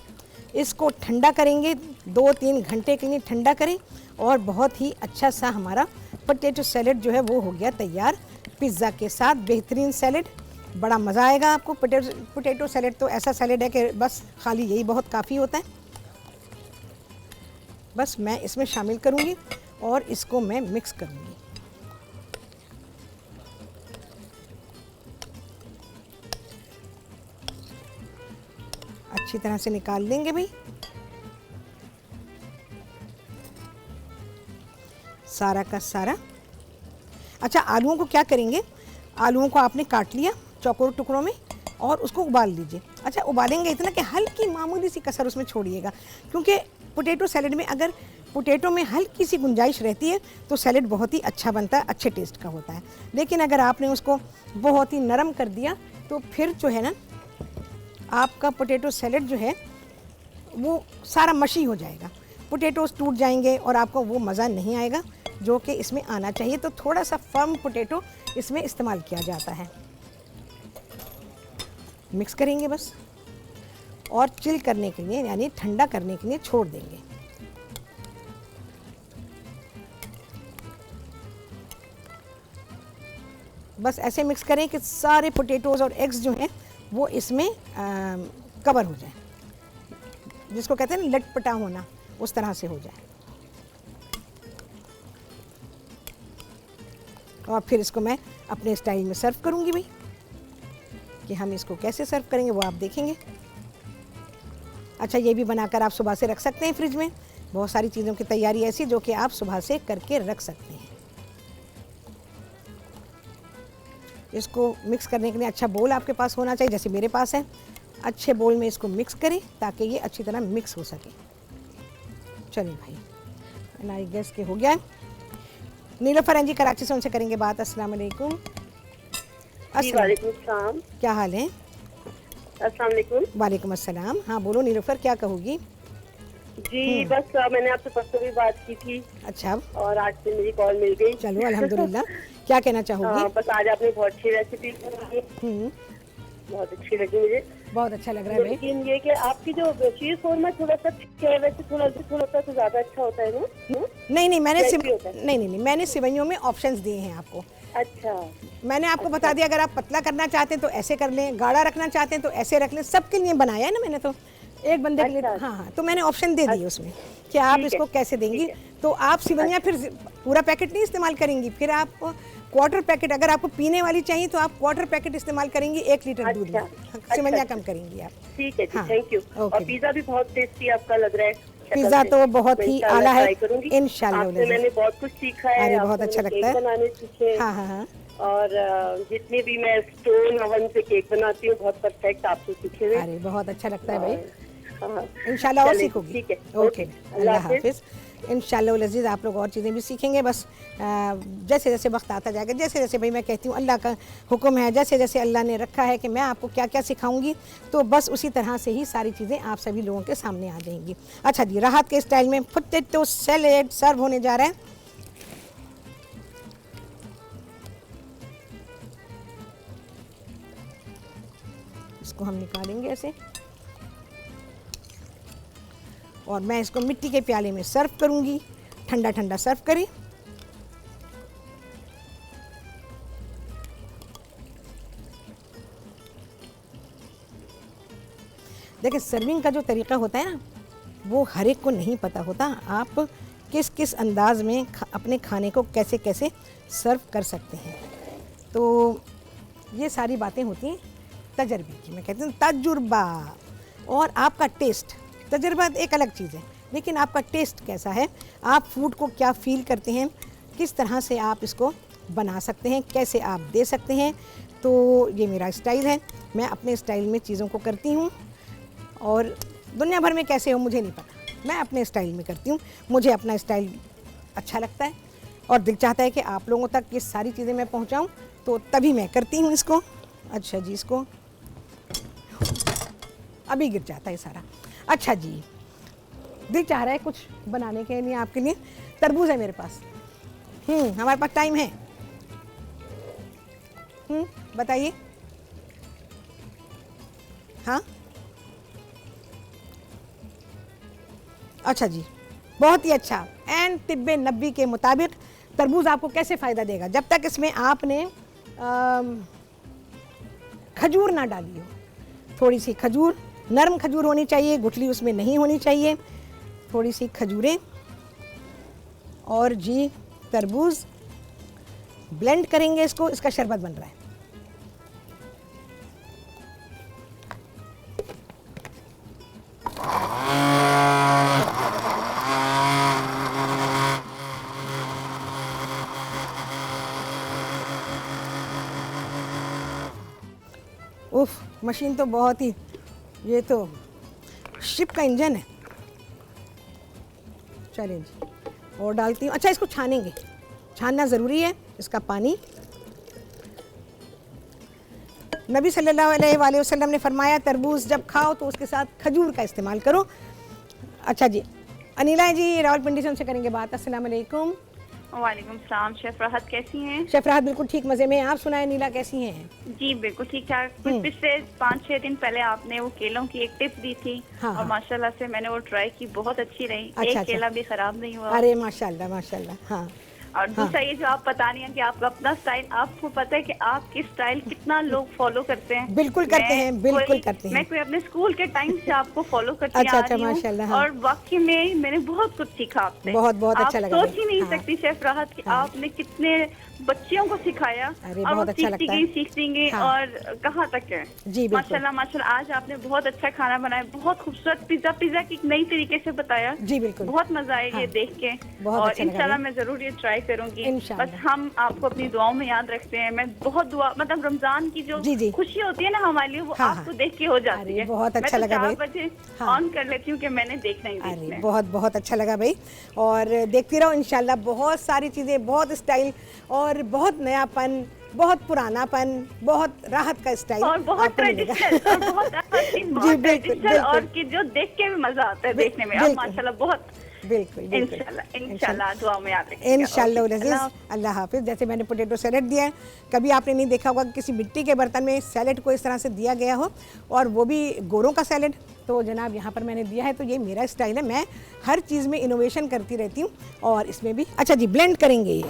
इसको ठंडा करेंगे, 2-3 घंटे के लिए ठंडा करें और बहुत ही अच्छा सा हमारा पोटैटो सैलेड जो है वो हो गया तैयार। पिज़्ज़ा के साथ बेहतरीन सैलेड, बड़ा मज़ा आएगा आपको। पोटैटो सैलेड तो ऐसा सैलेड है कि बस खाली यही बहुत काफ़ी होता है। बस मैं इसमें शामिल करूँगी और इसको मैं मिक्स करूँगी। अच्छी तरह से निकाल देंगे भाई सारा का सारा। अच्छा, आलूओं को क्या करेंगे, आलूओं को आपने काट लिया चौकोर टुकड़ों में और उसको उबाल लीजिए। अच्छा, उबालेंगे इतना कि हल्की मामूली सी कसर उसमें छोड़िएगा, क्योंकि पोटैटो सैलेड में अगर पोटैटो में हल्की सी गुंजाइश रहती है तो सैलेड बहुत ही अच्छा बनता है, अच्छे टेस्ट का होता है। लेकिन अगर आपने उसको बहुत ही नरम कर दिया तो फिर जो है ना आपका पोटैटो सैलेड जो है वो सारा मशी हो जाएगा, पोटैटोस टूट जाएंगे और आपको वो मज़ा नहीं आएगा जो कि इसमें आना चाहिए। तो थोड़ा सा फर्म पोटैटो इसमें इस्तेमाल किया जाता है। मिक्स करेंगे बस और चिल करने के लिए यानी ठंडा करने के लिए छोड़ देंगे। बस ऐसे मिक्स करें कि सारे पोटैटोज़ और एग्स जो हैं वो इसमें कवर हो जाए, जिसको कहते हैं ना लटपटा होना, उस तरह से हो जाए। और फिर इसको मैं अपने स्टाइल में सर्व करूँगी भाई। कि हम इसको कैसे सर्व करेंगे वो आप देखेंगे। अच्छा, ये भी बनाकर आप सुबह से रख सकते हैं फ्रिज में। बहुत सारी चीज़ों की तैयारी ऐसी जो कि आप सुबह से करके रख सकते हैं। इसको मिक्स करने के लिए अच्छा बोल आपके पास होना चाहिए, जैसे मेरे पास है। अच्छे बोल में इसको मिक्स करें ताकि ये अच्छी तरह मिक्स हो सके। चलिए भाई, हमारी गैस के हो गया है। नीलोफर जी कराची से, उनसे करेंगे बात। अस्सलाम वालेकुम। वालेकुम सलाम। क्या हाल है? अस्सलाम वालेकुम। वालेकुम अस्सलाम। हाँ बोलो नीलोफर, क्या कहोगी? जी बस मैंने आपसे परसों भी बात की थी। अच्छा। और आज से मेरी कॉल मिल गई। चलो अल्हम्दुलिल्लाह। क्या कहना चाहोगी? बस आज आपने बहुत अच्छी रेसिपी बनाई, बहुत अच्छी लगी मुझे। बहुत अच्छा लग रहा है भाई। लेकिन ये कि आपकी जो शीर खोरमा थोड़ा सा वैसे थोड़ा सा तो ज्यादा अच्छा होता है ना? नहीं, मैंने सिवैयों में ऑप्शंस दिए हैं आपको। अच्छा, मैंने आपको बता दिया, अगर आप पतला करना चाहते हैं तो ऐसे कर लें, गाढ़ा रखना चाहते हैं तो ऐसे रख लें। सबके लिए बनाया है ना मैंने, तो एक बंदे के लिए। हाँ, तो मैंने ऑप्शन दे दिए उसमें कि आप इसको कैसे देंगी। तो आप सिवैयाँ फिर पूरा पैकेट नहीं इस्तेमाल करेंगी, फिर आप क्वार्टर पैकेट, अगर आपको पीने वाली चाहिए तो आप क्वार्टर पैकेट इस्तेमाल करेंगी 1 लीटर दूध में। सिवैयाँ कम करेंगी आप। ठीक है, थैंक यू। और पिज़्ज़ा भी बहुत टेस्टी आपका लग रहा है। पिज़्ज़ा तो बहुत ही आला है इंशाल्लाह। मैंने बहुत कुछ सीखा है। अरे बहुत अच्छा लगता है। बनाने सीखे। हाँ। और जितने भी मैं स्टोन ओवन से केक बनाती हूँ बहुत परफेक्ट आपसे सीखे हुए। अरे बहुत अच्छा लगता है भाई। इंशाल्लाह और सीखोगी। ठीक है, ओके, अल्लाह हाफिज। इंशाल्लाह अज़ीज़ आप लोग और चीज़ें भी सीखेंगे। बस जैसे जैसे वक्त आता जाएगा, जैसे जैसे भाई मैं कहती हूँ अल्लाह का हुक्म है, जैसे जैसे अल्लाह ने रखा है कि मैं आपको क्या क्या सिखाऊंगी, तो बस उसी तरह से ही सारी चीज़ें आप सभी लोगों के सामने आ जाएंगी। अच्छा जी, राहत के स्टाइल में पोटैटो सैलेड सर्व होने जा रहा है। इसको हम निकालेंगे ऐसे और मैं इसको मिट्टी के प्याले में सर्व करूंगी। ठंडा ठंडा सर्व करें। देखिए, सर्विंग का जो तरीका होता है ना, वो हर एक को नहीं पता होता। आप किस किस अंदाज में अपने खाने को कैसे कैसे सर्व कर सकते हैं। तो ये सारी बातें होती हैं तजर्बे की। मैं कहती हूँ तजुर्बा और आपका टेस्ट। तजुर्बा एक अलग चीज़ है, लेकिन आपका टेस्ट कैसा है, आप फूड को क्या फील करते हैं, किस तरह से आप इसको बना सकते हैं, कैसे आप दे सकते हैं। तो ये मेरा स्टाइल है, मैं अपने स्टाइल में चीज़ों को करती हूँ। और दुनिया भर में कैसे हो मुझे नहीं पता, मैं अपने स्टाइल में करती हूँ। मुझे अपना स्टाइल अच्छा लगता है और दिल चाहता है कि आप लोगों तक ये सारी चीज़ें मैं पहुँचाऊँ, तो तभी मैं करती हूँ इसको। अच्छा जी, इसको अभी गिर जाता है सारा। अच्छा जी, दिल चाह रहा है कुछ बनाने के लिए आपके लिए। तरबूज है मेरे पास। हमारे पास टाइम है। बताइए। हाँ, अच्छा जी, बहुत ही अच्छा। एन तिब्बे नबी के मुताबिक तरबूज आपको कैसे फ़ायदा देगा, जब तक इसमें आपने खजूर ना डाली हो। थोड़ी सी खजूर, नरम खजूर होनी चाहिए, गुठली उसमें नहीं होनी चाहिए। थोड़ी सी खजूरें और जी तरबूज ब्लेंड करेंगे इसको। इसका शरबत बन रहा है। उफ, मशीन तो बहुत ही, ये तो शिप का इंजन है। चलिए जी, और डालती हूँ। अच्छा, इसको छानेंगे, छानना ज़रूरी है। इसका पानी, नबी सल्लल्लाहु अलैहि वसल्लम ने फरमाया तरबूज जब खाओ तो उसके साथ खजूर का इस्तेमाल करो। अच्छा जी, अनिला जी रावलपिंडी से, उनसे करेंगे बात। अस्सलाम वालेकुम। वालेकुम सलाम। शेफ राहत कैसी हैं? शेफ राहत बिल्कुल ठीक, मज़े में। आप सुनाएं नीला, कैसी हैं? जी बिल्कुल ठीक ठाक। पिछले 5-6 दिन पहले आपने वो केलों की एक टिप दी थी। हाँ, और माशाल्लाह से मैंने वो ट्राई की, बहुत अच्छी रही। अच्छा, एक केला भी खराब नहीं हुआ। अरे माशाल्लाह माशाल्लाह। हाँ, और दूसरा ये जो आप बता रही हैं कि आपका अपना स्टाइल, आपको पता है कि आपकी स्टाइल कितना लोग फॉलो करते हैं। बिल्कुल करते हैं, बिल्कुल करते हैं। मैं कोई अपने स्कूल के टाइम से आपको फॉलो करती अच्छा, आ रही हूँ। माशाल्लाह। हाँ। और वाकई में मैंने बहुत कुछ सीखा आपसे। बहुत बहुत अच्छा लगा। सोच ही नहीं सकती शेफ राहत कि आपने कितने बच्चियों को सिखाया और वो सीखती गई और कहाँ तक है। जी माशाल्लाह माशाल्लाह। आज आपने बहुत अच्छा खाना बनाया, बहुत खूबसूरत पिज्जा की नई तरीके से बताया। जी बिल्कुल, बहुत मजा आया ये देख के और इंशाल्लाह मैं जरूर ये ट्राई करूंगी। बस हम आपको अपनी दुआओं में याद रखते हैं। मैं बहुत दुआ मतलब रमजान की जो खुशी होती है ना हमारे लिए, वो आपको देख के हो जाती है। बहुत अच्छा लगा भाई। 4 बजे ऑन कर लेती हूँ कि मैंने देखना ही देखना है। बहुत बहुत अच्छा लगा भाई, और देखती रहो इंशाल्लाह। बहुत सारी चीजें, बहुत स्टाइल और बहुत नयापन, बहुत पुरानापन, बहुत राहत का स्टाइल और बहुत ट्रेडिशनल और बहुत ट्रेडिशनल और कि जो देख के भी मजा आता है देखने में। और माशाल्लाह बहुत बिल्कुल इंशाल्लाह दुआ में याद रखिएगा। इंशाल्लाह। अल्लाह हाफिज। जैसे मैंने पोटैटो सैलेड दिया है, कभी आपने नहीं देखा होगा किसी मिट्टी के बर्तन में सैलेड को इस तरह से दिया गया हो, और वो भी गोरों का सैलेड। तो जनाब यहाँ पर मैंने दिया है, तो ये मेरा स्टाइल है। मैं हर चीज़ में इनोवेशन करती रहती हूँ, और इसमें भी। अच्छा जी, ब्लेंड करेंगे ये।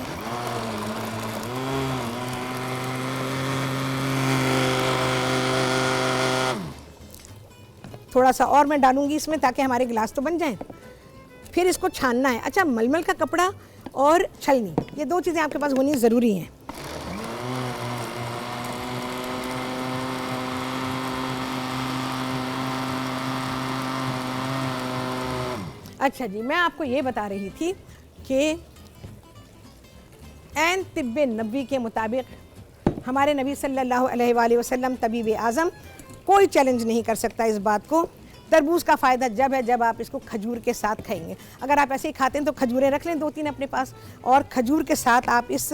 थोड़ा सा और मैं डालूंगी इसमें, ताकि हमारे गिलास तो बन जाएं। फिर इसको छानना है। अच्छा, मलमल का कपड़ा और छलनी, ये 2 चीज़ें आपके पास होनी ज़रूरी हैं। अच्छा जी, मैं आपको ये बता रही थी कि ऐन तिब्बे नबी के मुताबिक हमारे नबी सल्लल्लाहु अलैहि वसल्लम तबीब आज़म कोई चैलेंज नहीं कर सकता इस बात को। तरबूज का फ़ायदा जब है जब आप इसको खजूर के साथ खाएंगे। अगर आप ऐसे ही खाते हैं तो खजूरें रख लें 2-3 अपने पास, और खजूर के साथ आप इस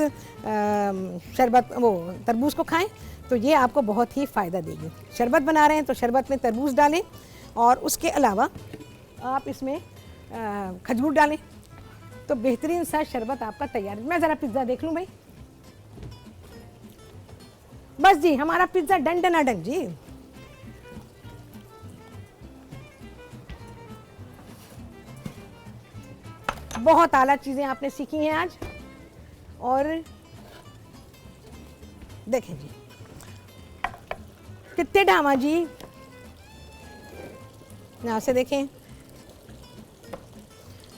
तरबूज को खाएं, तो ये आपको बहुत ही फ़ायदा देगी। शरबत बना रहे हैं तो शरबत में तरबूज डालें, और उसके अलावा आप इसमें खजूर डालें, तो बेहतरीन सा शरबत आपका तैयार है। मैं ज़रा पिज़्ज़ा देख लूँ भाई। बस जी, हमारा पिज़्ज़ा डन डनाडन जी। बहुत आला चीज़ें आपने सीखी हैं आज, और देखें जी कितने ढामा जी, यहाँ से देखें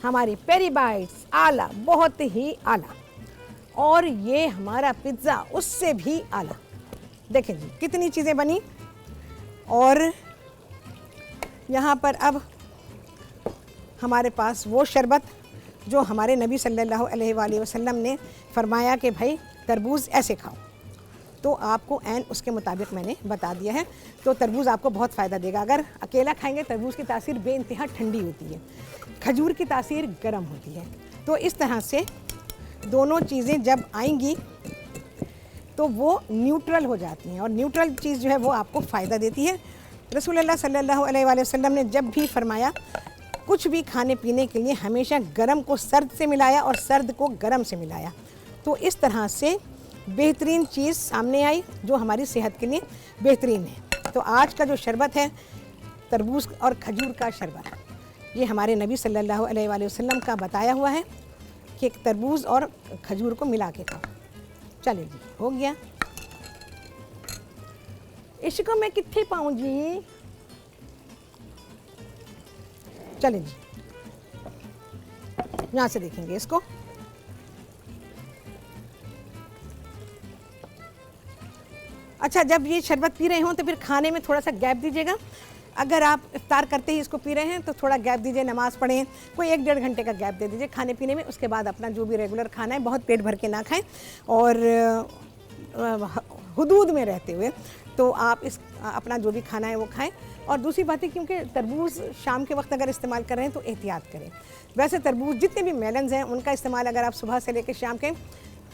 हमारी पेरी बाइट्स आला, बहुत ही आला, और ये हमारा पिज़्ज़ा उससे भी आला। देखें जी कितनी चीज़ें बनी। और यहाँ पर अब हमारे पास वो शरबत जो हमारे नबी सल्लल्लाहु अलैहि वसल्लम ने फरमाया कि भाई तरबूज ऐसे खाओ, तो आपको ऐन उसके मुताबिक मैंने बता दिया है। तो तरबूज आपको बहुत फ़ायदा देगा। अगर अकेला खाएंगे, तरबूज की तासीर बेइंतहा ठंडी होती है, खजूर की तासीर गर्म होती है। तो इस तरह से दोनों चीज़ें जब आएंगी तो वो न्यूट्रल हो जाती हैं, और न्यूट्रल चीज़ जो है वो आपको फ़ायदा देती है। रसूलुल्लाह सल्लल्लाहु अलैहि वसल्लम ने जब भी फरमाया कुछ भी खाने पीने के लिए हमेशा गर्म को सर्द से मिलाया और सर्द को गर्म से मिलाया। तो इस तरह से बेहतरीन चीज़ सामने आई जो हमारी सेहत के लिए बेहतरीन है। तो आज का जो शरबत है तरबूज और खजूर का शरबत, ये हमारे नबी सल्लल्लाहु अलैहि वसल्लम का बताया हुआ है कि तरबूज और खजूर को मिला के खाओ। चलिए जी, हो गया। इसको मैं कितने पाऊँ जी? चलें जी, यहाँ से देखेंगे इसको। अच्छा, जब ये शरबत पी रहे हों तो फिर खाने में थोड़ा सा गैप दीजिएगा। अगर आप इफ्तार करते ही इसको पी रहे हैं तो थोड़ा गैप दीजिए, नमाज़ पढ़ें, कोई 1-1.5 घंटे का गैप दे दीजिए खाने पीने में। उसके बाद अपना जो भी रेगुलर खाना है बहुत पेट भर के ना खाएं, और हुदूद में रहते हुए तो आप इस अपना जो भी खाना है वो खाएं। और दूसरी बात है, क्योंकि तरबूज शाम के वक्त अगर इस्तेमाल कर रहे हैं तो एहतियात करें। वैसे तरबूज जितने भी मेलन्स हैं उनका इस्तेमाल अगर आप सुबह से लेकर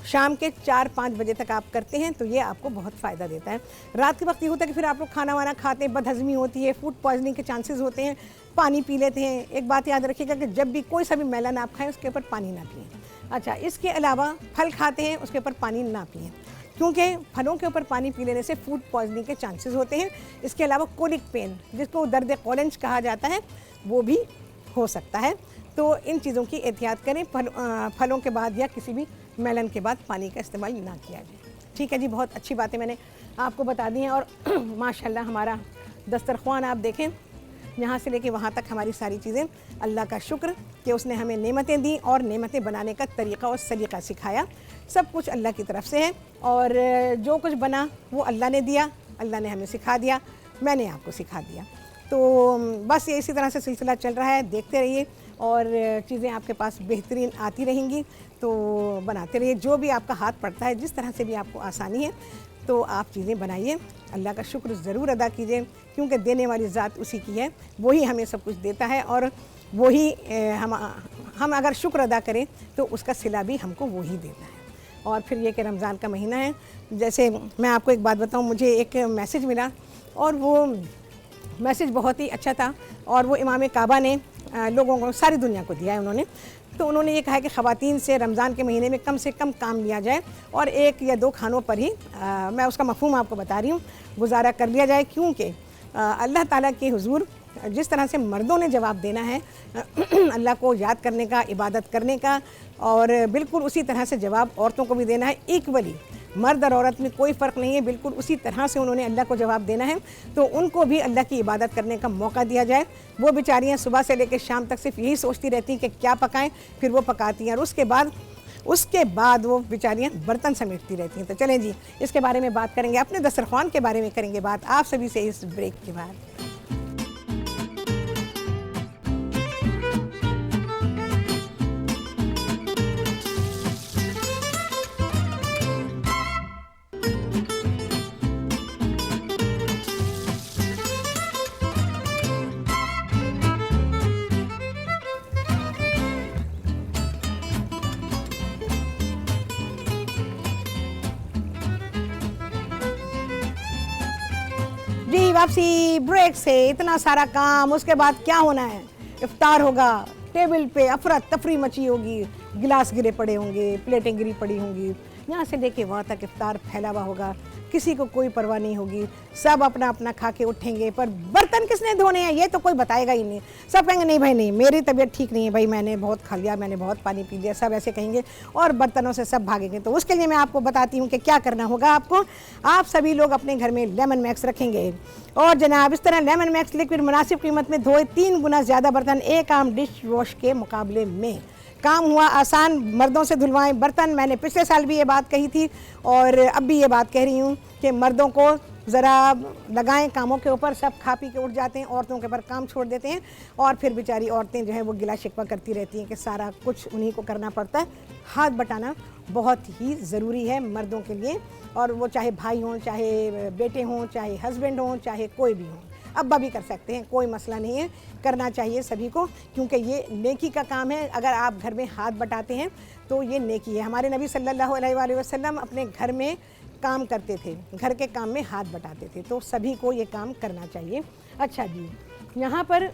शाम के 4-5 बजे तक आप करते हैं तो ये आपको बहुत फ़ायदा देता है। रात के वक्त ये होता है कि फिर आप लोग खाना वाना खाते हैं, बदहज़मी होती है, फूड पॉइजनिंग के चांसेस होते हैं, पानी पी लेते हैं। एक बात याद रखिएगा कि जब भी कोई सा भी मेलन आप खाएं उसके ऊपर पानी ना पिएं। अच्छा, इसके अलावा फल खाते हैं उसके ऊपर पानी ना पिएं, क्योंकि फलों के ऊपर पानी पी लेने से फूड पॉइजनिंग के चांसेस होते हैं। इसके अलावा कोलिक पेन, जिसको दर्द कॉलेंज कहा जाता है, वो भी हो सकता है। तो इन चीज़ों की एहतियात करें। फलों के बाद या किसी भी मेलन के बाद पानी का इस्तेमाल ना किया जाए। ठीक है जी, बहुत अच्छी बातें मैंने आपको बता दी हैं। और माशाल्लाह हमारा दस्तरख्वान आप देखें, यहाँ से लेके वहाँ तक हमारी सारी चीज़ें अल्लाह का शुक्र कि उसने हमें नेमतें दी और नेमतें बनाने का तरीक़ा और सलीक़ा सिखाया। सब कुछ अल्लाह की तरफ से है और जो कुछ बना वो अल्लाह ने दिया, अल्लाह ने हमें सिखा दिया, मैंने आपको सिखा दिया। तो बस ये इसी तरह से सिलसिला चल रहा है, देखते रहिए और चीज़ें आपके पास बेहतरीन आती रहेंगी, तो बनाते रहिए। जो भी आपका हाथ पड़ता है, जिस तरह से भी आपको आसानी है, तो आप चीज़ें बनाइए। अल्लाह का शुक्र ज़रूर अदा कीजिए, क्योंकि देने वाली ज़ात उसी की है, वही हमें सब कुछ देता है और वही हम अगर शुक्र अदा करें तो उसका सिला भी हमको वही देता है। और फिर ये कि रमज़ान का महीना है, जैसे मैं आपको एक बात बताऊं, मुझे एक मैसेज मिला और वो मैसेज बहुत ही अच्छा था और वो इमाम काबा ने लोगों को, सारी दुनिया को दिया है उन्होंने। तो उन्होंने ये कहा है कि ख़वातीन से रमज़ान के महीने में कम से कम काम लिया जाए और 1 या 2 खानों पर ही मैं उसका मफ़हूम आपको बता रही हूँ, गुजारा कर लिया जाए, क्योंकि अल्लाह ताला के हुजूर जिस तरह से मर्दों ने जवाब देना है अल्लाह को याद करने का, इबादत करने का, और बिल्कुल उसी तरह से जवाब औरतों को भी देना है इक्वली। मर्द और औरत में कोई फ़र्क नहीं है, बिल्कुल उसी तरह से उन्होंने अल्लाह को जवाब देना है। तो उनको भी अल्लाह की इबादत करने का मौका दिया जाए। वो बेचारियाँ सुबह से लेकर शाम तक सिर्फ यही सोचती रहती हैं कि क्या पकाएं, फिर वो पकाती हैं और उसके बाद वो बेचारियाँ बर्तन समेटती रहती हैं। तो चलें जी, इसके बारे में बात करेंगे, अपने दस्तरख़्वान के बारे में करेंगे बात आप सभी से इस ब्रेक के बाद। जी वापसी ब्रेक से, इतना सारा काम, उसके बाद क्या होना है, इफ्तार होगा, टेबल पे अफरा तफरी मची होगी, गिलास गिरे पड़े होंगे, प्लेटें गिरी पड़ी होंगी, यहाँ से लेके वहाँ तक इफ्तार फैला हुआ होगा, किसी को कोई परवाह नहीं होगी, सब अपना अपना खा के उठेंगे, पर बर्तन किसने धोने हैं ये तो कोई बताएगा ही नहीं। सब कहेंगे नहीं भाई नहीं, मेरी तबीयत ठीक नहीं है भाई, मैंने बहुत खा लिया, मैंने बहुत पानी पी लिया, सब ऐसे कहेंगे और बर्तनों से सब भागेंगे। तो उसके लिए मैं आपको बताती हूँ कि क्या करना होगा आपको। आप सभी लोग अपने घर में लेमन मैक्स रखेंगे और जनाब इस तरह लेमन मैक्स लिक्विड मुनासिब कीमत में धोए 3 गुना ज़्यादा बर्तन एक आम डिश वॉश के मुकाबले में। काम हुआ आसान, मर्दों से धुलवाएं बर्तन। मैंने पिछले साल भी ये बात कही थी और अब भी ये बात कह रही हूँ कि मर्दों को ज़रा लगाएं कामों के ऊपर, सब खा पी के उठ जाते हैं, औरतों के ऊपर काम छोड़ देते हैं और फिर बेचारी औरतें जो है वो गिला शिकवा करती रहती हैं कि सारा कुछ उन्हीं को करना पड़ता है। हाथ बटाना बहुत ही ज़रूरी है मर्दों के लिए, और वो चाहे भाई हों, चाहे बेटे हों, चाहे हस्बैंड हों, चाहे कोई भी हों, अब्बा भी कर सकते हैं, कोई मसला नहीं है, करना चाहिए सभी को, क्योंकि ये नेकी का काम है। अगर आप घर में हाथ बटाते हैं तो ये नेकी है। हमारे नबी सल्लल्लाहु अलैहि वसल्लम अपने घर में काम करते थे, घर के काम में हाथ बटाते थे, तो सभी को ये काम करना चाहिए। अच्छा जी, यहाँ पर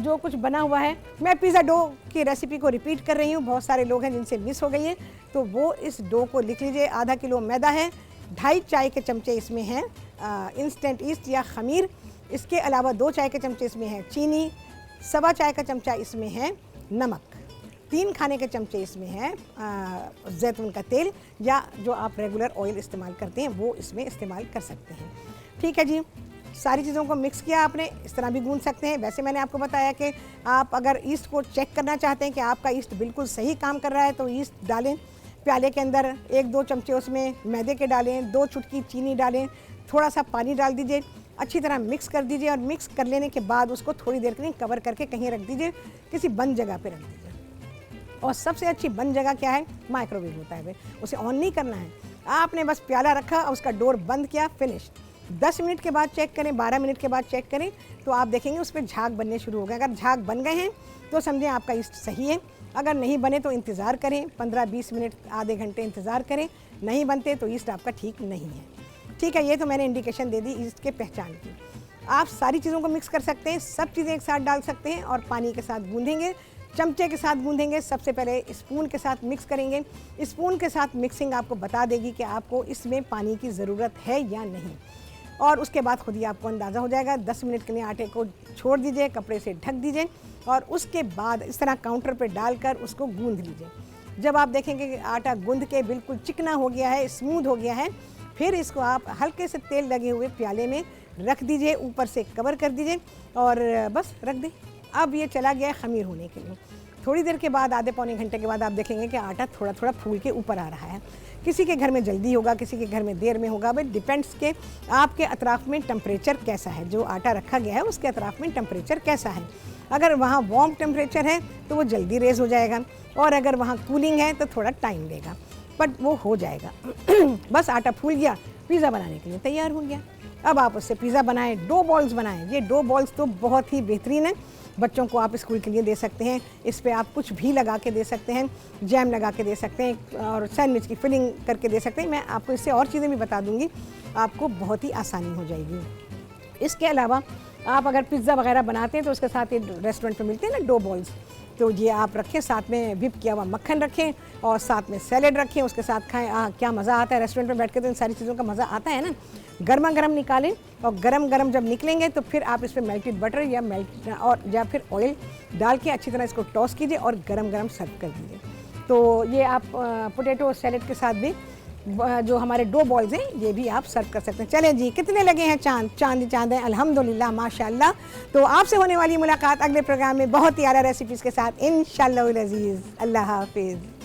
जो कुछ बना हुआ है, मैं पिज़्ज़ा डो की रेसिपी को रिपीट कर रही हूँ, बहुत सारे लोग हैं जिनसे मिस हो गई है, तो वो इस डो को लिख लीजिए। आधा किलो मैदा है, 2.5 चाय के चमचे इसमें हैं इंस्टेंट ईस्ट या खमीर, इसके अलावा 2 चाय के चमचे इसमें है चीनी, 1.25 चाय का चमचा इसमें है नमक, 3 खाने के चमचे इसमें है जैतून का तेल, या जो आप रेगुलर ऑयल इस्तेमाल करते हैं वो इसमें इस्तेमाल कर सकते हैं। ठीक है जी, सारी चीज़ों को मिक्स किया आपने, इस तरह भी गूंद सकते हैं। वैसे मैंने आपको बताया कि आप अगर ईस्ट को चेक करना चाहते हैं कि आपका ईस्ट बिल्कुल सही काम कर रहा है तो ईस्ट डालें प्याले के अंदर, 1-2 चमचे उसमें मैदे के डालें, 2 चुटकी चीनी डालें, थोड़ा सा पानी डाल दीजिए, अच्छी तरह मिक्स कर दीजिए और मिक्स कर लेने के बाद उसको थोड़ी देर के लिए कवर करके कहीं रख दीजिए, किसी बंद जगह पे रख दीजिए। और सबसे अच्छी बंद जगह क्या है, माइक्रोवेव होता है, उसे ऑन नहीं करना है, आपने बस प्याला रखा और उसका डोर बंद किया, फिनिश। 10 मिनट के बाद चेक करें, 12 मिनट के बाद चेक करें तो आप देखेंगे उस पर झाग बनने शुरू हो गए। अगर झाग बन गए हैं तो समझें आपका ईस्ट सही है, अगर नहीं बने तो इंतज़ार करें, 15-20 मिनट, आधे घंटे इंतज़ार करें, नहीं बनते तो ईस्ट आपका ठीक नहीं है। ठीक है, ये तो मैंने इंडिकेशन दे दी ईस्ट के पहचान की। आप सारी चीज़ों को मिक्स कर सकते हैं, सब चीज़ें एक साथ डाल सकते हैं और पानी के साथ गूंदेंगे, चमचे के साथ गूंदेंगे। सबसे पहले स्पून के साथ मिक्स करेंगे, स्पून के साथ मिक्सिंग आपको बता देगी कि आपको इसमें पानी की ज़रूरत है या नहीं, और उसके बाद खुद ही आपको अंदाज़ा हो जाएगा। 10 मिनट के लिए आटे को छोड़ दीजिए, कपड़े से ढक दीजिए और उसके बाद इस तरह काउंटर पर डालकर उसको गूंद लीजिए। जब आप देखेंगे कि आटा गूंद के बिल्कुल चिकना हो गया है, स्मूथ हो गया है, फिर इसको आप हल्के से तेल लगे हुए प्याले में रख दीजिए, ऊपर से कवर कर दीजिए और बस रख दें। अब ये चला गया खमीर होने के लिए। थोड़ी देर के बाद, आधे पौने घंटे के बाद आप देखेंगे कि आटा थोड़ा थोड़ा फूल के ऊपर आ रहा है। किसी के घर में जल्दी होगा, किसी के घर में देर में होगा, बट डिपेंड्स के आपके अतराफ़ में टेम्परेचर कैसा है, जो आटा रखा गया है उसके अतराफ़ में टेम्परेचर कैसा है। अगर वहाँ वार्म टेम्परेचर है तो वो जल्दी रेज हो जाएगा, और अगर वहाँ कूलिंग है तो थोड़ा टाइम लेगा, बट वो हो जाएगा। बस आटा फूल गया, पिज़्ज़ा बनाने के लिए तैयार हो गया। अब आप उससे पिज़्ज़ा बनाएं, डो बॉल्स बनाएं। ये डो बॉल्स तो बहुत ही बेहतरीन है, बच्चों को आप स्कूल के लिए दे सकते हैं। इस पे आप कुछ भी लगा के दे सकते हैं, जैम लगा के दे सकते हैं और सैंडविच की फिलिंग करके दे सकते हैं। मैं आपको इससे और चीज़ें भी बता दूंगी, आपको बहुत ही आसानी हो जाएगी। इसके अलावा आप अगर पिज़्ज़ा वगैरह बनाते हैं तो उसके साथ ये रेस्टोरेंट पे मिलते हैं ना डो बॉल्स, तो ये आप रखें, साथ में व्हिप किया हुआ मक्खन रखें और साथ में सैलेड रखें, उसके साथ खाएं। क्या मज़ा आता है रेस्टोरेंट में बैठ के, तो इन सारी चीज़ों का मज़ा आता है ना। गर्मा गर्म निकालें और गरम गरम जब निकलेंगे तो फिर आप इस पर मेल्टेड बटर या फिर ऑयल डाल के अच्छी तरह इसको टॉस कीजिए और गरम गरम सर्व कर दीजिए। तो ये आप पोटैटो सैलेड के साथ भी जो हमारे डो बॉल्स हैं ये भी आप सर्व कर सकते हैं। चलें जी, कितने लगे हैं चांद? चांद है अल्हम्दुलिल्लाह, माशाल्लाह। तो आपसे होने वाली मुलाकात अगले प्रोग्राम में बहुत ही आला रेसिपीज़ के साथ इंशाअल्लाह अज़ीज़। अल्लाह हाफिज़।